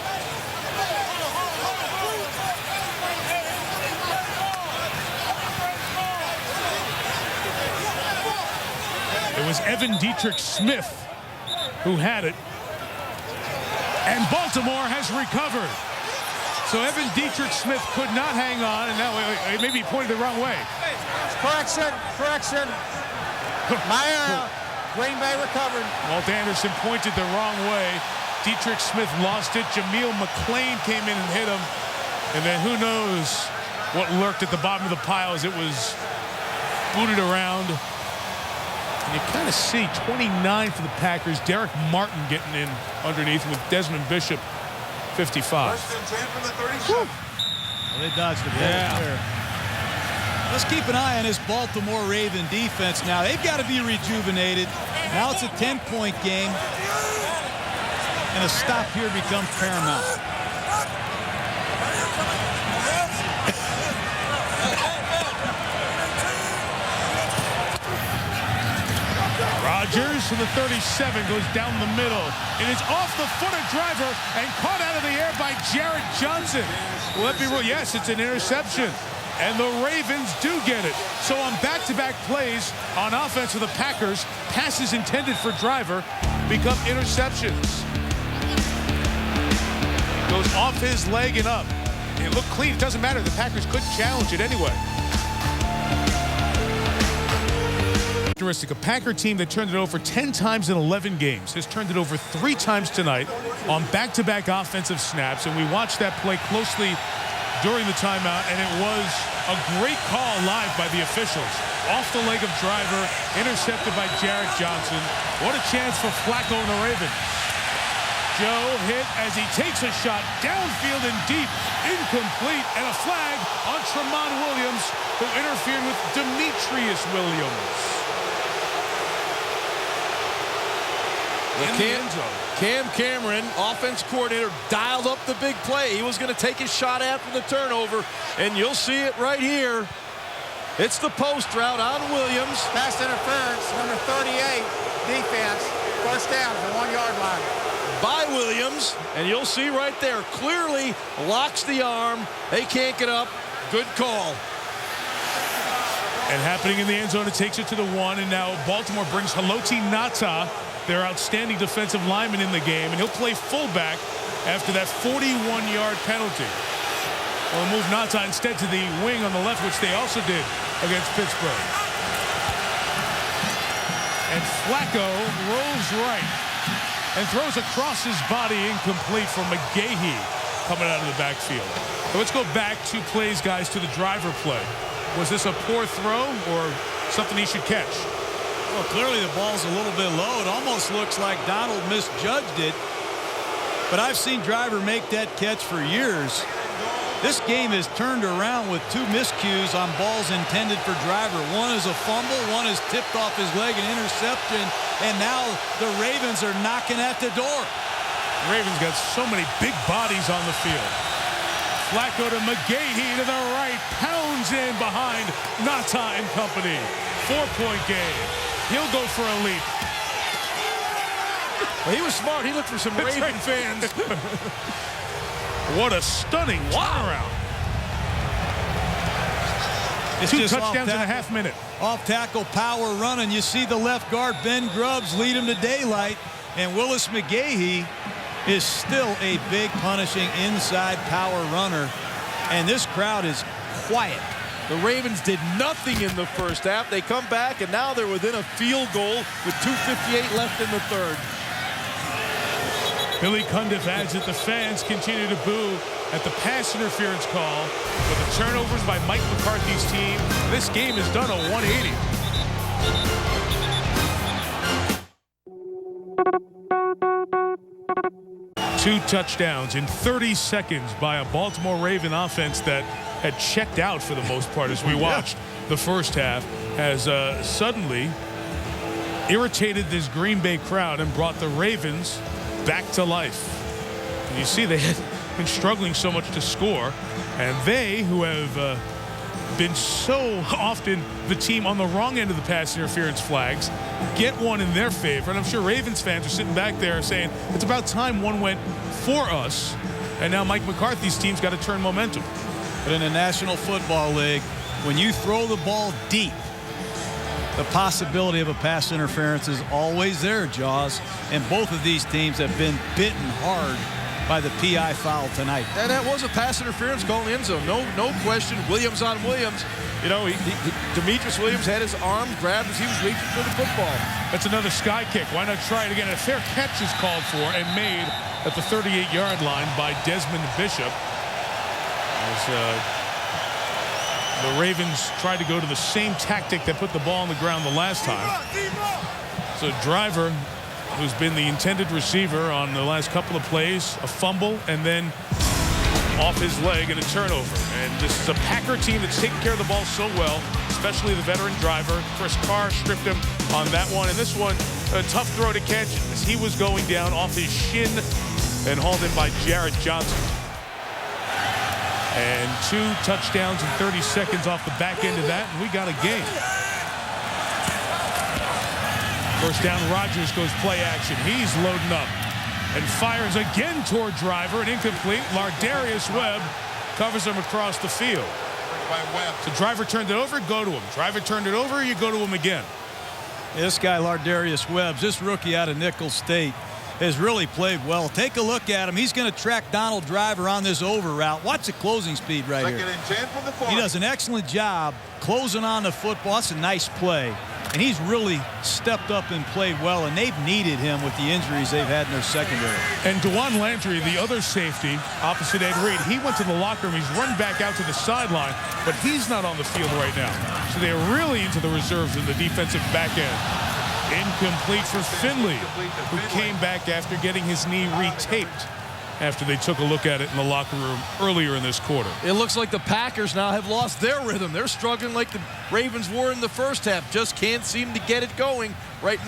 It was Evan Dietrich Smith who had it. And Baltimore has recovered. So Evan Dietrich Smith could not hang on, and now it may be pointed the wrong way. Correction. My error. Green Bay recovered. Walt Anderson pointed the wrong way. Dietrich Smith lost it. Jameel McClain came in and hit him. And then who knows what lurked at the bottom of the pile as it was booted around. And you kind of see 29 for the Packers. Derek Martin getting in underneath with Desmond Bishop, 55. Well, they dodged a bullet there. Let's keep an eye on this Baltimore Raven defense now. They've got to be rejuvenated. Now it's a 10-point game. And a stop here becomes paramount. Rodgers from the 37 goes down the middle. It is off the foot of Driver and caught out of the air by Jarrett Johnson. Let me roll. Yes, it's an interception. And the Ravens do get it. So on back-to-back plays on offense for the Packers, passes intended for Driver become interceptions. Goes off his leg and up. It looked clean. It doesn't matter. The Packers couldn't challenge it anyway. A Packer team that turned it over 10 times in 11 games has turned it over 3 times tonight on back-to-back offensive snaps, and we watched that play closely during the timeout, and it was a great call live by the officials. Off the leg of Driver, intercepted by Jarrett Johnson. What a chance for Flacco and the Ravens. Joe hit as he takes a shot downfield and deep, incomplete, and a flag on Tramon Williams, who interfered with Demetrius Williams. Cam Cameron, offense coordinator, dialed up the big play. He was going to take his shot after the turnover, and you'll see it right here. It's the post route on Williams. Pass interference, number 38, defense. First down at the 1-yard line. By Williams, and you'll see right there, clearly locks the arm. They can't get up. Good call. And happening in the end zone, it takes it to the 1, and now Baltimore brings Haloti Ngata, their outstanding defensive lineman, in the game, and he'll play fullback after that 41-yard penalty. Well, move Ngata instead to the wing on the left, which they also did against Pittsburgh. And Flacco rolls right and throws across his body, incomplete for McGahee coming out of the backfield. So let's go back 2 plays, guys, to the Driver play. Was this a poor throw or something he should catch? Well, clearly the ball's a little bit low. It almost looks like Donald misjudged it. But I've seen Driver make that catch for years. This game is turned around with 2 miscues on balls intended for Driver. One is a fumble, one is tipped off his leg, an interception, and now the Ravens are knocking at the door. The Ravens got so many big bodies on the field. Flacco to McGahee to the right, pounds in behind Ngata and company. 4-point game. He'll go for a leap. Well, he was smart. He looked for some Raven fans. What a stunning turnaround. It's 2 touchdowns in a half minute. Off tackle power running. You see the left guard, Ben Grubbs, lead him to daylight. And Willis McGahee is still a big punishing inside power runner. And this crowd is quiet. The Ravens did nothing in the first half. They come back, and now they're within a field goal with 2:58 left in the third. Billy Cundiff adds that the fans continue to boo at the pass interference call. With the turnovers by Mike McCarthy's team, this game is done a 180. 2 touchdowns in 30 seconds by a Baltimore Raven offense that had checked out for the most part as we watched the first half, has suddenly irritated this Green Bay crowd and brought the Ravens back to life. And you see they had been struggling so much to score, and they, who have been so often the team on the wrong end of the pass interference flags, get one in their favor. And I'm sure Ravens fans are sitting back there saying, it's about time one went for us. And now Mike McCarthy's team's got to turn momentum. But in the National Football League, when you throw the ball deep, the possibility of a pass interference is always there, Jaws. And both of these teams have been bitten hard by the PI foul tonight. And that was a pass interference call in the end zone. No question. Williams on Williams. You know, Demetrius Williams had his arm grabbed as he was reaching for the football. That's another sky kick. Why not try it again? A fair catch is called for and made at the 38-yard line by Desmond Bishop. As the Ravens tried to go to the same tactic that put the ball on the ground the last time. So Driver, who's been the intended receiver on the last couple of plays, a fumble, and then off his leg and a turnover. And this is a Packer team that's taking care of the ball so well, especially the veteran Driver. Chris Carr stripped him on that one. And this one, a tough throw to catch as he was going down off his shin and hauled in by Jarrett Johnson. And 2 touchdowns in 30 seconds off the back end of that, and we got a game. First down, Rodgers goes play action. He's loading up and fires again toward Driver, and incomplete. Lardarius Webb covers him across the field. So Driver turned it over, go to him. Driver turned it over, you go to him again. This guy, Lardarius Webb, this rookie out of Nicholls State, has really played well. Take a look at him. He's going to track Donald Driver on this over route. Watch the closing speed right here. He does an excellent job closing on the football. That's a nice play. And he's really stepped up and played well, and they've needed him with the injuries they've had in their secondary. And DeJuan Landry, the other safety, opposite Ed Reed, he went to the locker room. He's run back out to the sideline, but he's not on the field right now. So they're really into the reserves in the defensive back end. Incomplete for Finley, who came back after getting his knee retaped after they took a look at it in the locker room earlier in this quarter. It looks like the Packers now have lost their rhythm. They're struggling like the Ravens were in the first half. Just can't seem to get it going. Right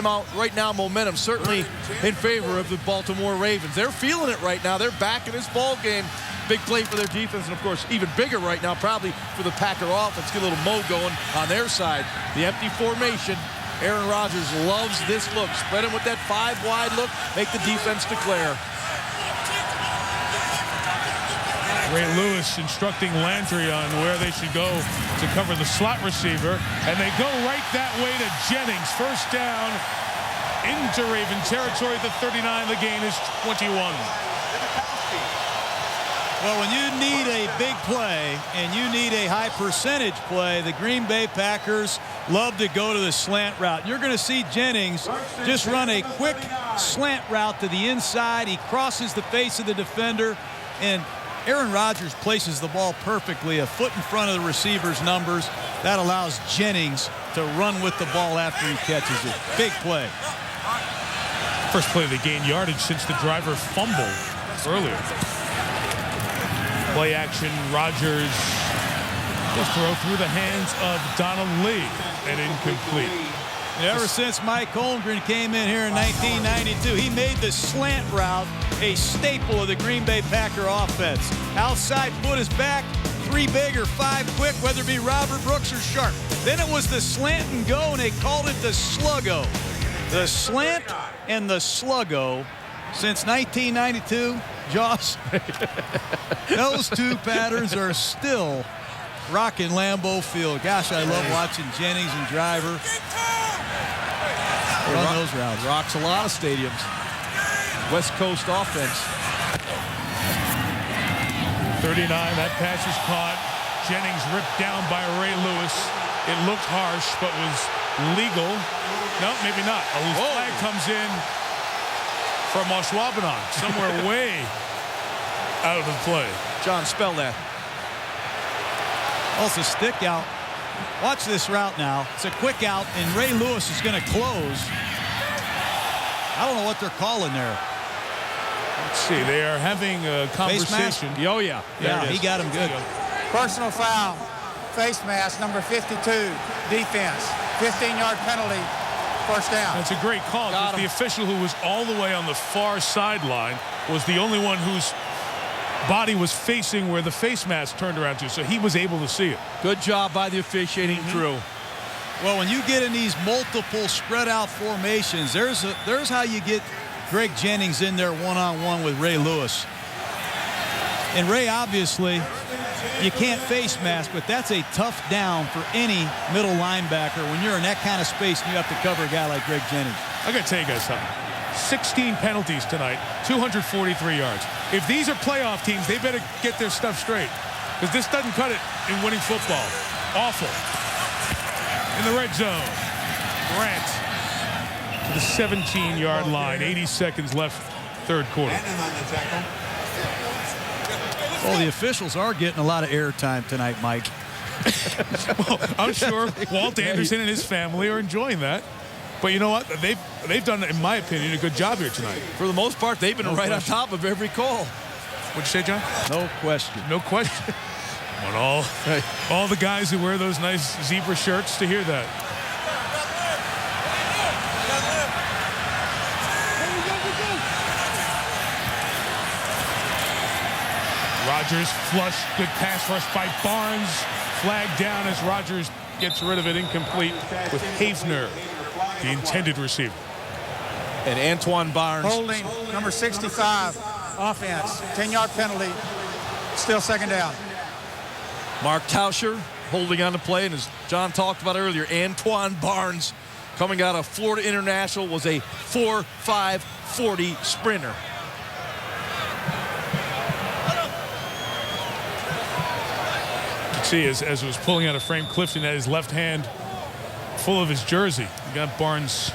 now, momentum certainly in favor of the Baltimore Ravens. They're feeling it right now. They're back in this ball game. Big play for their defense, and of course, even bigger right now, probably for the Packer offense. Get a little mo going on their side. The empty formation. Aaron Rodgers loves this look. Spread him with that 5-wide look. Make the defense declare. Ray Lewis instructing Landry on where they should go to cover the slot receiver. And they go right that way to Jennings. First down into Raven territory at the 39. The gain is 21. Well, when you need a big play and you need a high percentage play, the Green Bay Packers love to go to the slant route. You're going to see Jennings just run a quick slant route to the inside. He crosses the face of the defender, and Aaron Rodgers places the ball perfectly, a foot in front of the receiver's numbers. That allows Jennings to run with the ball after he catches it. Big play. First play of the gain yardage since the Driver fumbled earlier. Play action, Rodgers will throw through the hands of Donald Lee, and incomplete. Ever since Mike Holmgren came in here in 1992, he made the slant route a staple of the Green Bay Packer offense. Outside foot is back, 3 big or 5 quick, whether it be Robert Brooks or Sharp. Then it was the slant and go, and they called it the sluggo. The slant and the sluggo since 1992. Josh, those 2 patterns are still rocking Lambeau Field. Gosh, I love watching Jennings and Driver run those routes. Rocks a lot of stadiums. West Coast offense. 39, that pass is caught. Jennings ripped down by Ray Lewis. It looked harsh, but was legal. No, maybe not. A flag comes in from Ashwaubenon, somewhere way out of the play. John, spell that. Also stick out. Watch this route now. It's a quick out, and Ray Lewis is going to close. I don't know what they're calling there. Let's see. They are having a conversation. Oh, yeah. Yeah, he got him good. Personal foul, face mask, number 52, defense. 15-yard penalty, first down. That's a great call. Because the official who was all the way on the far sideline was the only one whose body was facing where the face mask turned around to, so he was able to see it. Good job by the officiating crew. Well, when you get in these multiple spread out formations, there's how you get Greg Jennings in there one-on-one with Ray Lewis. And Ray, obviously, you can't face mask, but that's a tough down for any middle linebacker when you're in that kind of space and you have to cover a guy like Greg Jennings. I got to tell you guys something. 16 penalties tonight, 243 yards. If these are playoff teams, they better get their stuff straight, because this doesn't cut it in winning football. Awful. In the red zone, Grant to the 17-yard line. 80 seconds left, third quarter. Well, the officials are getting a lot of airtime tonight, Mike. Well, I'm sure Walt Anderson and his family are enjoying that. But you know what? They've done, in my opinion, a good job here tonight. For the most part, they've been right on top of every call. What'd you say, John? No question. No question. I want all the guys who wear those nice zebra shirts to hear that. Rodgers flush, good pass rush by Barnes. Flag down as Rodgers gets rid of it, incomplete with Havner, the intended receiver. And Antoine Barnes. Holding, number 65, offense. 10-yard penalty, still second down. Mark Tauscher holding on the play, and as John talked about earlier, Antoine Barnes, coming out of Florida International, was a 4.5 40 sprinter. See, as it was pulling out of frame, Clifton had his left hand full of his jersey. He got Barnes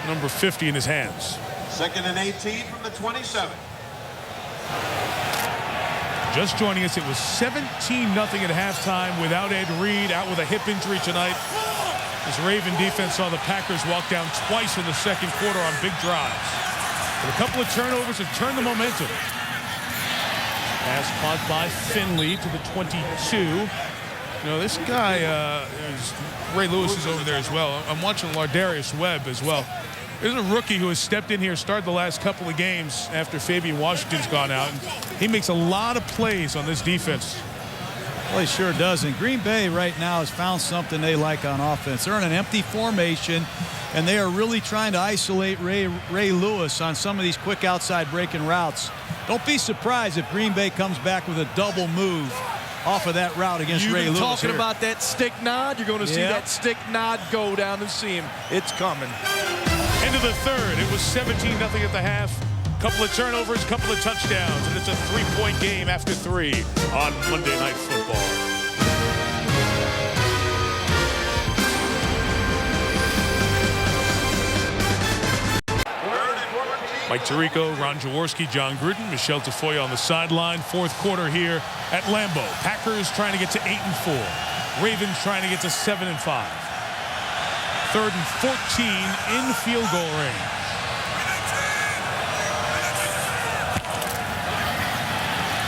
number 50 in his hands. 2nd and 18 from the 27. Just joining us, it was 17-0 at halftime without Ed Reed, out with a hip injury tonight. This Raven defense saw the Packers walk down twice in the second quarter on big drives. But a couple of turnovers have turned the momentum. Pass caught by Finley to the 22. You know, this guy, Ray Lewis is over there as well. I'm watching Lardarius Webb as well. There's a rookie who has stepped in here, started the last couple of games after Fabian Washington's gone out. And he makes a lot of plays on this defense. Well, he sure does. And Green Bay right now has found something they like on offense. They're in an empty formation, and they are really trying to isolate Ray Lewis on some of these quick outside breaking routes. Don't be surprised if Green Bay comes back with a double move off of that route against Ray Lewis. You've been talking about that stick nod. You're going to see that stick nod go down and see him. It's coming. Into the third. It was 17-0 at the half. Couple of turnovers, couple of touchdowns, and it's a 3-point game after 3 on Monday Night Football. Mike Tirico, Ron Jaworski, John Gruden, Michelle Tafoya on the sideline. Fourth quarter here at Lambeau. Packers trying to get to 8-4. Ravens trying to get to 7-5. 3rd and 14 in field goal range.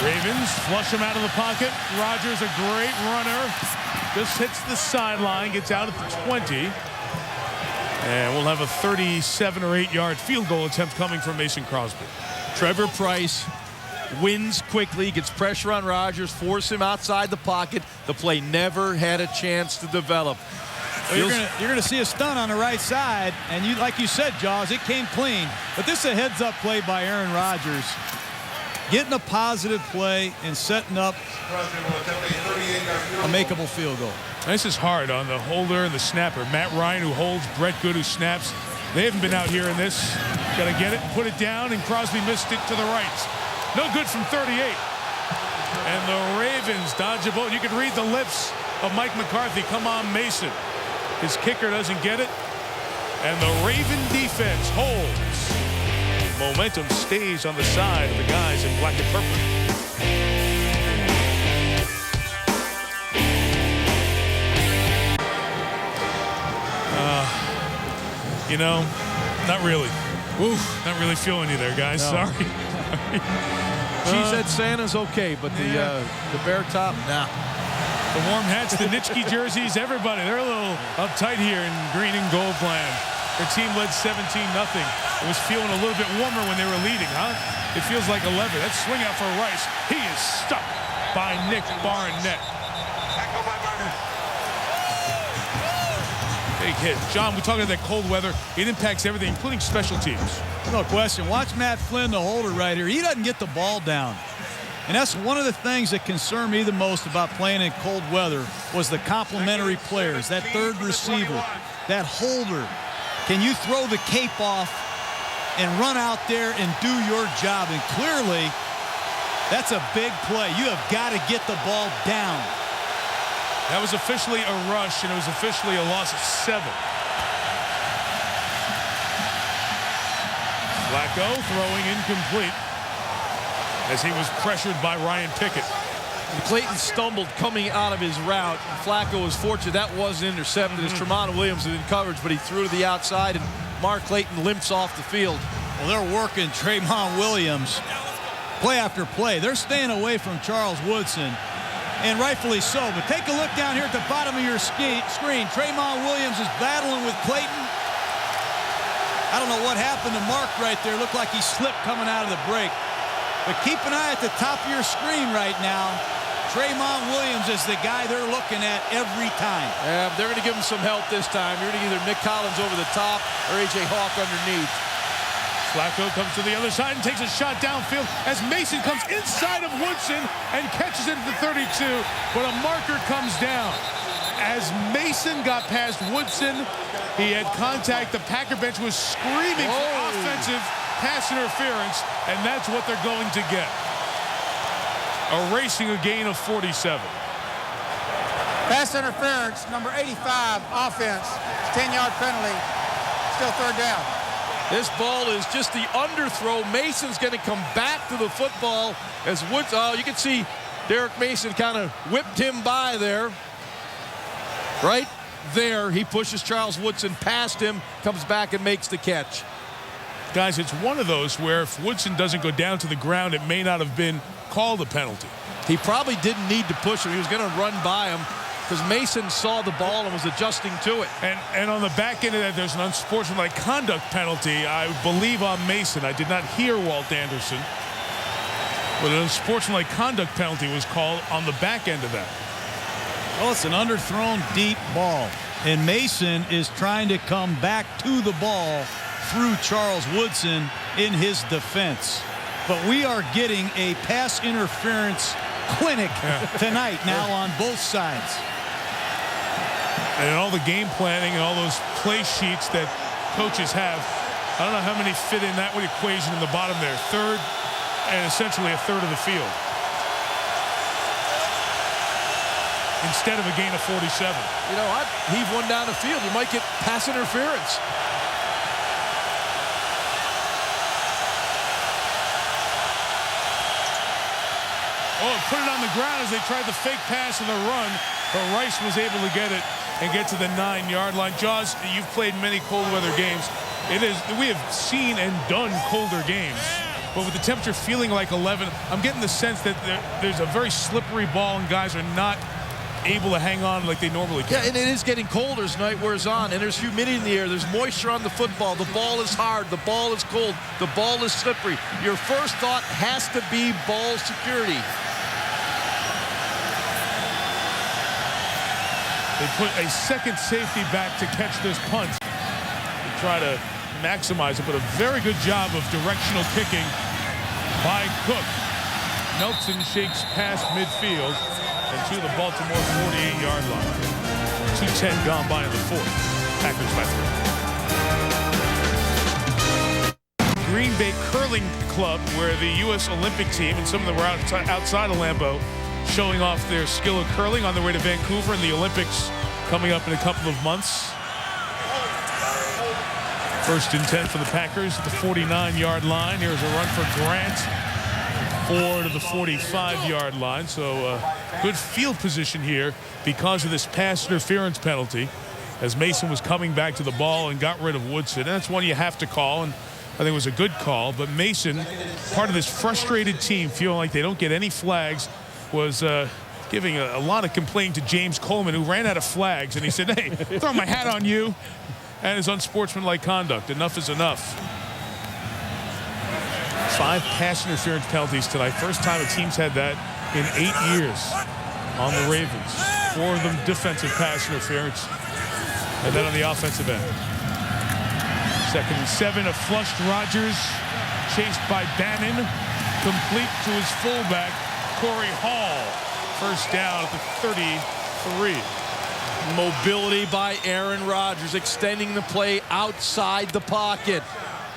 Ravens flush him out of the pocket. Rodgers, a great runner. Just hits the sideline, gets out at the 20. And we'll have a 37 or 8-yard field goal attempt coming from Mason Crosby. Trevor Price wins quickly, gets pressure on Rodgers, force him outside the pocket. The play never had a chance to develop. Well, you're going to see a stunt on the right side, and like you said, Jaws, it came clean. But this is a heads-up play by Aaron Rodgers, getting a positive play and setting up a makeable field goal. This is hard on the holder and the snapper. Matt Ryan, who holds, Brett Good, who snaps. They haven't been out here in this. Got to get it and put it down, and Crosby missed it to the right. No good from 38. And the Ravens dodge a bullet. You can read the lips of Mike McCarthy. Come on, Mason. His kicker doesn't get it. And the Raven defense holds. Momentum stays on the side of the guys in black and purple. You know, not really. Oof, not really feeling you there, guys. No. Sorry. She said Santa's okay, but the bear top, nah. The warm hats, the Nitschke jerseys, everybody, they're a little uptight here in green and gold land. Their team led 17-0. It was feeling a little bit warmer when they were leading, huh? It feels like 11. That swing out for Rice. He is stuck by Nick Barnett. Big hit. John, we talked about that cold weather. It impacts everything, including special teams. No question. Watch Matt Flynn, the holder right here. He doesn't get the ball down. And that's one of the things that concerned me the most about playing in cold weather was the complementary players, that third receiver, that holder. Can you throw the cape off and run out there and do your job? And clearly, that's a big play. You have got to get the ball down. That was officially a rush, and it was officially a loss of 7. Flacco throwing incomplete as he was pressured by Ryan Pickett. Clayton stumbled coming out of his route. Flacco was fortunate that wasn't intercepted as Tramon Williams was in coverage, but he threw to the outside, and Mark Clayton limps off the field. Well, they're working Tramon Williams play after play. They're staying away from Charles Woodson, and rightfully so. But take a look down here at the bottom of your screen. Tramon Williams is battling with Clayton. I don't know what happened to Mark right there. Looked like he slipped coming out of the break. But keep an eye at the top of your screen right now. Tramon Williams is the guy they're looking at every time. Yeah, they're going to give him some help this time. You're going to either Nick Collins over the top or A.J. Hawk underneath. Flacco comes to the other side and takes a shot downfield as Mason comes inside of Woodson and catches it at the 32, but a marker comes down. As Mason got past Woodson, he had contact. The Packer bench was screaming for offensive pass interference, and that's what they're going to get. Erasing a gain of 47. Pass interference, number 85, offense. 10-yard penalty. Still third down. This ball is just the underthrow. Mason's going to come back to the football as Woods. Oh, you can see Derek Mason kind of whipped him by there. Right there, he pushes Charles Woodson past him, comes back and makes the catch. Guys, it's one of those where if Woodson doesn't go down to the ground, it may not have been called a penalty. He probably didn't need to push him. He was going to run by him because Mason saw the ball and was adjusting to it. And on the back end of that, there's an unsportsmanlike conduct penalty, I believe, on Mason. I did not hear Walt Anderson. But an unsportsmanlike conduct penalty was called on the back end of that. Well, it's an underthrown deep ball. And Mason is trying to come back to the ball through Charles Woodson in his defense. But we are getting a pass interference clinic tonight now on both sides. And all the game planning and all those play sheets that coaches have, I don't know how many fit in that equation in the bottom there. Third and essentially a third of the field. Instead of a gain of 47. You know, I'd heave one down the field. You might get pass interference. Oh, put it on the ground as they tried the fake pass and the run, but Rice was able to get it and get to the 9-yard line. Jaws, you've played many cold weather games. We have seen and done colder games, but with the temperature feeling like 11, I'm getting the sense that there's a very slippery ball and guys are not able to hang on like they normally can. Yeah, and it is getting colder as night wears on, and there's humidity in the air. There's moisture on the football. The ball is hard. The ball is cold. The ball is slippery. Your first thought has to be ball security. They put a second safety back to catch this punt to try to maximize it, but a very good job of directional kicking by Cook. Nelson shakes past midfield and to the Baltimore 48-yard line. 2:10 gone by in the fourth. Packers by 3. Green Bay Curling Club, where the U.S. Olympic team and some of them were outside of Lambeau showing off their skill of curling on their way to Vancouver and the Olympics coming up in a couple of months. First and 10 for the Packers at the 49-yard line. Here's a run for Grant. 4 to the 45-yard line. So good field position here because of this pass interference penalty as Mason was coming back to the ball and got rid of Woodson. And that's one you have to call. And think it was a good call, but Mason, part of this frustrated team, feeling like they don't get any flags, was giving a lot of complaining to James Coleman, who ran out of flags, and he said, hey, throw my hat on you, and his unsportsmanlike conduct. Enough is enough. 5 pass interference penalties tonight. First time a team's had that in 8 years on the Ravens. 4 of them defensive pass interference, and then on the offensive end. 2nd and 7, a flushed Rodgers, chased by Bannon, complete to his fullback, Corey Hall. First down at the 33. Mobility by Aaron Rodgers, extending the play outside the pocket.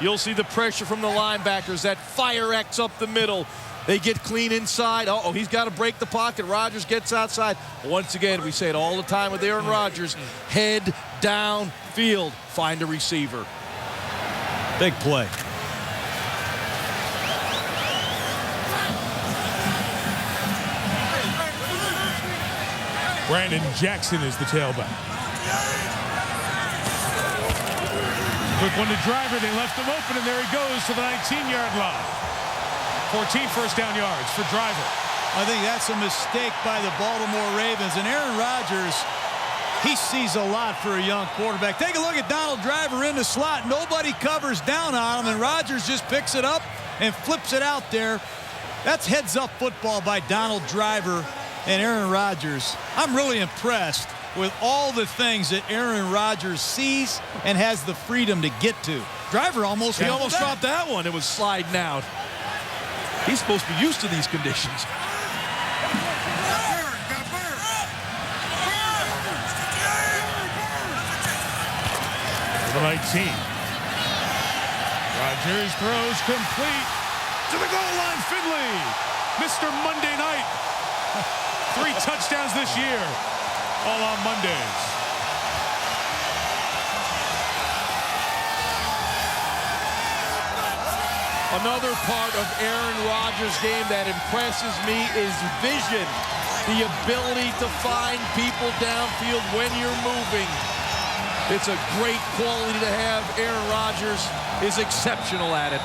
You'll see the pressure from the linebackers, that fire X up the middle. They get clean inside. Uh-oh, he's got to break the pocket. Rodgers gets outside. Once again, we say it all the time with Aaron Rodgers, head down field, find a receiver. Big play. Brandon Jackson is the tailback. Quick one to Driver. They left him open, and there he goes to the 19-yard line. 14 first down yards for Driver. I think that's a mistake by the Baltimore Ravens. And Aaron Rodgers, he sees a lot for a young quarterback. Take a look at Donald Driver in the slot. Nobody covers down on him, and Rodgers just picks it up and flips it out there. That's heads-up football by Donald Driver and Aaron Rodgers. I'm really impressed with all the things that Aaron Rodgers sees and has the freedom to get to. Driver almost dropped that one. It was sliding out. He's supposed to be used to these conditions. The 19. Rodgers throws complete to the goal line. Finley, Mr. Monday Night. 3 touchdowns this year, all on Mondays. Another part of Aaron Rodgers' game that impresses me is vision. The ability to find people downfield when you're moving. It's a great quality to have. Aaron Rodgers is exceptional at it.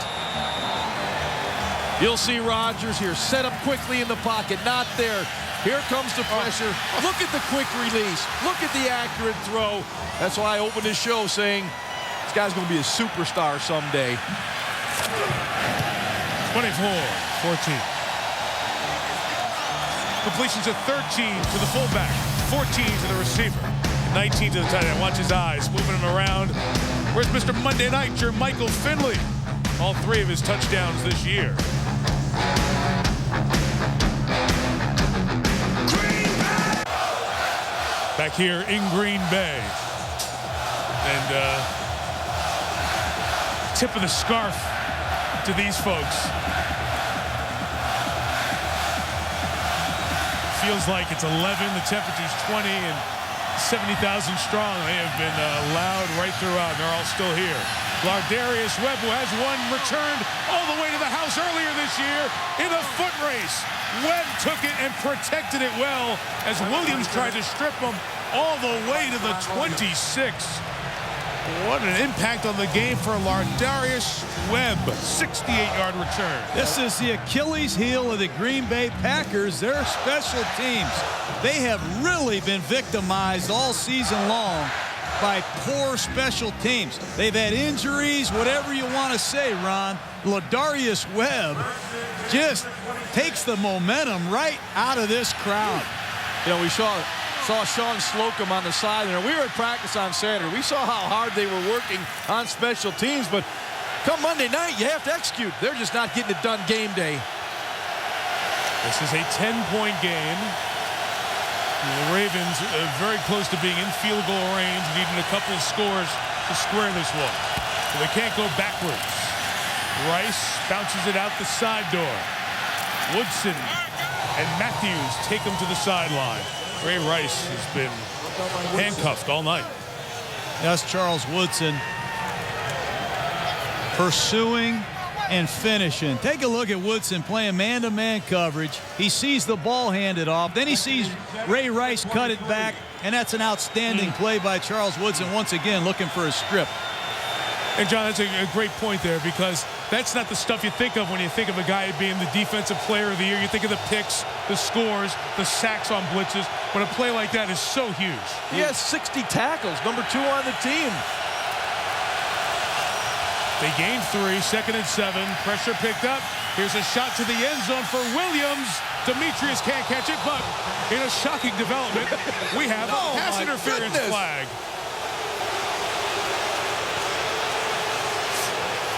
You'll see Rodgers here, set up quickly in the pocket, not there. Here comes the pressure. Look at the quick release. Look at the accurate throw. That's why I opened this show saying this guy's going to be a superstar someday. 24-14. Completions of 13 to the fullback, 14 to the receiver, 19 to the tight end. Watch his eyes, moving him around. Where's Mr. Monday Night, Jermichael Finley? All 3 of his touchdowns this year. Back here in Green Bay. And tip of the scarf to these folks. Feels like it's 11, the temperature's 20, and 70,000 strong. They have been loud right throughout, and they're all still here. Lardarius Webb, who has one, returned all the way to the house earlier this year in a foot race. Webb took it and protected it well as Williams tried to strip him all the way to the 26. What an impact on the game for Lardarius Webb. 68-yard return. This is the Achilles heel of the Green Bay Packers. Their special teams. They have really been victimized all season long by poor special teams. They've had injuries, whatever you want to say, Ron. Lardarius Webb just takes the momentum right out of this crowd. You know, we saw Sean Slocum on the side there. We were at practice on Saturday. We saw how hard they were working on special teams, but come Monday night, you have to execute. They're just not getting it done game day. This is a 10-point game. The Ravens very close to being in field goal range, needing a couple of scores to square this one. So they can't go backwards. Rice bounces it out the side door. Woodson and Matthews take him to the sideline. Ray Rice has been handcuffed all night. That's Charles Woodson pursuing and finishing. Take a look at Woodson playing man-to-man coverage. He sees the ball handed off. Then he sees Ray Rice cut it back, and that's an outstanding play by Charles Woodson once again looking for a strip. And, John, that's a great point there, because that's not the stuff you think of when you think of a guy being the defensive player of the year. You think of the picks, the scores, the sacks on blitzes. But a play like that is so huge. He has 60 tackles, number 2 on the team. They gained 3, 2nd and 7. Pressure picked up. Here's a shot to the end zone for Williams. Demetrius can't catch it, but in a shocking development, we have a pass interference flag.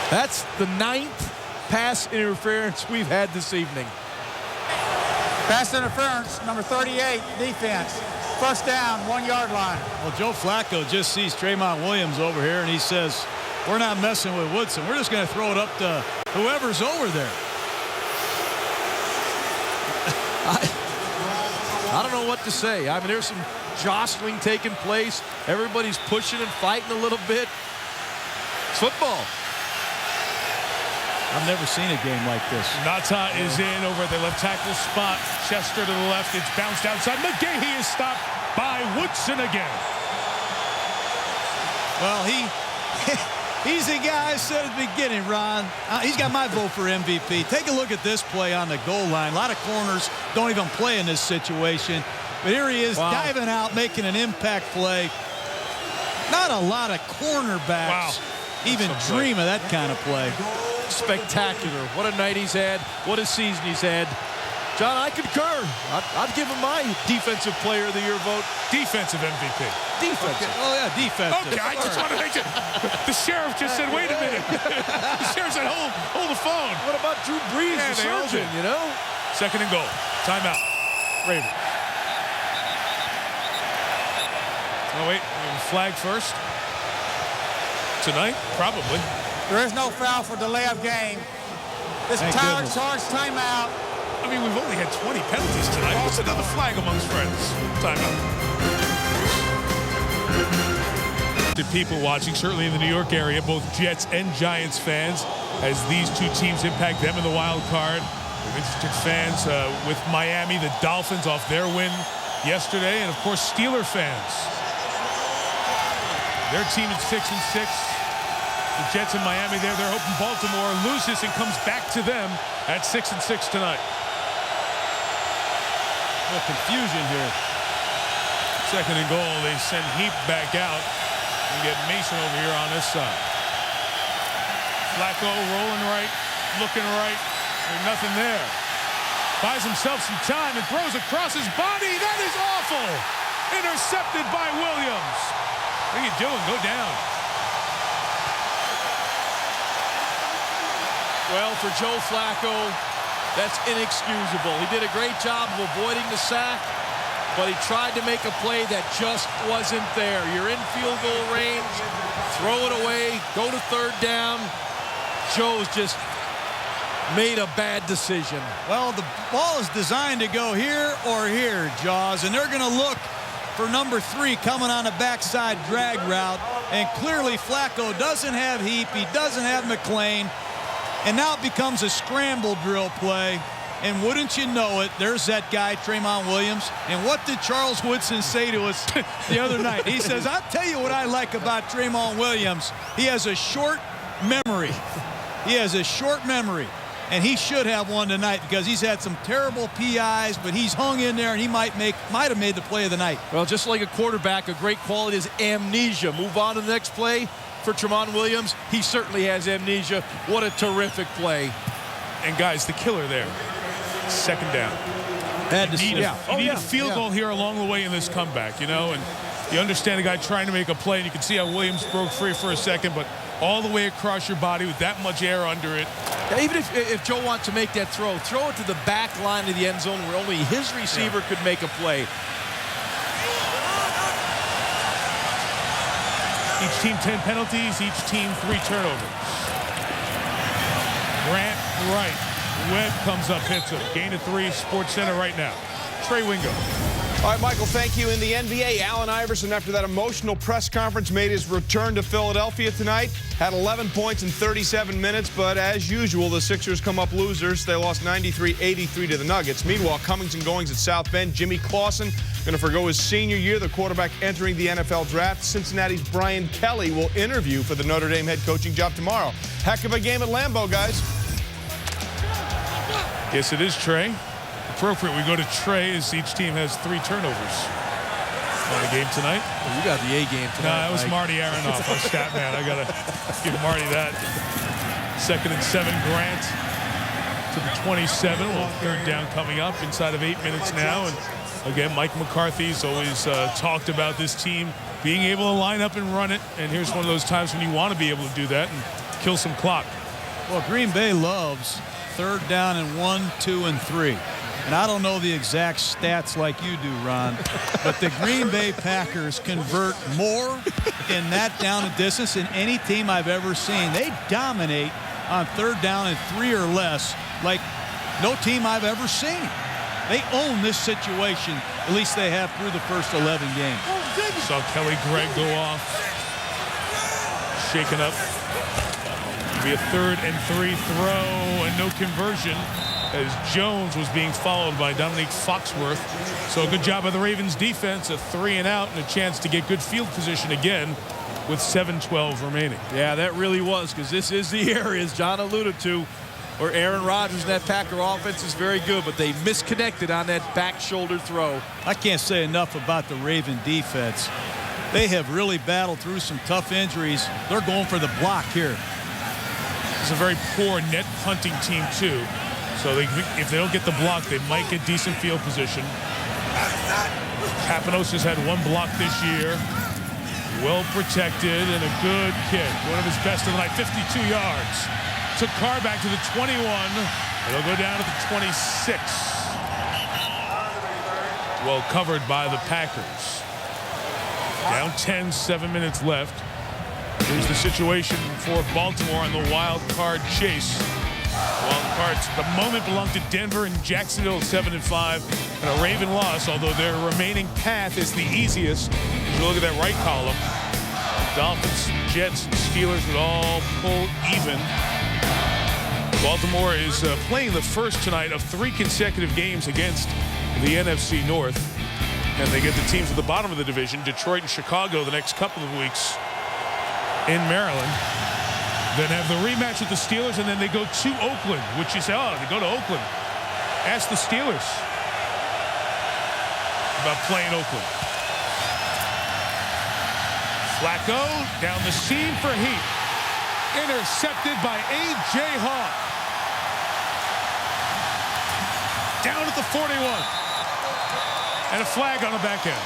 That's the 9th pass interference we've had this evening. Pass interference, number 38, defense. First down, 1-yard line. Well, Joe Flacco just sees Tremont Williams over here, and he says, we're not messing with Woodson. We're just going to throw it up to whoever's over there. I don't know what to say. I mean, there's some jostling taking place. Everybody's pushing and fighting a little bit. It's football. I've never seen a game like this. Nata is in over at the left tackle spot. Chester to the left. It's bounced outside. McGahee is stopped by Woodson again. Well, he's the guy I said at the beginning, Ron. He's got my vote for MVP. Take a look at this play on the goal line. A lot of corners don't even play in this situation. But here he is diving out, making an impact play. Not a lot of cornerbacks even dream of that kind of play. Spectacular. What a night he's had. What a season he's had. John, I concur. I'd give him my Defensive Player of the Year vote. Defensive MVP. Defensive. Okay. Oh, yeah, defensive. Okay, I just want to make it. The sheriff just said, wait a minute. The sheriff said, hold the phone. What about Drew Brees, the surgeon, you know? 2nd and goal. Timeout. Ravens. Oh, wait. Flag first. Tonight? Probably. There is no foul for delay of game. This charge timeout. I mean, we've only had 20 penalties tonight. What's another flag amongst friends? Timeout. To people watching, certainly in the New York area, both Jets and Giants fans, as these two teams impact them in the wild card. We've interested fans with Miami, the Dolphins off their win yesterday, and of course Steeler fans. Their team is 6-6. The Jets in Miami there. They're hoping Baltimore loses and comes back to them at 6-6 tonight. A confusion here. 2nd and goal. They send Heap back out and get Mason over here on this side. Flacco rolling right, looking right. There's nothing there. Buys himself some time and throws across his body. That is awful. Intercepted by Williams. What are you doing? Go down. Well, for Joe Flacco, that's inexcusable. He did a great job of avoiding the sack, but he tried to make a play that just wasn't there. You're in field goal range, throw it away, go to 3rd down. Joe's just made a bad decision. Well, the ball is designed to go here or here, Jaws, and they're going to look for number 3 coming on the backside drag route, and clearly Flacco doesn't have Heap, he doesn't have McClain. And now it becomes a scramble drill play. And wouldn't you know it, there's that guy, Tremont Williams. And what did Charles Woodson say to us the other night? He says, I'll tell you what I like about Tremont Williams. He has a short memory. He has a short memory. And he should have one tonight because he's had some terrible PIs, but he's hung in there and he might have made the play of the night. Well, just like a quarterback, a great quality is amnesia. Move on to the next play. For Tremont Williams, he certainly has amnesia. What a terrific play. And guys, the killer there. 2nd down. You need a field goal here along the way in this comeback, you know, and you understand the guy trying to make a play, and you can see how Williams broke free for a second, but all the way across your body with that much air under it. Yeah, even if Joe wants to make that throw it to the back line of the end zone where only his receiver could make a play. Each team 10 penalties, each team 3 turnovers. Grant right. Webb comes up, hits him. Gain of 3, Sports Center right now. Trey Wingo. All right, Michael, thank you. In the NBA, Allen Iverson, after that emotional press conference, made his return to Philadelphia tonight. Had 11 points in 37 minutes, but as usual, the Sixers come up losers. They lost 93-83 to the Nuggets. Meanwhile, comings and goings at South Bend. Jimmy Clausen going to forgo his senior year, the quarterback entering the NFL draft. Cincinnati's Brian Kelly will interview for the Notre Dame head coaching job tomorrow. Heck of a game at Lambeau, guys. Yes, it is, Trey. Appropriate we go to Trey as each team has 3 turnovers on the game tonight. Well, you got the A game tonight. No, it was Marty Aronoff, our stat man. I got to give Marty that. 2nd and 7, Grant to the 27. Well, 3rd down coming up inside of 8 minutes now. And again, Mike McCarthy's always talked about this team being able to line up and run it. And here's one of those times when you want to be able to do that and kill some clock. Well, Green Bay loves 3rd down and 1, 2, and 3. And I don't know the exact stats like you do, Ron, but the Green Bay Packers convert more in that down and distance than any team I've ever seen. They dominate on 3rd down and 3 or less like no team I've ever seen. They own this situation. At least they have through the first 11 games. Saw Kelly Gregg go off. Shaken up. It'll be a 3rd and 3 throw and no conversion, as Jones was being followed by Dominique Foxworth. So a good job by the Ravens defense, a 3 and out and a chance to get good field position again with 7:12 remaining. Yeah, that really was, because this is the area, as John alluded to, where Aaron Rodgers and that Packer offense is very good, but they misconnected on that back shoulder throw. I can't say enough about the Raven defense. They have really battled through some tough injuries. They're going for the block here. It's a very poor net punting team, too. So if they don't get the block, they might get decent field position. Kapanos has had 1 block this year. Well protected and a good kick. One of his best of the night, 52 yards. Took Carr back to the 21. It'll go down to the 26. Well covered by the Packers. Down 10, 7 minutes left. Here's the situation for Baltimore on the wild card chase. Wild cards at the moment belong to Denver and Jacksonville, 7-5, and a Raven loss, although their remaining path is the easiest. If you look at that right column, Dolphins, Jets, and Steelers would all pull even. Baltimore is playing the first tonight of 3 consecutive games against the NFC North, and they get the teams at the bottom of the division, Detroit and Chicago, the next couple of weeks in Maryland. Then have the rematch with the Steelers, and then they go to Oakland, which you say, oh, they go to Oakland. Ask the Steelers about playing Oakland. Flacco down the seam for Heap. Intercepted by A.J. Hawk. Down at the 41. And a flag on the back end.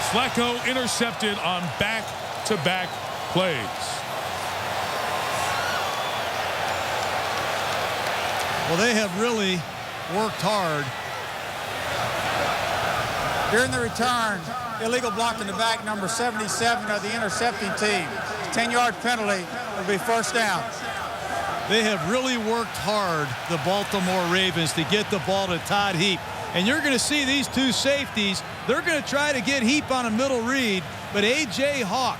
Flacco intercepted on back-to-back plays. Well, they have really worked hard. During the return, illegal block in the back, number 77 of the intercepting team. 10-yard penalty will be 1st down. They have really worked hard, the Baltimore Ravens, to get the ball to Todd Heap. And you're going to see these 2 safeties. They're going to try to get Heap on a middle read, but A.J. Hawk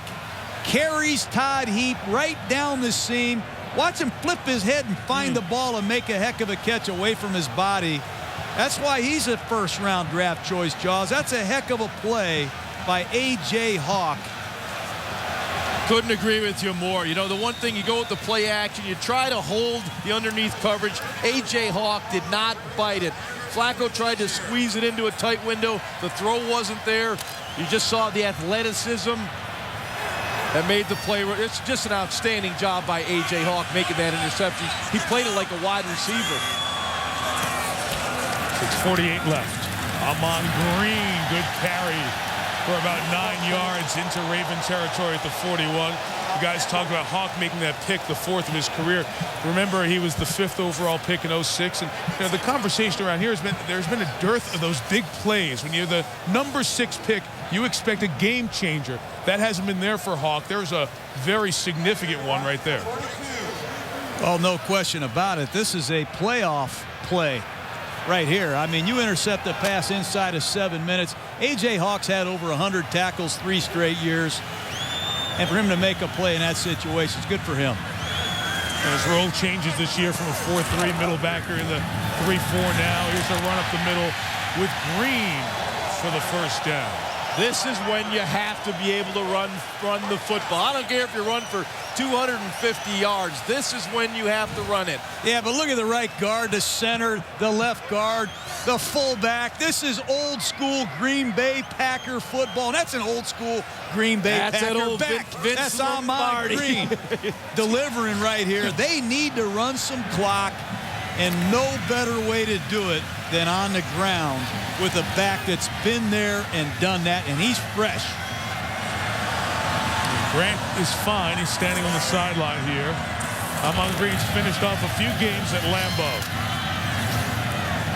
carries Todd Heap right down the seam. Watch him flip his head and find the ball and make a heck of a catch away from his body. That's why he's a 1st-round draft choice, Jaws. That's a heck of a play by A.J. Hawk. Couldn't agree with you more. You know, the one thing, you go with the play action, you try to hold the underneath coverage. A.J. Hawk did not bite it. Flacco tried to squeeze it into a tight window. The throw wasn't there. You just saw the athleticism that made the play. It's just an outstanding job by A.J. Hawk making that interception. He played it like a wide receiver. 6:48 left. Amon Green, good carry for about 9 yards into Raven territory at the 41. You guys talk about Hawk making that pick, the 4th of his career. Remember, he was the 5th overall pick in 06. And you know, the conversation around here has been there's been a dearth of those big plays. When you're the number 6 pick, you expect a game changer. That hasn't been there for Hawk. There's a very significant one right there. Oh, no question about it. This is a playoff play right here. I mean, you intercept the pass inside of 7 minutes. A.J. Hawk's had over 100 tackles 3 straight years. And for him to make a play in that situation is good for him. And his role changes this year from a 4-3 middle backer in the 3-4 now. Here's a run up the middle with Green for the first down. This is when you have to be able to run the football. I don't care if you run for 250 yards. This is when you have to run it. Yeah, but look at the right guard, the center, the left guard, the fullback. This is old school Green Bay Packer football. And that's an old school Green Bay Packer. That old back. That's Ahman Green delivering right here. They need to run some clock, and no better way to do it than on the ground with a back that's been there and done that, and he's fresh. Grant is fine. He's standing on the sideline here. Ahman Green's finished off a few games at Lambeau.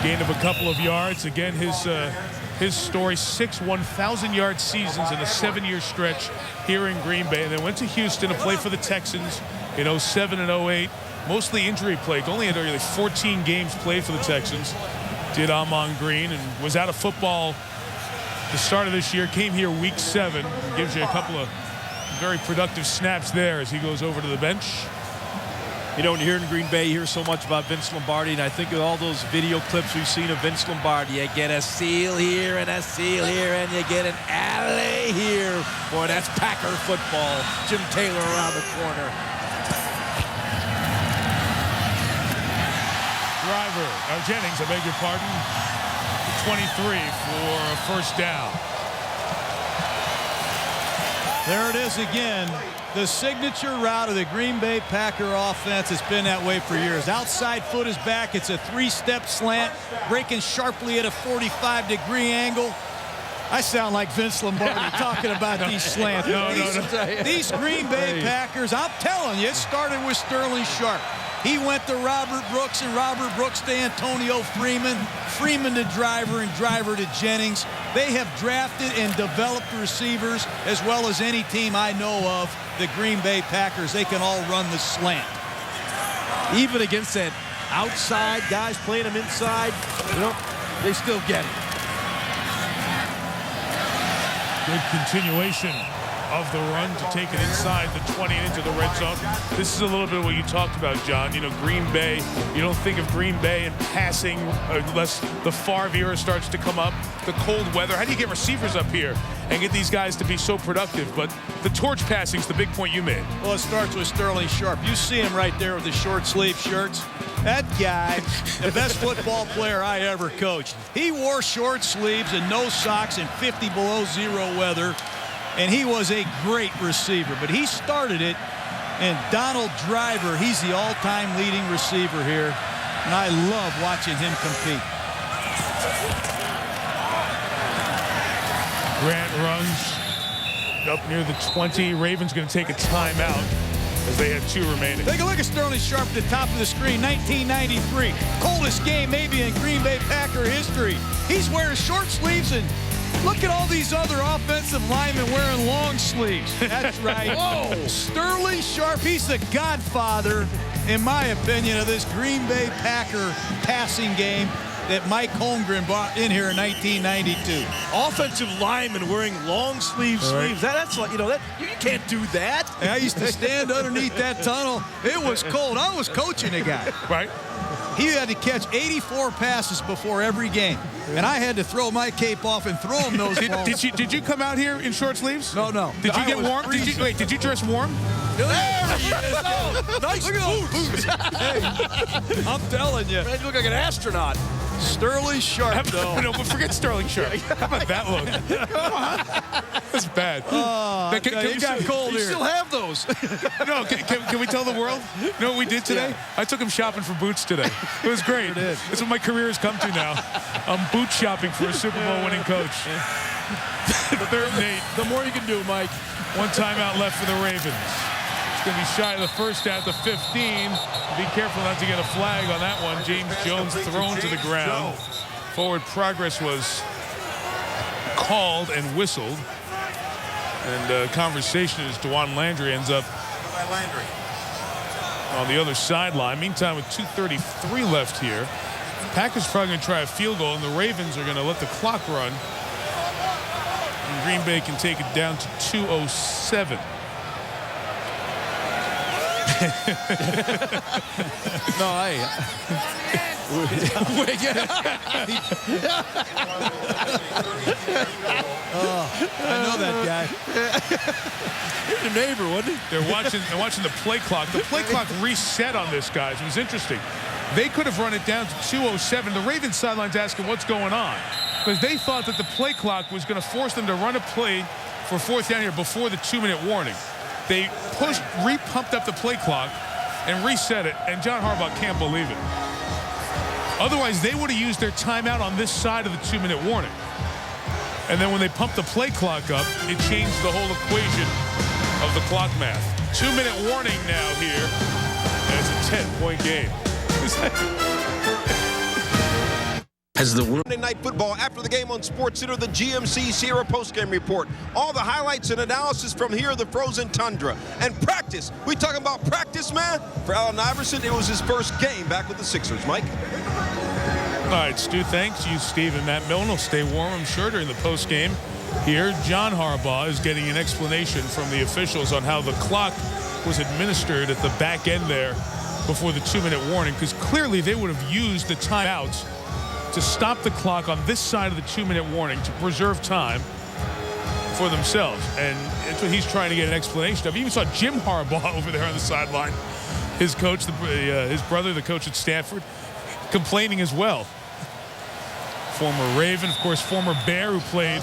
Gain of a couple of yards. Again, his story, 6 1,000-yard seasons in a 7-year stretch here in Green Bay. And then went to Houston to play for the Texans in 07 and 08. Mostly injury plagued. Only had really 14 games played for the Texans. Did Ahman Green, and was out of football the start of this year. Came here week 7. Gives you a couple of very productive snaps there as he goes over to the bench. You know, when you're here in Green Bay, you hear so much about Vince Lombardi, and I think of all those video clips we've seen of Vince Lombardi. You get a seal here and a seal here, and you get an alley here. Boy, that's Packer football. Jim Taylor around the corner. Jennings, I beg your pardon, 23 for a first down. There it is again. The signature route of the Green Bay Packer offense has been that way for years. Outside foot is back. It's a 3-step slant, breaking sharply at a 45-degree angle. I sound like Vince Lombardi talking about these slants. These Green Bay Packers, I'm telling you, it started with Sterling Sharpe. He went to Robert Brooks, and Robert Brooks to Antonio Freeman, Freeman to Driver, and Driver to Jennings. They have drafted and developed receivers as well as any team I know of. The Green Bay Packers, they can all run the slant. Even against that outside guys playing them inside, you know, they still get it. Good continuation of the run to take it inside the 20 and into the red zone. This is a little bit of what you talked about, John. You know, Green Bay, you don't think of Green Bay and passing unless the Favre era starts to come up. The cold weather. How do you get receivers up here and get these guys to be so productive? But the torch passing is the big point you made. Well, it starts with Sterling Sharpe. You see him right there with the short sleeve shirts. That guy, the best football player I ever coached. He wore short sleeves and no socks in 50 below zero weather. And he was a great receiver, but he started it, and Donald Driver, he's the all-time leading receiver here, and I love watching him compete. Grant runs up near the 20. Ravens going to take a timeout as they had 2 remaining. Take a look at Sterling Sharpe at the top of the screen, 1993. Coldest game maybe in Green Bay Packer history. He's wearing short sleeves, and look at all these other offensive linemen wearing long sleeves. That's right. Whoa. Sterling Sharpe, he's the godfather, in my opinion, of this Green Bay Packer passing game that Mike Holmgren brought in here in 1992. Offensive linemen wearing long sleeves. That's like, you know, that you can't do that. I used to stand underneath that tunnel. It was cold. I was coaching a guy. Right. He had to catch 84 passes before every game, and I had to throw my cape off and throw him those balls. Did you come out here in short sleeves? No. Did you get warm? Did you dress warm? There he is. Oh, nice boots. Hey, I'm telling you. Man, you look like an astronaut. Sterling Sharpe, though. No, but forget Sterling Sharpe. How about that look? Come on. That's bad. It got cold here. You still have those. No, can we tell the world? You know what we did today? Yeah. I took him shopping for boots today. It was great. That's what my career has come to now. I'm boot shopping for a Super Bowl winning coach. 3rd and 8. The more you can do, Mike. 1 timeout left for the Ravens. It's going to be shy of the first down at the 15. Be careful not to get a flag on that one. James Jones thrown to the ground. Forward progress was called and whistled. And conversation as DeJuan Landry ends up on the other sideline. Meantime, with 2:33 left here, Packers probably going to try a field goal, and the Ravens are going to let the clock run. And Green Bay can take it down to 2:07. No, I know that guy. Your neighbor, wasn't he? They're watching the play clock. The play clock reset on this, guys. It was interesting. They could have run it down to 2:07. The Ravens sideline's asking what's going on, because they thought that the play clock was going to force them to run a play for 4th down here before the 2-minute warning. They re-pumped up the play clock and reset it, and John Harbaugh can't believe it. Otherwise, they would have used their timeout on this side of the 2-minute warning. And then when they pumped the play clock up, it changed the whole equation of the clock math. 2-minute warning now here, and it's a 10-point game. As the Monday Night Football after the game on SportsCenter, the GMC Sierra postgame report. All the highlights and analysis from here, the frozen tundra. And practice. We talking about practice, man? For Allen Iverson, it was his first game back with the Sixers. Mike? All right, Stu, thanks. You, Steve, and Matt Milne will stay warm, I'm sure, during the postgame. Here, John Harbaugh is getting an explanation from the officials on how the clock was administered at the back end there before the 2-minute warning, because clearly they would have used the timeouts to stop the clock on this side of the 2-minute warning to preserve time for themselves. And that's what he's trying to get an explanation of. You even saw Jim Harbaugh over there on the sideline. His coach, his brother, the coach at Stanford, complaining as well. Former Raven, of course, former Bear who played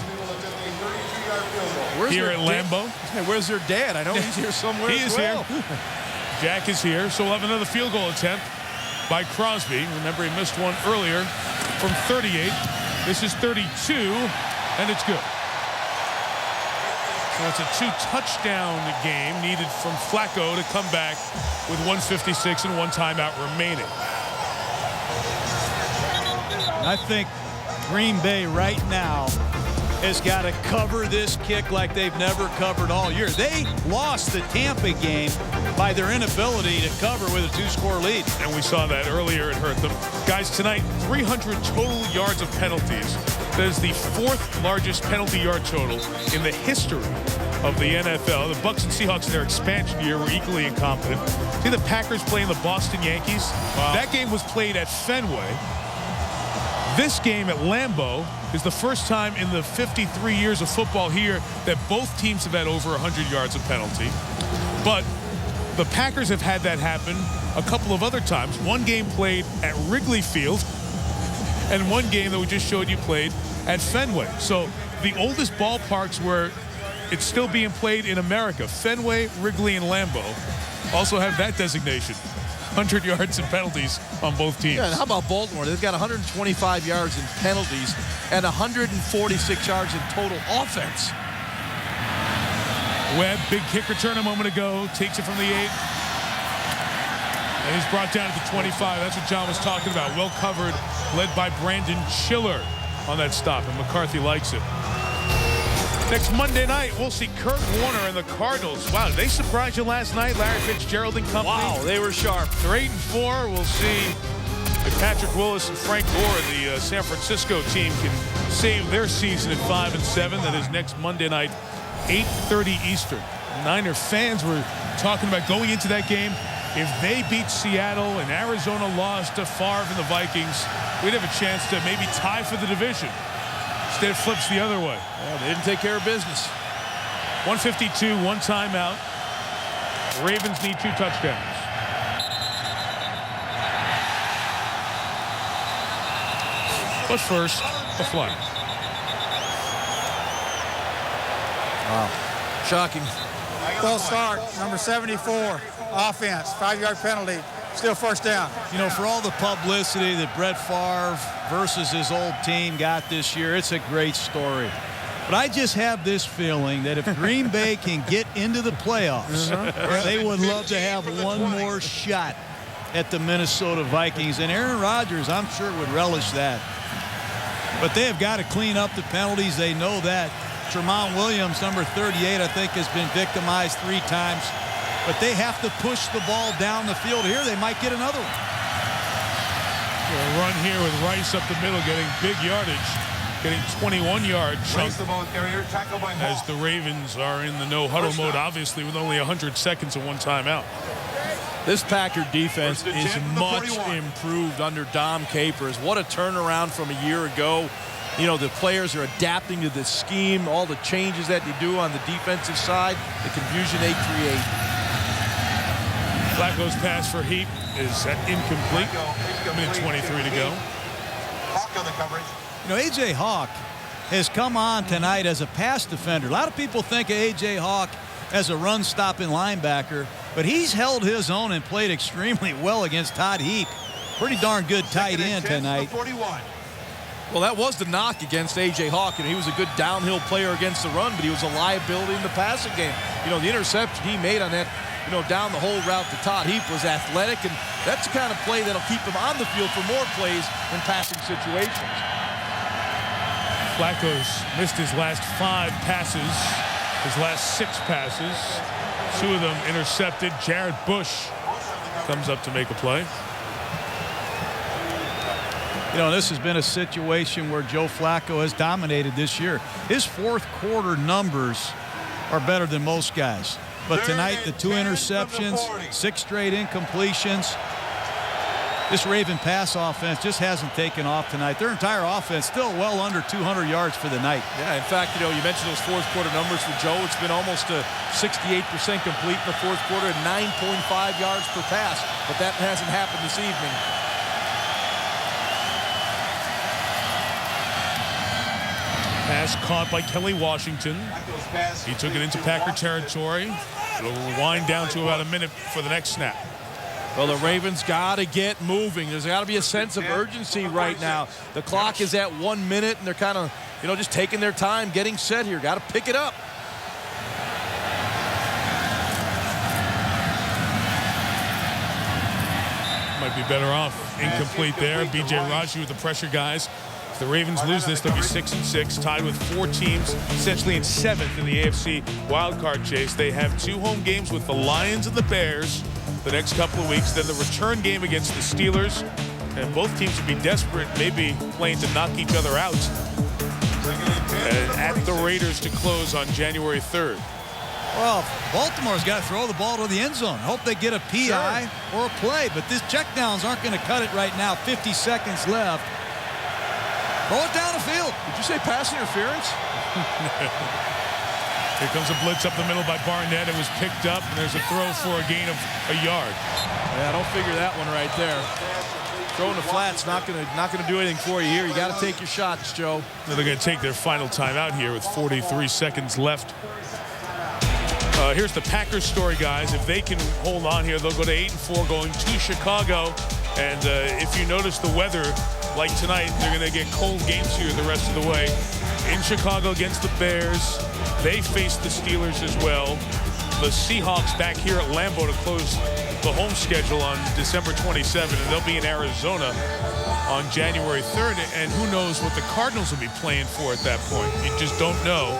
here at Lambeau. Hey, where's their dad? I know he's here somewhere. He is here. Jack is here. So we'll have another field goal attempt by Crosby. Remember, he missed one earlier from 38. This is 32, and it's good. So it's a 2-touchdown game needed from Flacco to come back with 1:56 and 1 timeout remaining. I think Green Bay right now has got to cover this kick like they've never covered all year. They lost the Tampa game by their inability to cover with a 2-score lead. And we saw that earlier. It hurt them. Guys, tonight, 300 total yards of penalties. That is the 4th largest penalty yard total in the history of the NFL. The Bucs and Seahawks in their expansion year were equally incompetent. See the Packers playing the Boston Yankees? Wow. That game was played at Fenway. This game at Lambeau is the first time in the 53 years of football here that both teams have had over 100 yards of penalty. But the Packers have had that happen a couple of other times. One game played at Wrigley Field, and one game that we just showed you played at Fenway. So the oldest ballparks where it's still being played in America, Fenway, Wrigley, and Lambeau, also have that designation. 100 yards and penalties on both teams. Yeah, and how about Baltimore? They've got 125 yards in penalties and 146 yards in total offense. Webb, big kick return a moment ago, takes it from the 8. And he's brought down to the 25. That's what John was talking about. Well covered, led by Brandon Chiller on that stop, and McCarthy likes it. Next Monday night, we'll see Kurt Warner and the Cardinals. Wow, did they surprise you last night, Larry Fitzgerald and company? Wow, they were sharp. They're 8-4. We'll see if Patrick Willis and Frank Gore, the San Francisco team, can save their season at 5-7. That is next Monday night, 8:30 Eastern. Niner fans were talking about going into that game. If they beat Seattle and Arizona lost to Favre and the Vikings, we'd have a chance to maybe tie for the division. Instead, it flips the other way. Yeah, they didn't take care of business. 152, 1 timeout. The Ravens need 2 touchdowns. But first, a flag. Wow. Shocking. False start, number 74, offense, 5-yard penalty, still first down. You know, for all the publicity that Brett Favre versus his old team got this year, it's a great story. But I just have this feeling that if Green Bay can get into the playoffs, they would love to have one more shot at the Minnesota Vikings. And Aaron Rodgers, I'm sure, would relish that. But they have got to clean up the penalties. They know that. Tramon Williams, number 38, I think, has been victimized 3 times. But they have to push the ball down the field here. They might get another one. A run here with Rice up the middle, getting big yardage, getting 21-yard chunk as the Ravens are in the no-huddle mode, obviously, with only 100 seconds and 1 timeout. This Packer defense is much improved under Dom Capers. What a turnaround from a year ago. You know, the players are adapting to this scheme, all the changes that they do on the defensive side, the confusion they create. Flacco's pass for Heap is incomplete. Minute 23 to go. Hawk on the coverage. You know, A.J. Hawk has come on tonight as a pass defender. A lot of people think of A.J. Hawk as a run-stopping linebacker, but he's held his own and played extremely well against Todd Heap. Pretty darn good tight end tonight. Well, that was the knock against A.J. Hawk, and he was a good downhill player against the run, but he was a liability in the passing game. You know, the interception he made on that, you know, down the whole route to Todd Heap was athletic, and that's the kind of play that'll keep him on the field for more plays in passing situations. Flacco's missed his last 5 passes, his last 6 passes. 2 of them intercepted. Jared Bush comes up to make a play. You know, this has been a situation where Joe Flacco has dominated this year. His 4th quarter numbers are better than most guys. But tonight, the 2 interceptions, 6 straight incompletions. This Raven pass offense just hasn't taken off tonight. Their entire offense still well under 200 yards for the night. Yeah, in fact, you know, you mentioned those 4th quarter numbers for Joe. It's been almost a 68% complete in the 4th quarter and 9.5 yards per pass. But that hasn't happened this evening. Pass caught by Kelly Washington. He took it into Packer territory. It'll wind down to about a minute for the next snap. Well, the Ravens got to get moving. There's got to be a sense of urgency right now. The clock is at 1 minute, and they're kind of, you know, just taking their time getting set here. Got to pick it up. Might be better off. Incomplete there. B.J. Raji with the pressure guys. If the Ravens lose this, they'll be 6-6, tied with 4 teams, essentially in 7th in the AFC wildcard chase. They have 2 home games with the Lions and the Bears the next couple of weeks, then the return game against the Steelers. And both teams would be desperate, maybe playing to knock each other out. And at the Raiders to close on January 3rd. Well, Baltimore's got to throw the ball to the end zone. Hope they get a PI or a play, but these checkdowns aren't going to cut it right now. 50 seconds left. Throw it down the field. Did you say pass interference? Here comes a blitz up the middle by Barnett. It was picked up, and there's a throw for a gain of a yard. Yeah, don't figure that one right there. Throwing the flat's not gonna do anything for you here. You got to take your shots, Joe. They're going to take their final timeout here with 43 seconds left. Here's the Packers story, guys. If they can hold on here, they'll go to 8-4, going to Chicago. And if you notice the weather, like tonight, they're going to get cold games here the rest of the way. In Chicago against the Bears, they face the Steelers as well. The Seahawks back here at Lambeau to close the home schedule on December 27th, and they'll be in Arizona on January 3rd. And who knows what the Cardinals will be playing for at that point. You just don't know.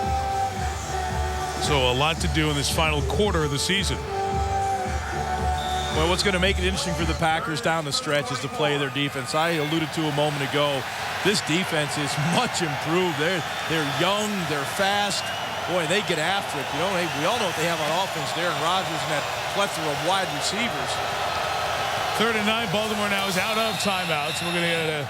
So a lot to do in this final quarter of the season. Well, what's going to make it interesting for the Packers down the stretch is to play their defense. I alluded to a moment ago, this defense is much improved. They're young, they're fast. Boy, they get after it. You know, hey, we all know what they have on offense. Aaron Rodgers and that plethora of wide receivers. 3rd and 9. Baltimore now is out of timeouts. We're going to get a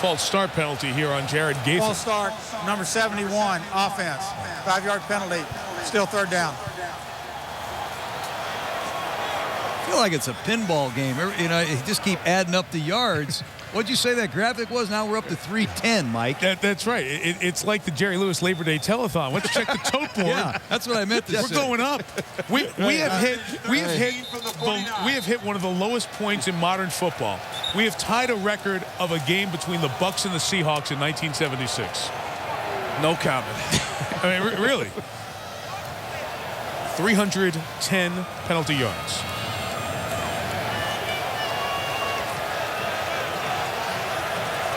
false start penalty here on Jared Gaither. False start, number 71, offense. 5-yard penalty, still 3rd down. I feel like it's a pinball game. You know, you just keep adding up the yards. What'd you say that graphic was? Now we're up to 310, Mike. That's right. It's like the Jerry Lewis Labor Day telethon. Let's check the tote board. Yeah, that's what I meant to say. We're going up. We have hit one of the lowest points in modern football. We have tied a record of a game between the Bucs and the Seahawks in 1976. No comment. I mean, really. 310 penalty yards.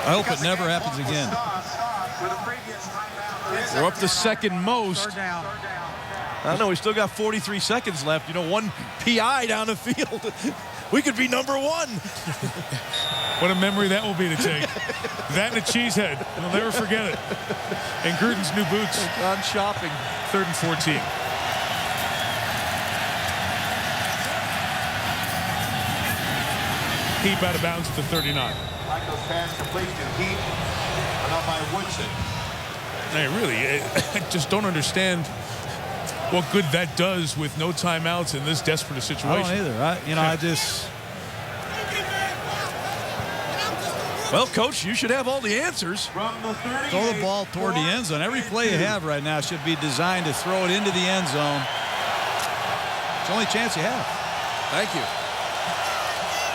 I hope it never happens again. We're up to second most. I don't know. We still got 43 seconds left. You know, one PI down the field. We could be number one. What a memory that will be to take. That and a cheesehead. We'll never forget it. And Gruden's new boots. On shopping. 3rd and 14. Heap out of bounds at the 39. Like those pass completion, Heap, enough by Woodson. I just don't understand what good that does with no timeouts in this desperate a situation. I don't either. I just... Well, Coach, you should have all the answers. Throw the ball toward the end zone. Every play you have right now should be designed to throw it into the end zone. It's the only chance you have. Thank you.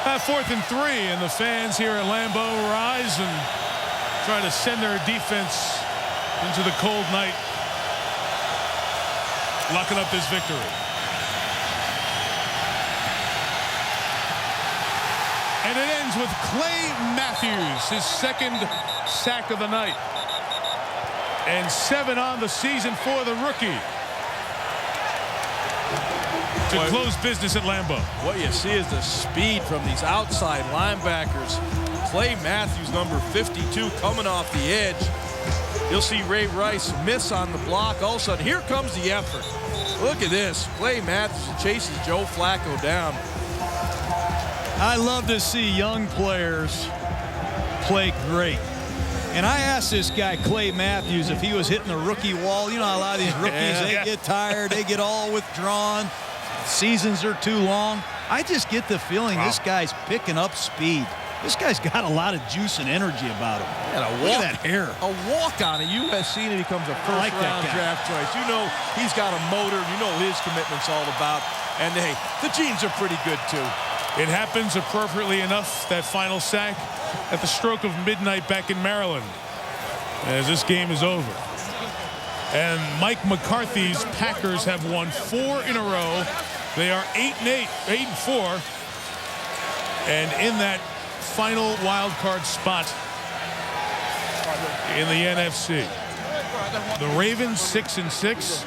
4th and 3, and the fans here at Lambeau rise and try to send their defense into the cold night, locking up this victory. And it ends with Clay Matthews, his 2nd sack of the night. And 7 on the season for the rookie. To close business at Lambeau. What you see is the speed from these outside linebackers. Clay Matthews, number 52, coming off the edge. You'll see Ray Rice miss on the block. All of a sudden, here comes the effort. Look at this. Clay Matthews chases Joe Flacco down. I love to see young players play great. And I asked this guy, Clay Matthews, if he was hitting the rookie wall. You know, a lot of these rookies, they get tired, they get all withdrawn. Seasons are too long. I just get the feeling this guy's picking up speed. This guy's got a lot of juice and energy about him. Look at that hair. A walk-on at USC, and he becomes a first-round draft choice. You know he's got a motor. You know his commitment's all about. And, hey, the genes are pretty good, too. It happens appropriately enough, that final sack, at the stroke of midnight back in Maryland, as this game is over. And Mike McCarthy's Packers have won 4 in a row. They are 8-4. And in that final wild card spot in the NFC. The Ravens 6-6.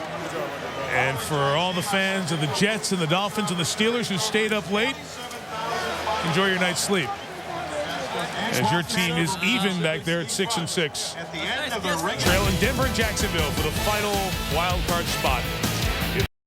And for all the fans of the Jets and the Dolphins and the Steelers who stayed up late, enjoy your night's sleep, as your team is even back there at 6-6. Trailing Denver and Jacksonville for the final wild card spot.